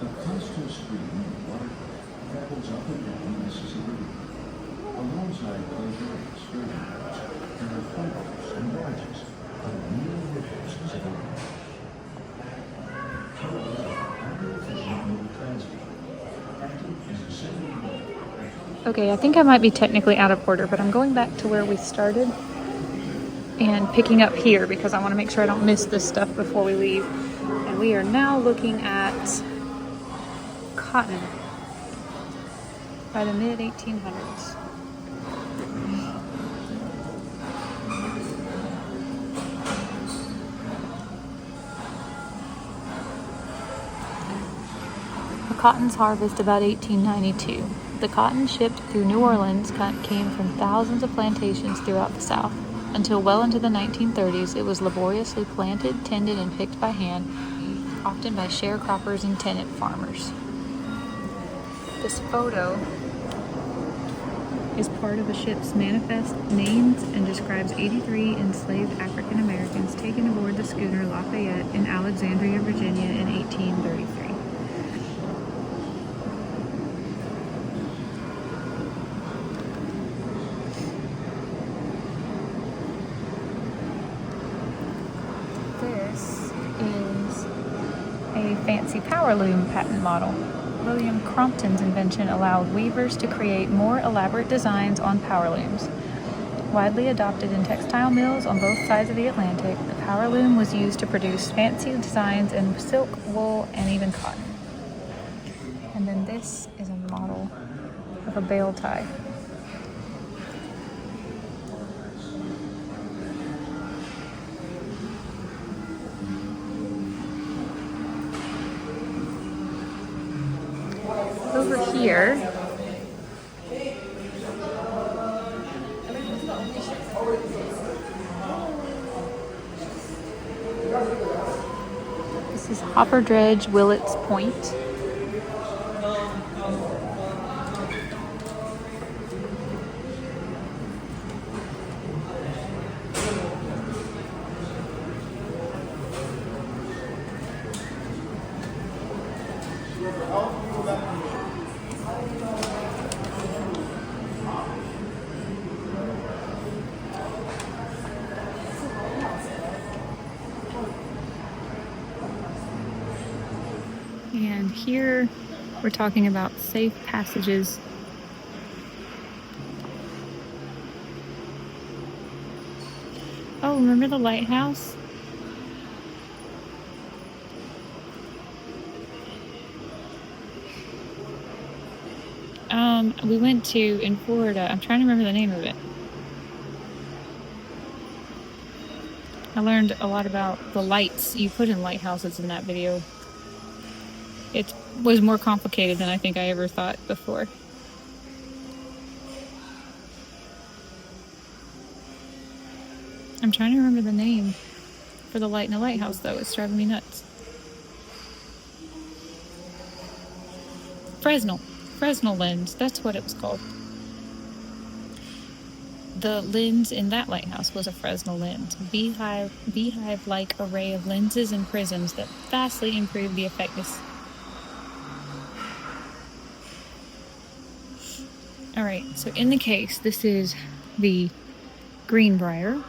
A constant stream of water travels up and down the Mississippi River. Alongside pleasure and excursion boats, there are floaters and barges of real rivers to the river. Keelboats are highly efficient mode of transport, active as a sailing boat. Okay, I think I might be technically out of order, but I'm going back to where we started and picking up here because I want to make sure I don't miss this stuff before we leave. And we are now looking at cotton by the mid-1800s. The cotton's harvest about 1892. The cotton shipped through New Orleans came from thousands of plantations throughout the South. Until well into the 1930s, it was laboriously planted, tended, and picked by hand, often by sharecroppers and tenant farmers. This photo is part of a ship's manifest, names and describes 83 enslaved African Americans taken aboard the schooner Lafayette in Alexandria, Virginia in 1833. This is a fancy power loom patent model. William Crompton's invention allowed weavers to create more elaborate designs on power looms. Widely adopted in textile mills on both sides of the Atlantic, the power loom was used to produce fancy designs in silk, wool, and even cotton. And then this is a model of a bale tie. Over here, this is Hopper Dredge Willets Point. And here we're talking about safe passages. Oh, remember the lighthouse? We went to in Florida. I'm trying to remember the name of it. I learned a lot about the lights you put in lighthouses in that video. It was more complicated than I think I ever thought before. I'm trying to remember the name for the light in the lighthouse, though. It's driving me nuts. Fresnel lens. That's what it was called. The lens in that lighthouse was a Fresnel lens, beehive-like array of lenses and prisms that vastly improved the effectiveness. All right, so in the case, this is the Greenbrier.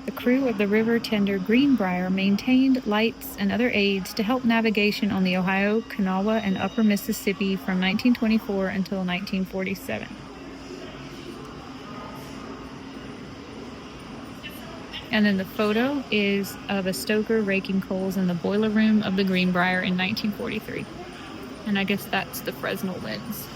The crew of the river tender Greenbrier maintained lights and other aids to help navigation on the Ohio, Kanawha, and Upper Mississippi from 1924 until 1947. And then the photo is of a stoker raking coals in the boiler room of the Greenbrier in 1943. And I guess that's the Fresnel lens.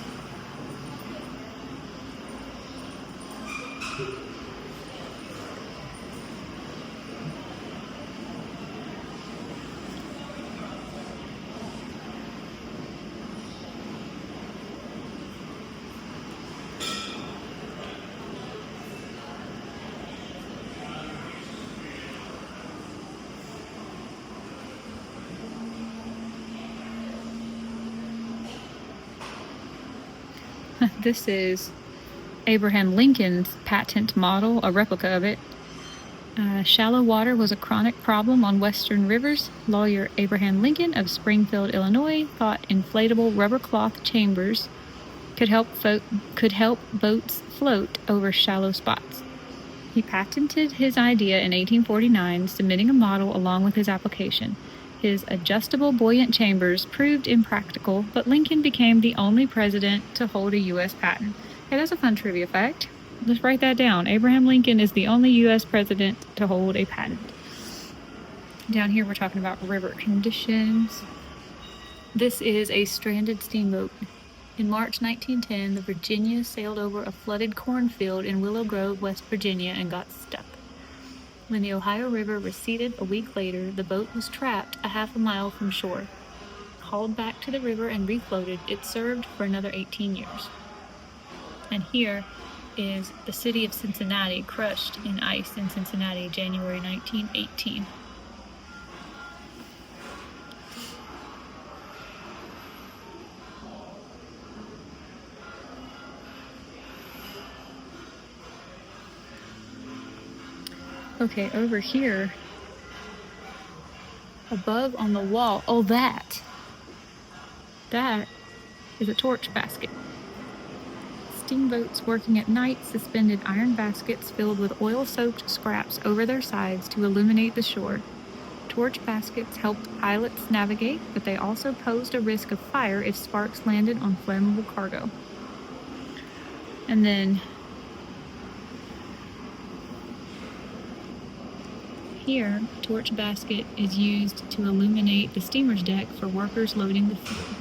This is Abraham Lincoln's patent model, a replica of it. Shallow water was a chronic problem on western rivers. Lawyer Abraham Lincoln of Springfield, Illinois, thought inflatable rubber cloth chambers could help boats float over shallow spots. He patented his idea in 1849, submitting a model along with his application. His adjustable buoyant chambers proved impractical, but Lincoln became the only president to hold a U.S. patent. Hey, that's a fun trivia fact. Let's write that down. Abraham Lincoln is the only U.S. president to hold a patent. Down here we're talking about river conditions. This is a stranded steamboat. In March 1910, the Virginia sailed over a flooded cornfield in Willow Grove, West Virginia, and got stuck. When the Ohio River receded a week later, the boat was trapped a half a mile from shore. Hauled back to the river and refloated, it served for another 18 years. And here is the city of Cincinnati crushed in ice in Cincinnati, January 1918. Okay, over here, above on the wall, oh, that is a torch basket. Steamboats working at night suspended iron baskets filled with oil-soaked scraps over their sides to illuminate the shore. Torch baskets helped pilots navigate, but they also posed a risk of fire if sparks landed on flammable cargo. And then here, a torch basket is used to illuminate the steamer's deck for workers loading the fuel.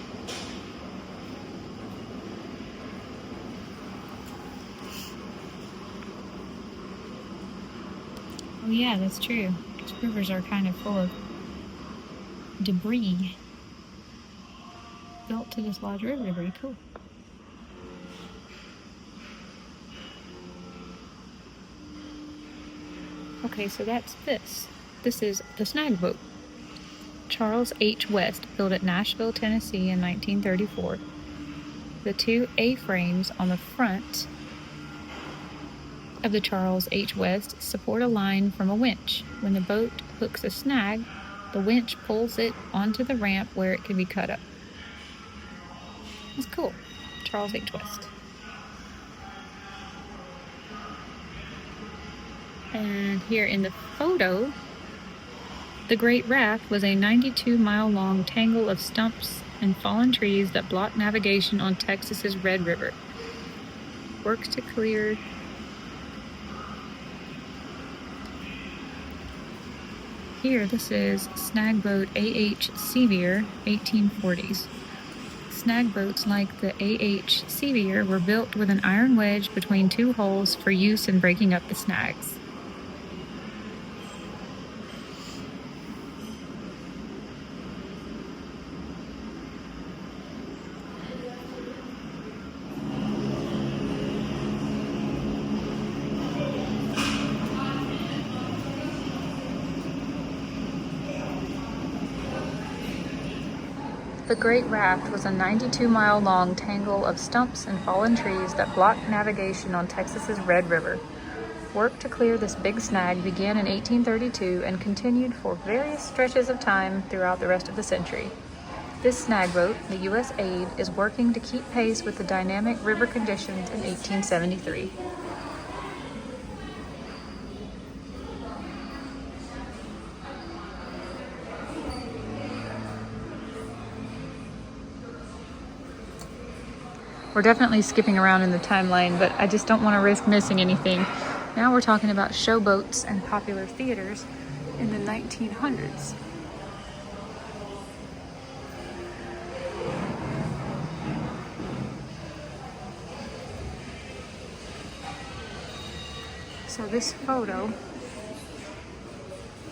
Oh yeah, that's true. These rivers are kind of full of debris built to this large river. Very cool. Okay, so that's this. This is the snag boat. Charles H. West built at Nashville, Tennessee in 1934. The two A-frames on the front of the Charles H. West support a line from a winch. When the boat hooks a snag, the winch pulls it onto the ramp where it can be cut up. That's cool. Charles H. West. And here in the photo, the Great Raft was a 92-mile-long tangle of stumps and fallen trees that blocked navigation on Texas's Red River. Works to clear here, this is snag boat A.H. Sevier, 1840s. Snag boats like the A.H. Sevier were built with an iron wedge between two holes for use in breaking up the snags. The Great Raft was a 92-mile-long tangle of stumps and fallen trees that blocked navigation on Texas's Red River. Work to clear this big snag began in 1832 and continued for various stretches of time throughout the rest of the century. This snag boat, the U.S. Aid, is working to keep pace with the dynamic river conditions in 1873. We're definitely skipping around in the timeline, but I just don't want to risk missing anything. Now we're talking about showboats and popular theaters in the 1900s. So this photo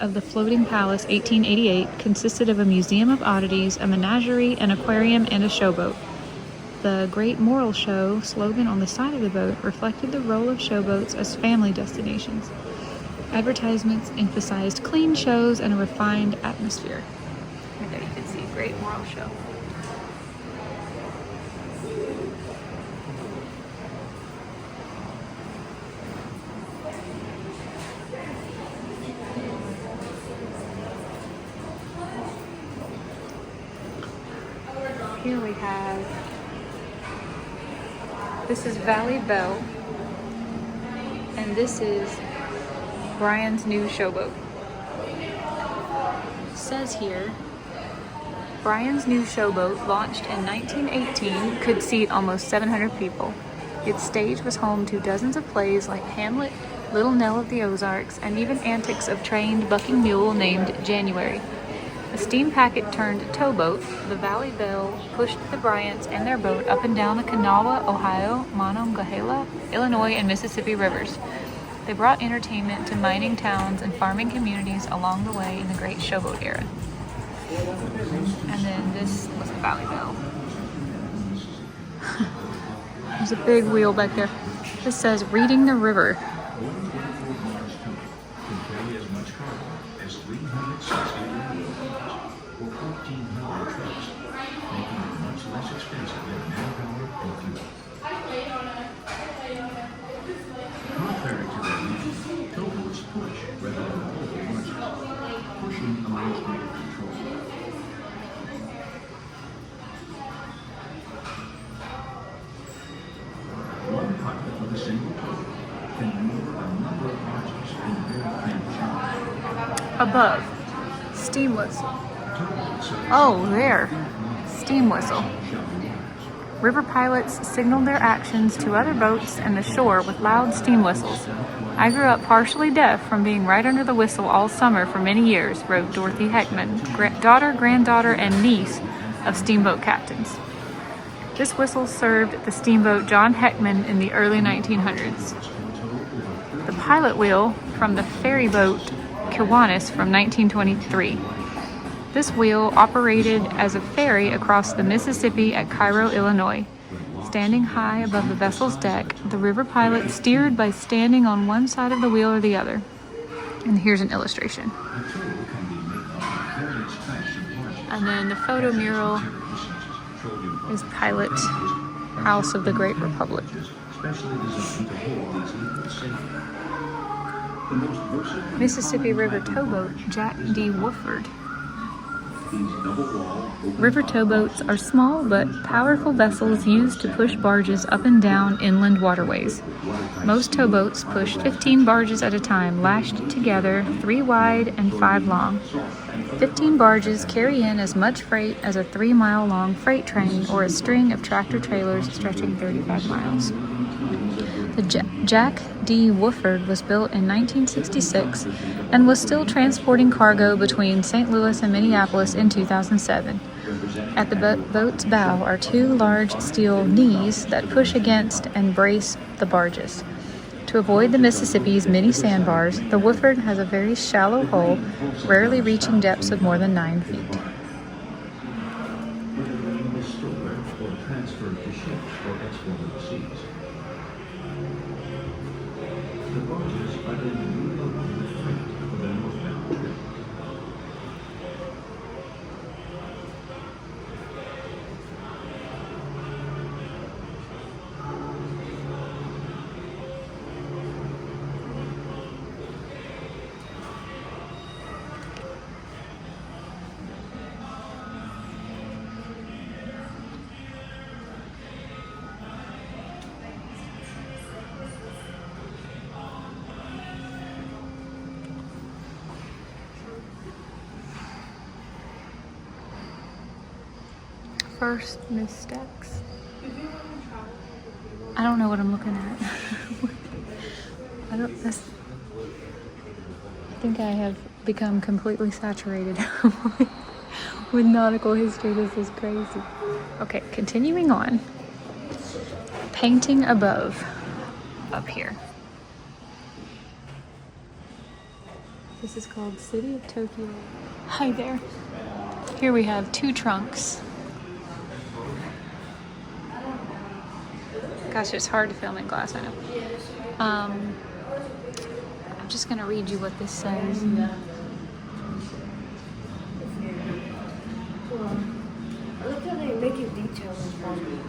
of the Floating Palace 1888 consisted of a museum of oddities, a menagerie, an aquarium, and a showboat. The Great Moral Show slogan on the side of the boat reflected the role of showboats as family destinations. Advertisements emphasized clean shows and a refined atmosphere. And there you can see Great Moral Show. Here we have, this is Valley Belle, and this is Brian's new showboat. It says here, Brian's new showboat, launched in 1918, could seat almost 700 people. Its stage was home to dozens of plays like Hamlet, Little Nell of the Ozarks, and even antics of trained bucking mule named January. A steam packet turned towboat, the Valley Belle pushed the Bryants and their boat up and down the Kanawha, Ohio, Monongahela, Illinois, and Mississippi rivers. They brought entertainment to mining towns and farming communities along the way in the Great Showboat era. And then this was the Valley Belle. There's a big wheel back there. This says, Reading the River. Above, steam whistle. Oh, there, steam whistle. River pilots signaled their actions to other boats and the shore with loud steam whistles. I grew up partially deaf from being right under the whistle all summer for many years, wrote Dorothy Heckman, daughter, granddaughter, and niece of steamboat captains. This whistle served the steamboat John Heckman in the early 1900s. The pilot wheel from the ferry boat Kiwanis from 1923. This wheel operated as a ferry across the Mississippi at Cairo, Illinois. Standing high above the vessel's deck, the river pilot steered by standing on one side of the wheel or the other. And here's an illustration. And then the photo mural is Pilot House of the Great Republic. Mississippi River towboat Jack D. Woodford. River towboats are small but powerful vessels used to push barges up and down inland waterways. Most towboats push 15 barges at a time, lashed together 3 wide and 5 long. 15 barges carry in as much freight as a 3-mile-long freight train or a string of tractor trailers stretching 35 miles. The Jack D. Woodford was built in 1966 and was still transporting cargo between St. Louis and Minneapolis in 2007. At the boat's bow are 2 large steel knees that push against and brace the barges. To avoid the Mississippi's many sandbars, the Woodford has a very shallow hull, rarely reaching depths of more than 9 feet. First mistakes. I don't know what I'm looking at. I think I have become completely saturated with nautical history. This is crazy. Okay, continuing on. Painting above, up here. This is called City of Tokyo. Hi there. Here we have 2 trunks. Gosh, it's hard to film in glass, I know. I'm just gonna read you what this says. I like how they make it detailed and fun.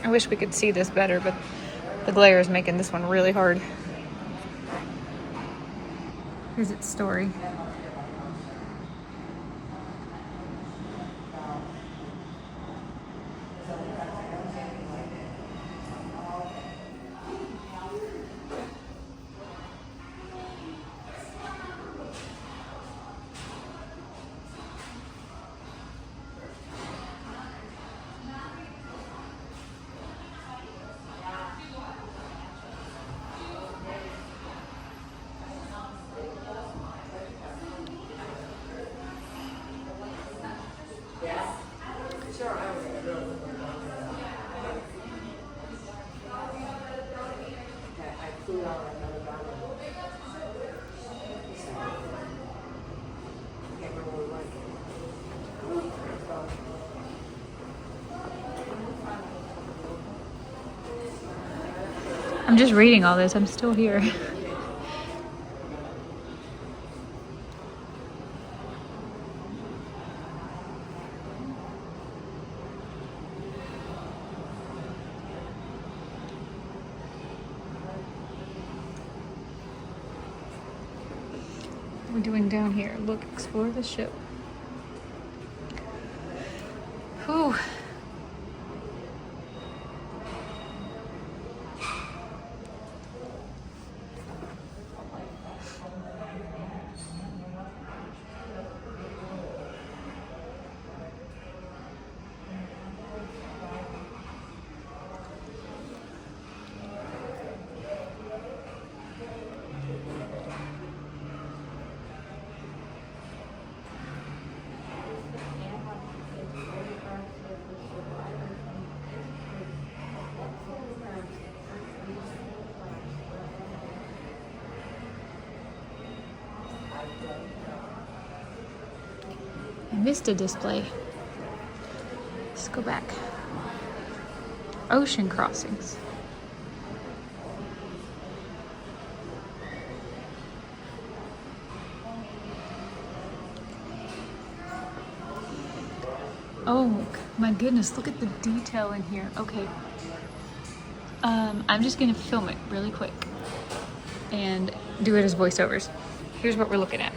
I wish we could see this better, but the glare is making this one really hard. Here's its story. I'm just reading all this. I'm still here. What are we doing down here? Look, explore the ship. Whew. I missed a display. Let's go back. Ocean crossings. Oh my goodness, look at the detail in here. Okay. I'm just gonna film it really quick and do it as voiceovers. Here's what we're looking at.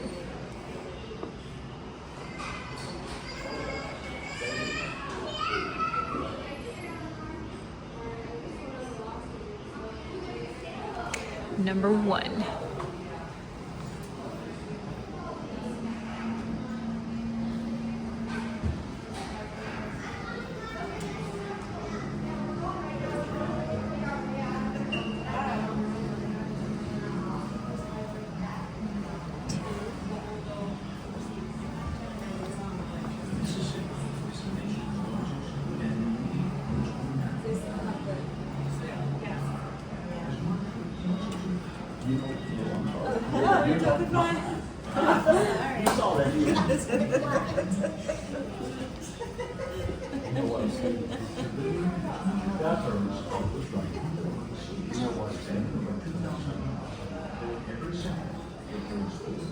Number 1.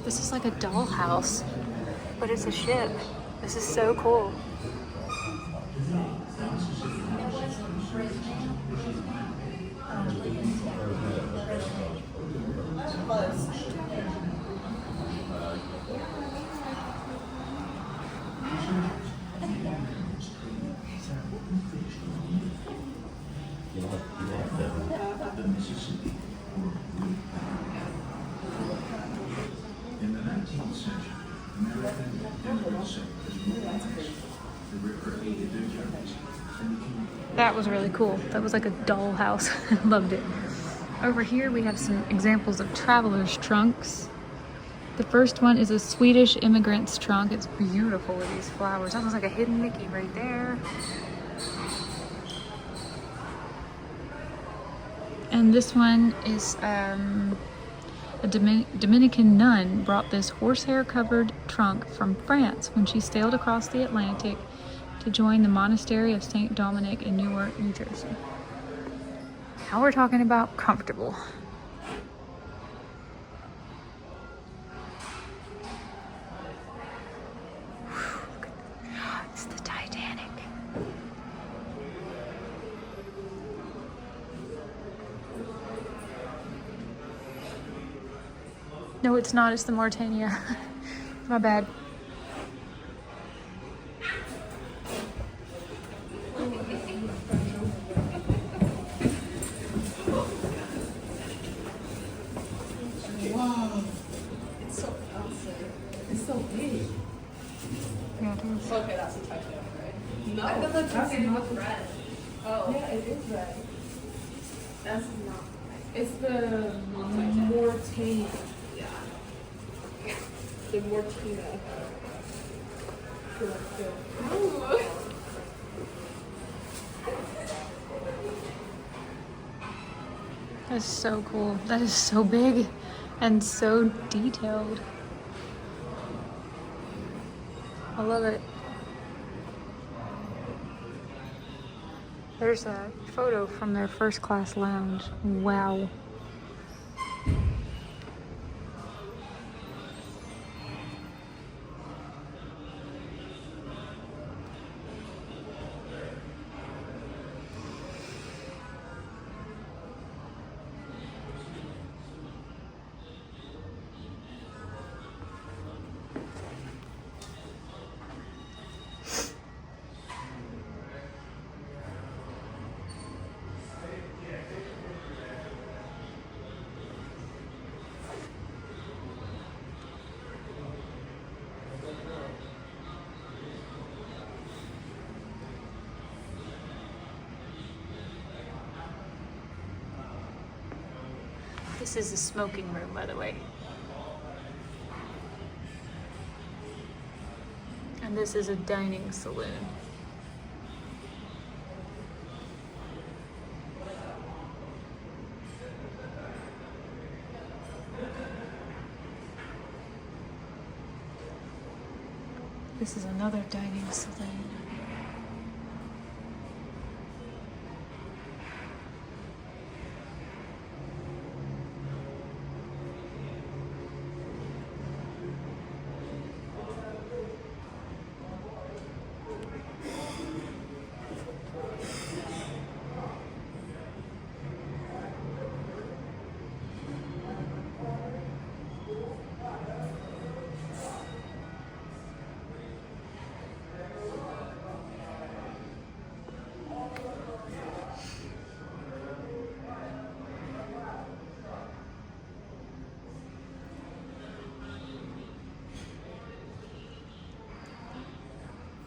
This is like a dollhouse, but it's a ship. This is so cool. The Mississippi were blue. In the 19th century, American immigrant settlers moved west. The river aided their journeys and became That was really cool. That was like a dollhouse. I loved it. Over here we have some examples of travelers' trunks. The first one is a Swedish immigrant's trunk. It's beautiful with these flowers. Almost like a hidden Mickey right there. And this one is a Dominican nun brought this horsehair covered trunk from France when she sailed across the Atlantic to join the monastery of St. Dominic in Newark, New Jersey. Now we're talking about comfortable. It's the Titanic. No, it's not. It's the Mauritania. My bad. Wow. It's so fancy. It's so big. Yeah, it is. Okay, that's a Titanic, right? No, I thought that's not red. Oh. Yeah, it is red. That's not. It's the Mauritania. Yeah. The Mauritania. Ooh. That is so cool. That is so big and so detailed. I love it. There's a photo from their first class lounge. Wow. This is the smoking room, by the way. And this is a dining saloon. This is another dining saloon.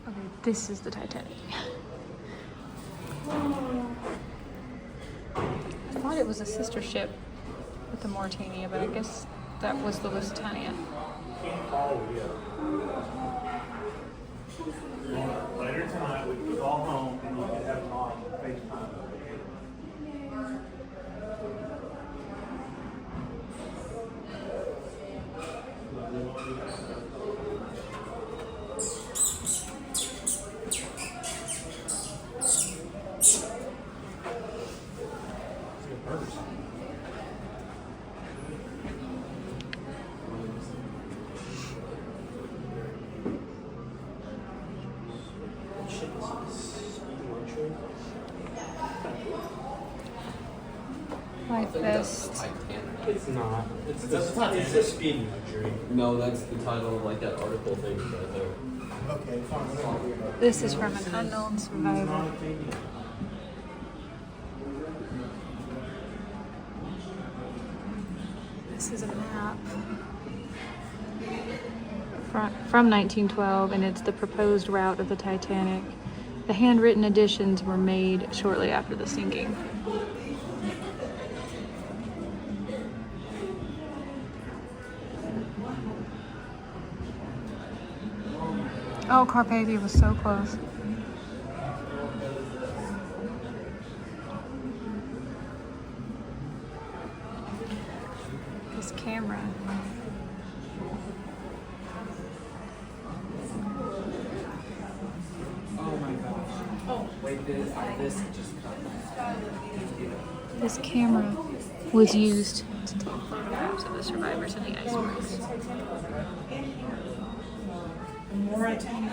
Okay, this is the Titanic. I thought it was a sister ship with the Mauritania, but I guess that was the Lusitania. Later tonight, we can call home and you can have them on FaceTime. Life vest. Titanic. It's not. It's a speed luxury. No, that's the title of like that article thing right there. Okay, fine. This is from an unknown survivor. This is a map from 1912, and it's the proposed route of the Titanic. The handwritten editions were made shortly after the sinking. Oh, Carpathia was so close. This camera. Oh my gosh. Oh, wait, this just This camera was used to take photographs of the survivors in the icebergs. Maritime.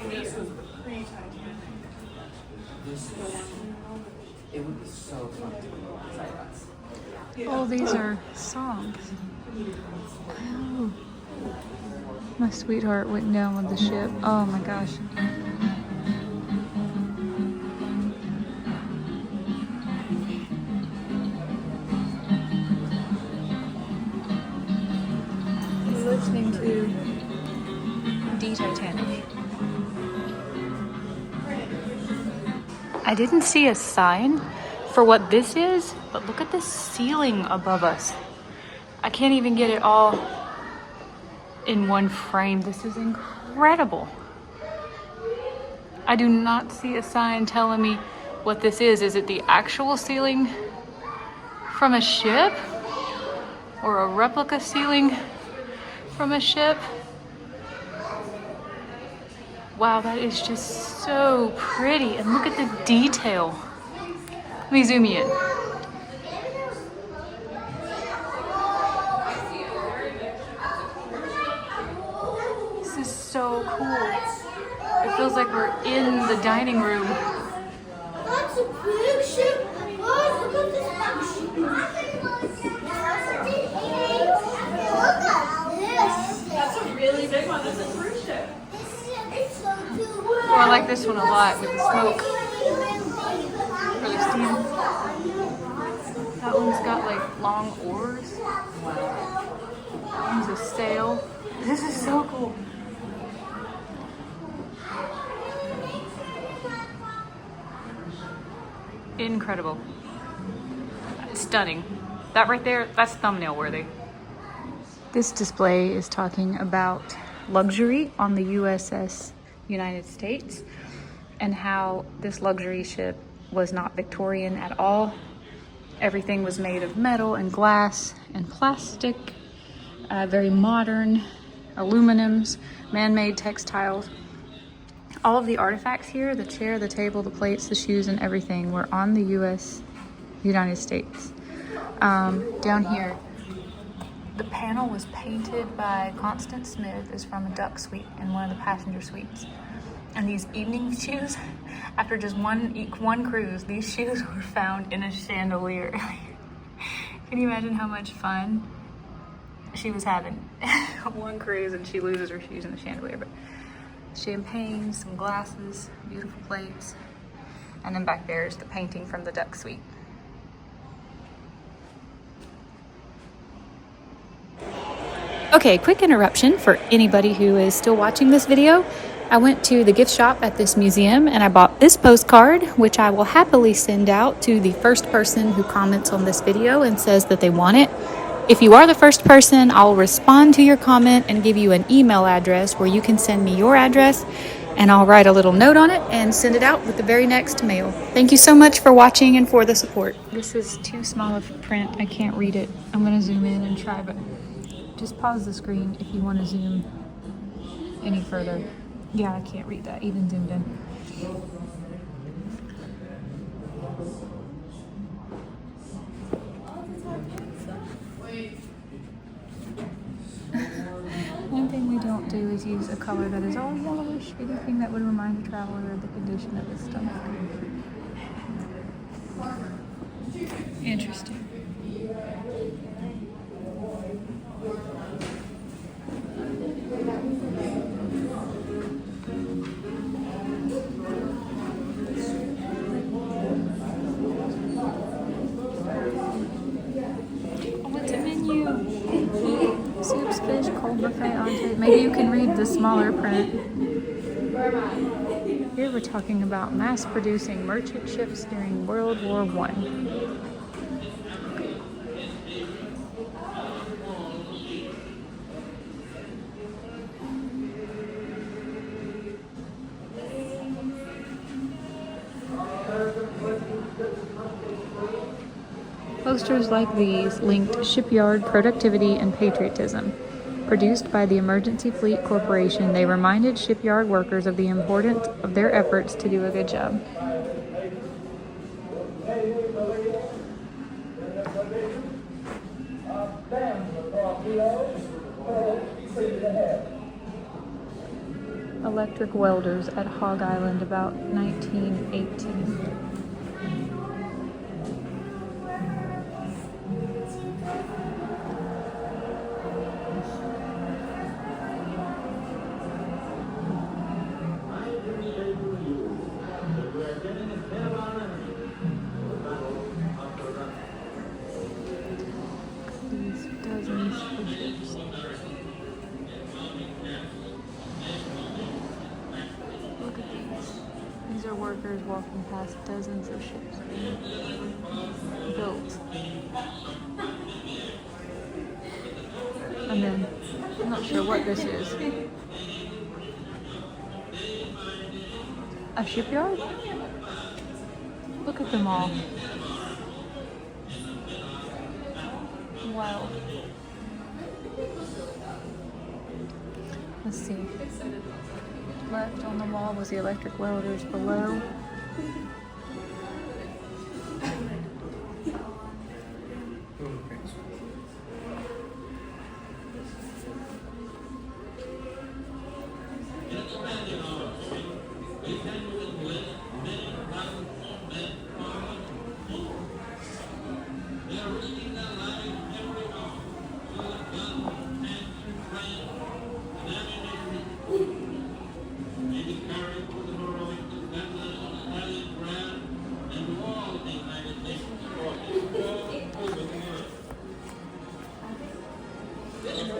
This was pre-Titanic. It would be so fun to Oh, these are songs. Oh. My sweetheart went down with the ship. Oh my gosh. We're listening to the Titanic. I didn't see a sign for what this is, but look at this ceiling above us. I can't even get it all in one frame. This is incredible. I do not see a sign telling me what this is. Is it the actual ceiling from a ship or a replica ceiling from a ship? Wow, that is just so pretty. And look at the detail. Let me zoom you in. This is so cool. It feels like we're in the dining room. That's a big ship. Oh, look at this big ship. Look at this. That's a really big one. That's a cruise ship. It's so cool. Oh, I like this one a lot with the smoke for the steam. That one's got like long oars. That one's a sail. This is so cool. Incredible. Stunning. That right there, that's thumbnail worthy. This display is talking about luxury on the USS United States and how this luxury ship was not Victorian at all. Everything was made of metal and glass and plastic, very modern, aluminums, man-made textiles. All of the artifacts here, the chair, the table, the plates, the shoes, and everything were on the United States. Down here, the panel was painted by Constance Smith. Is from a duck suite in one of the passenger suites. And these evening shoes, after just one cruise, these shoes were found in a chandelier. Can you imagine how much fun she was having? One cruise and she loses her shoes in the chandelier. But champagne, some glasses, beautiful plates. And then back there is the painting from the duck suite. Okay, quick interruption for anybody who is still watching this video. I went to the gift shop at this museum and I bought this postcard, which I will happily send out to the first person who comments on this video and says that they want it. If you are the first person, I'll respond to your comment and give you an email address where you can send me your address, and I'll write a little note on it and send it out with the very next mail. Thank you so much for watching and for the support. This is too small of print. I can't read it. I'm going to zoom in and try, but just pause the screen if you want to zoom any further. Yeah, I can't read that, even zoomed in. One thing we don't do is use a color that is all yellowish, anything that would remind the traveler of the condition of his stomach. Interesting. a smaller print. Here we're talking about mass-producing merchant ships during World War I. Posters like these linked shipyard productivity and patriotism. Produced by the Emergency Fleet Corporation, they reminded shipyard workers of the importance of their efforts to do a good job. Electric welders at Hog Island about 1918. These dozens of ships. Look at these. These are workers walking past dozens of ships being built. And then, I'm not sure what this is. A shipyard? Look at them all. Wow. Let's see. Left on the wall was the electric welders below.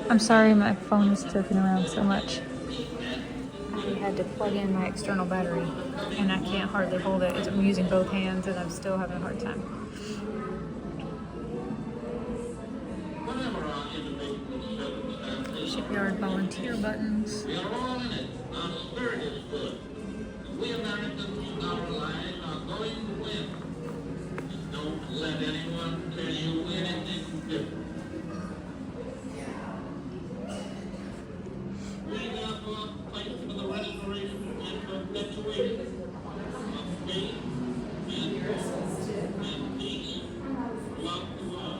I'm sorry my phone is tilting around so much. I had to plug in my external battery and I can't hardly hold it. I'm using both hands and I'm still having a hard time. Shipyard volunteer buttons. We are all in it. Our spirit is good. We Americans, our allies, are going to win. Don't let anyone tell you anything different. We therefore fight for the restoration and perpetuation of faith and hope and peace throughout the world.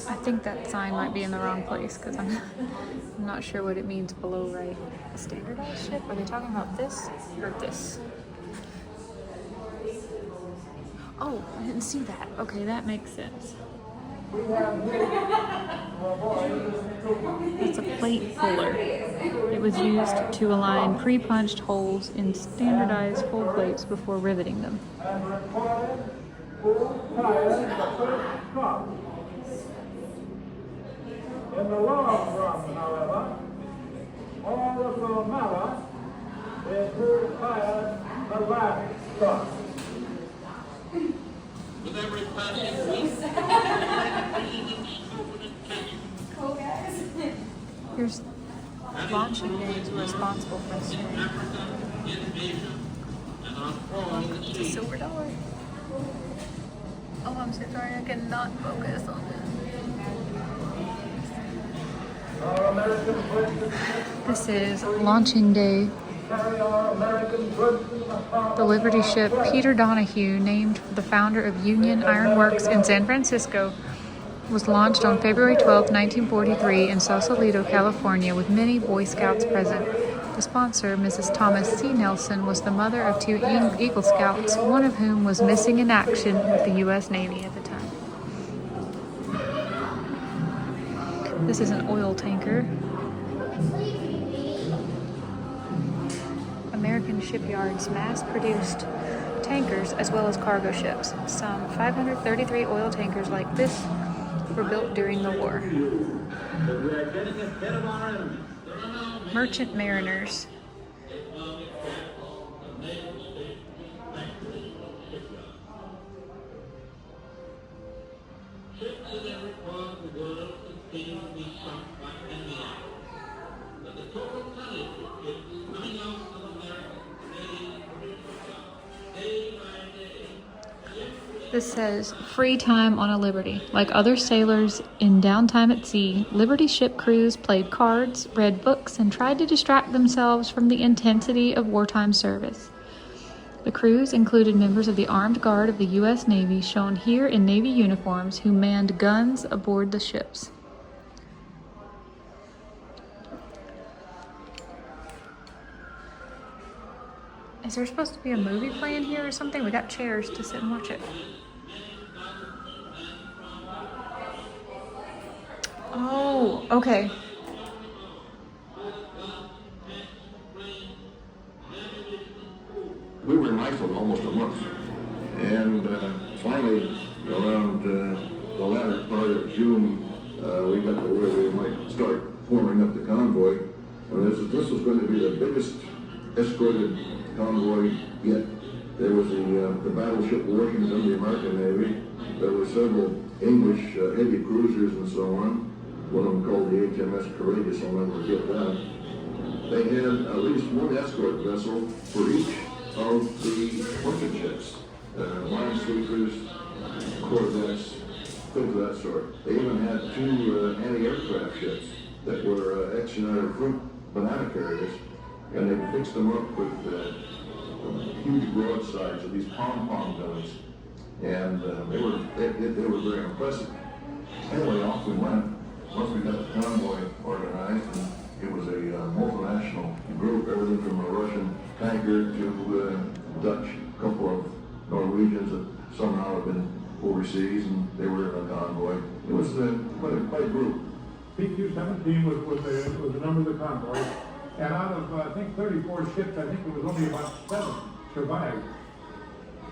I think that sign might be in the wrong place because I'm not sure what it means below right. A standardized ship? Are they talking about this or this? Oh, I didn't see that. Okay, that makes sense. It's a plate puller. It was used to align pre-punched holes in standardized full plates before riveting them. In the long run, however, all of the matter is who fired the last shot. With every passing week, Here's launching days responsible for this. It's a silver dollar. Oh, I'm so sorry, I cannot focus on this. This is launching day. The Liberty ship Peter Donahue, named the founder of Union Iron Works in San Francisco, was launched on February 12, 1943 in Sausalito, California, with many Boy Scouts present. The sponsor, Mrs. Thomas C. Nelson, was the mother of 2 Eagle Scouts, one of whom was missing in action with the U.S. Navy at the time. This is an oil tanker. American shipyards mass-produced tankers as well as cargo ships. Some 533 oil tankers like this were built during the war. Merchant mariners. This says, free time on a Liberty. Like other sailors in downtime at sea, Liberty ship crews played cards, read books, and tried to distract themselves from the intensity of wartime service. The crews included members of the Armed Guard of the U.S. Navy, shown here in Navy uniforms, who manned guns aboard the ships. Is there supposed to be a movie playing here or something? We got chairs to sit and watch it. Oh, okay. We were in Iceland almost a month, and finally, around the latter part of June, we got to where we might start forming up the convoy. And this was going to be the biggest escorted convoy yet. There was the battleship Washington, the American Navy. There were several English heavy cruisers and so on. One of them called the HMS Courageous, I'll never forget that. They had at least one escort vessel for each of the merchant ships. Minesweepers, corvettes, things of that sort. They even had two anti-aircraft ships that were X-United fruit banana carriers, and they fixed them up with huge broadsides of these pom-pom guns, and they were very impressive. Anyway, off we went. Once we got the convoy organized, and it was a multinational group, everything from a Russian tanker to Dutch, a couple of Norwegians that somehow had been overseas, and they were in a convoy. It was quite a group. PQ-17 was the number of the convoy, and out of, I think, 34 ships, I think it was only about 7 survived.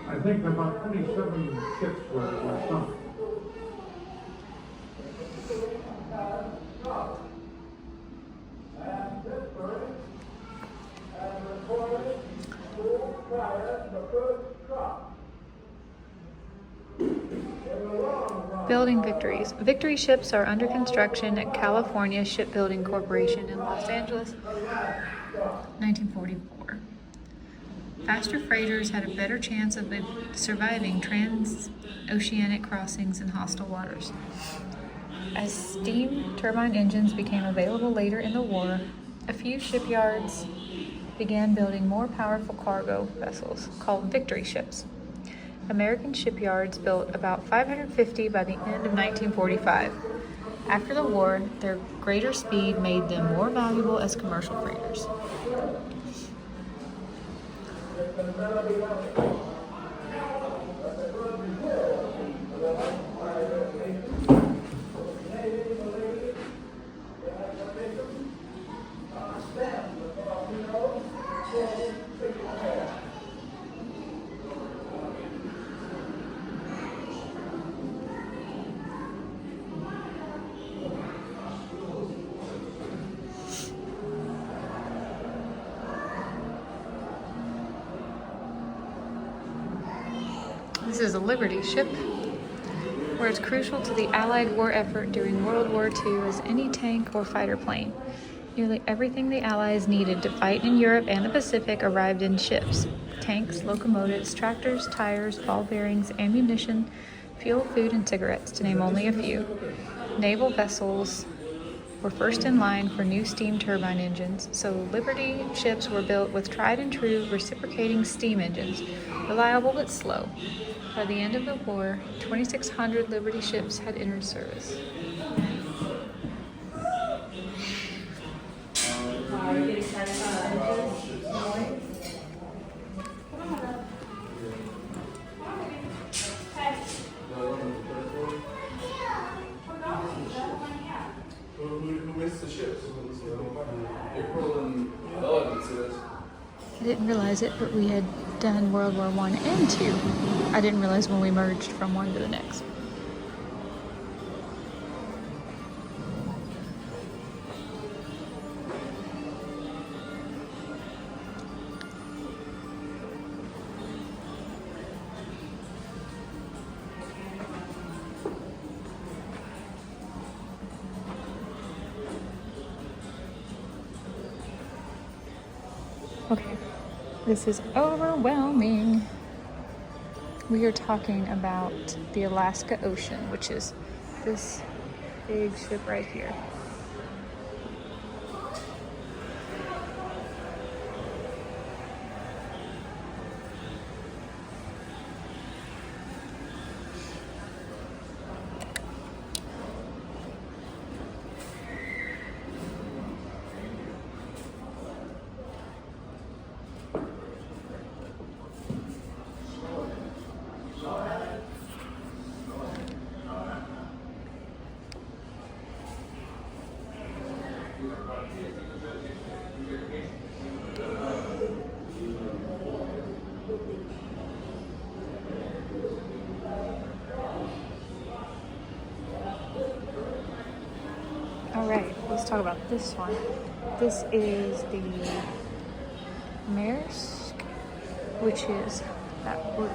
I think about 27 ships were sunk. Building victories. Victory ships are under construction at California Shipbuilding Corporation in Los Angeles, 1944. Faster freighters had a better chance of surviving transoceanic crossings in hostile waters. As steam turbine engines became available later in the war, a few shipyards began building more powerful cargo vessels called victory ships. American shipyards built about 550 by the end of 1945. After the war, their greater speed made them more valuable as commercial freighters. This is a Liberty ship, where it's crucial to the Allied war effort during World War II as any tank or fighter plane. Nearly everything the Allies needed to fight in Europe and the Pacific arrived in ships. Tanks, locomotives, tractors, tires, ball bearings, ammunition, fuel, food, and cigarettes, to name only a few. Naval vessels were first in line for new steam turbine engines, so Liberty ships were built with tried and true reciprocating steam engines, reliable but slow. By the end of the war, 2,600 Liberty ships had entered service. Who missed the ships? April and Bella didn't see this. I didn't realize it, but we had done World War I and II. I didn't realize when we merged from one to the next. Okay, this is overwhelming. We are talking about the Alaska Ocean, which is this big ship right here. Alright, let's talk about this one. This is the Maersk, which is that blue.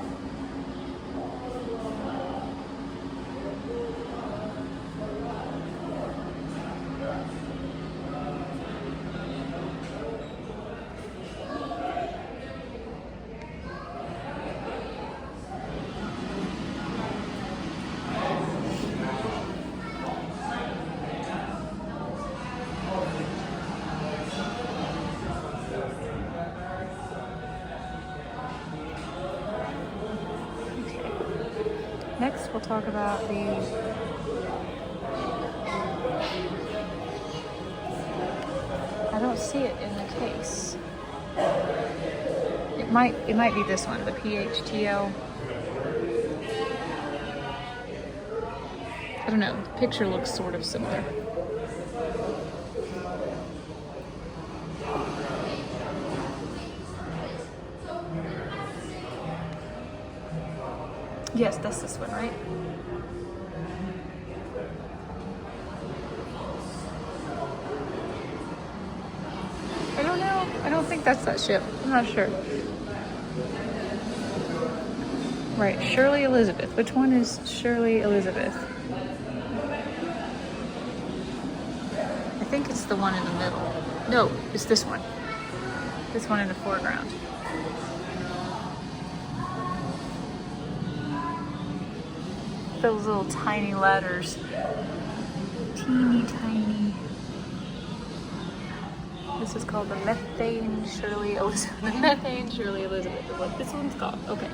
Next, we'll talk about the I don't see it in the case. It might be this one, the PHTL. I don't know. The picture looks sort of similar. Yes, that's this one, right? I don't know. I don't think that's that ship. I'm not sure. Right, Shirley Elizabeth. Which one is Shirley Elizabeth? I think it's the one in the middle. No, it's this one. This one in the foreground. Those little tiny ladders. Teeny tiny. This is called the Methane Shirley Elizabeth. The Methane Shirley Elizabeth is what this one's called. Okay.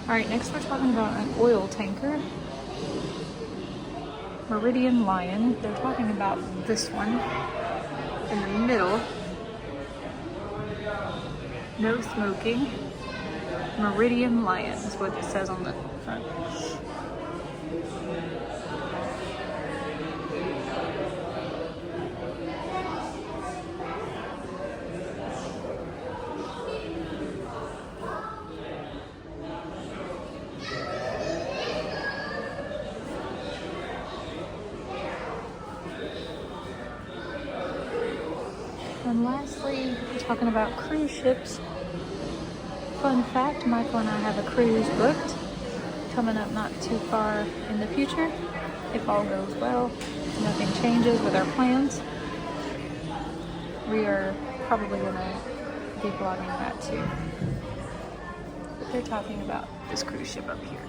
Alright, next we're talking about an oil tanker. Meridian Lion. They're talking about this one in the middle. No smoking. Meridian Lion is what it says on the front. And lastly, we're talking about cruise ships. Fun fact, Michael and I have a cruise booked coming up not too far in the future. If all goes well, nothing changes with our plans. We are probably going to be vlogging that too. But they're talking about this cruise ship up here.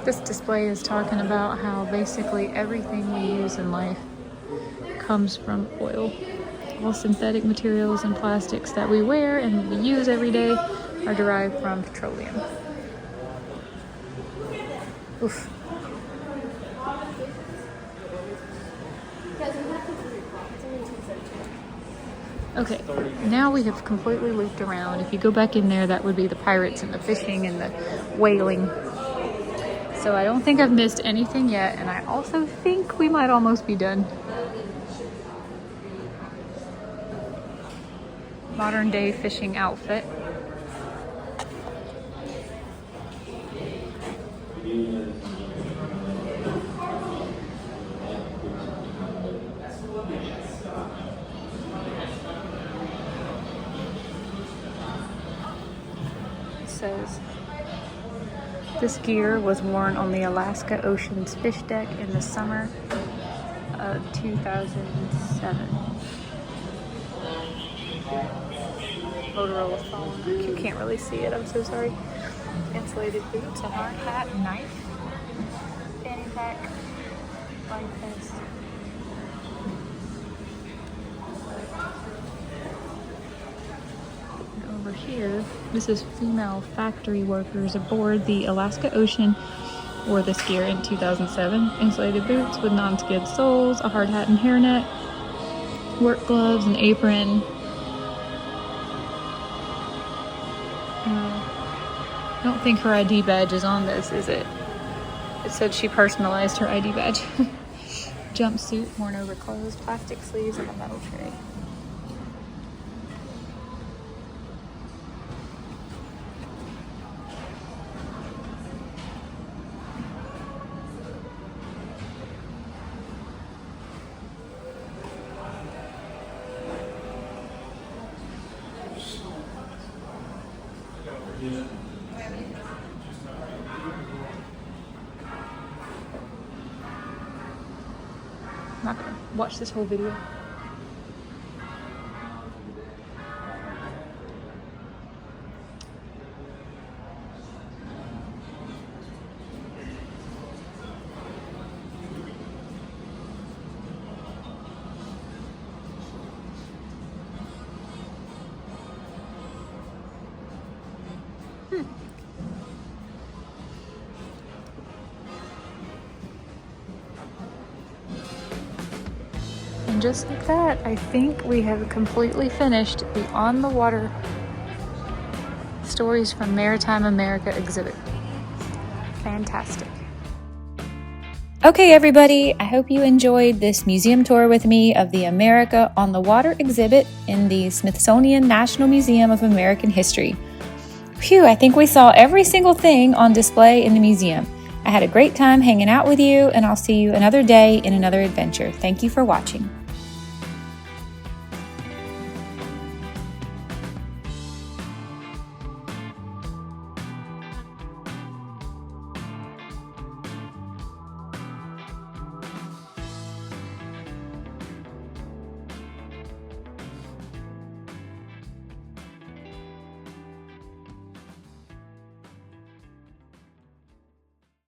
This display is talking about how basically everything we use in life comes from oil. All synthetic materials and plastics that we wear and we use every day are derived from petroleum. Oof. Okay, now we have completely looped around. If you go back in there, that would be the pirates and the fishing and the whaling. So I don't think I've missed anything yet, and I also think we might almost be done. Modern day fishing outfit. Says this gear was worn on the Alaska Ocean's fish deck in the summer of 2007. Motorola's phone. You can't really see it, I'm so sorry. Insulated boots, a hard hat, knife, fanny pack, life vest. Over here, this is female factory workers aboard the Alaska Ocean wore this gear in 2007. Insulated boots with non-skid soles, a hard hat and hairnet, work gloves, an apron. I don't think her ID badge is on this, is it? It said she personalized her ID badge. Jumpsuit, worn over clothes, plastic sleeves, and a metal tray. I'm not gonna watch this whole video. And just like that, I think we have completely finished the On the Water Stories from Maritime America exhibit. Fantastic. Okay, everybody, I hope you enjoyed this museum tour with me of the America on the Water exhibit in the Smithsonian National Museum of American History. Phew, I think we saw every single thing on display in the museum. I had a great time hanging out with you, and I'll see you another day in another adventure. Thank you for watching.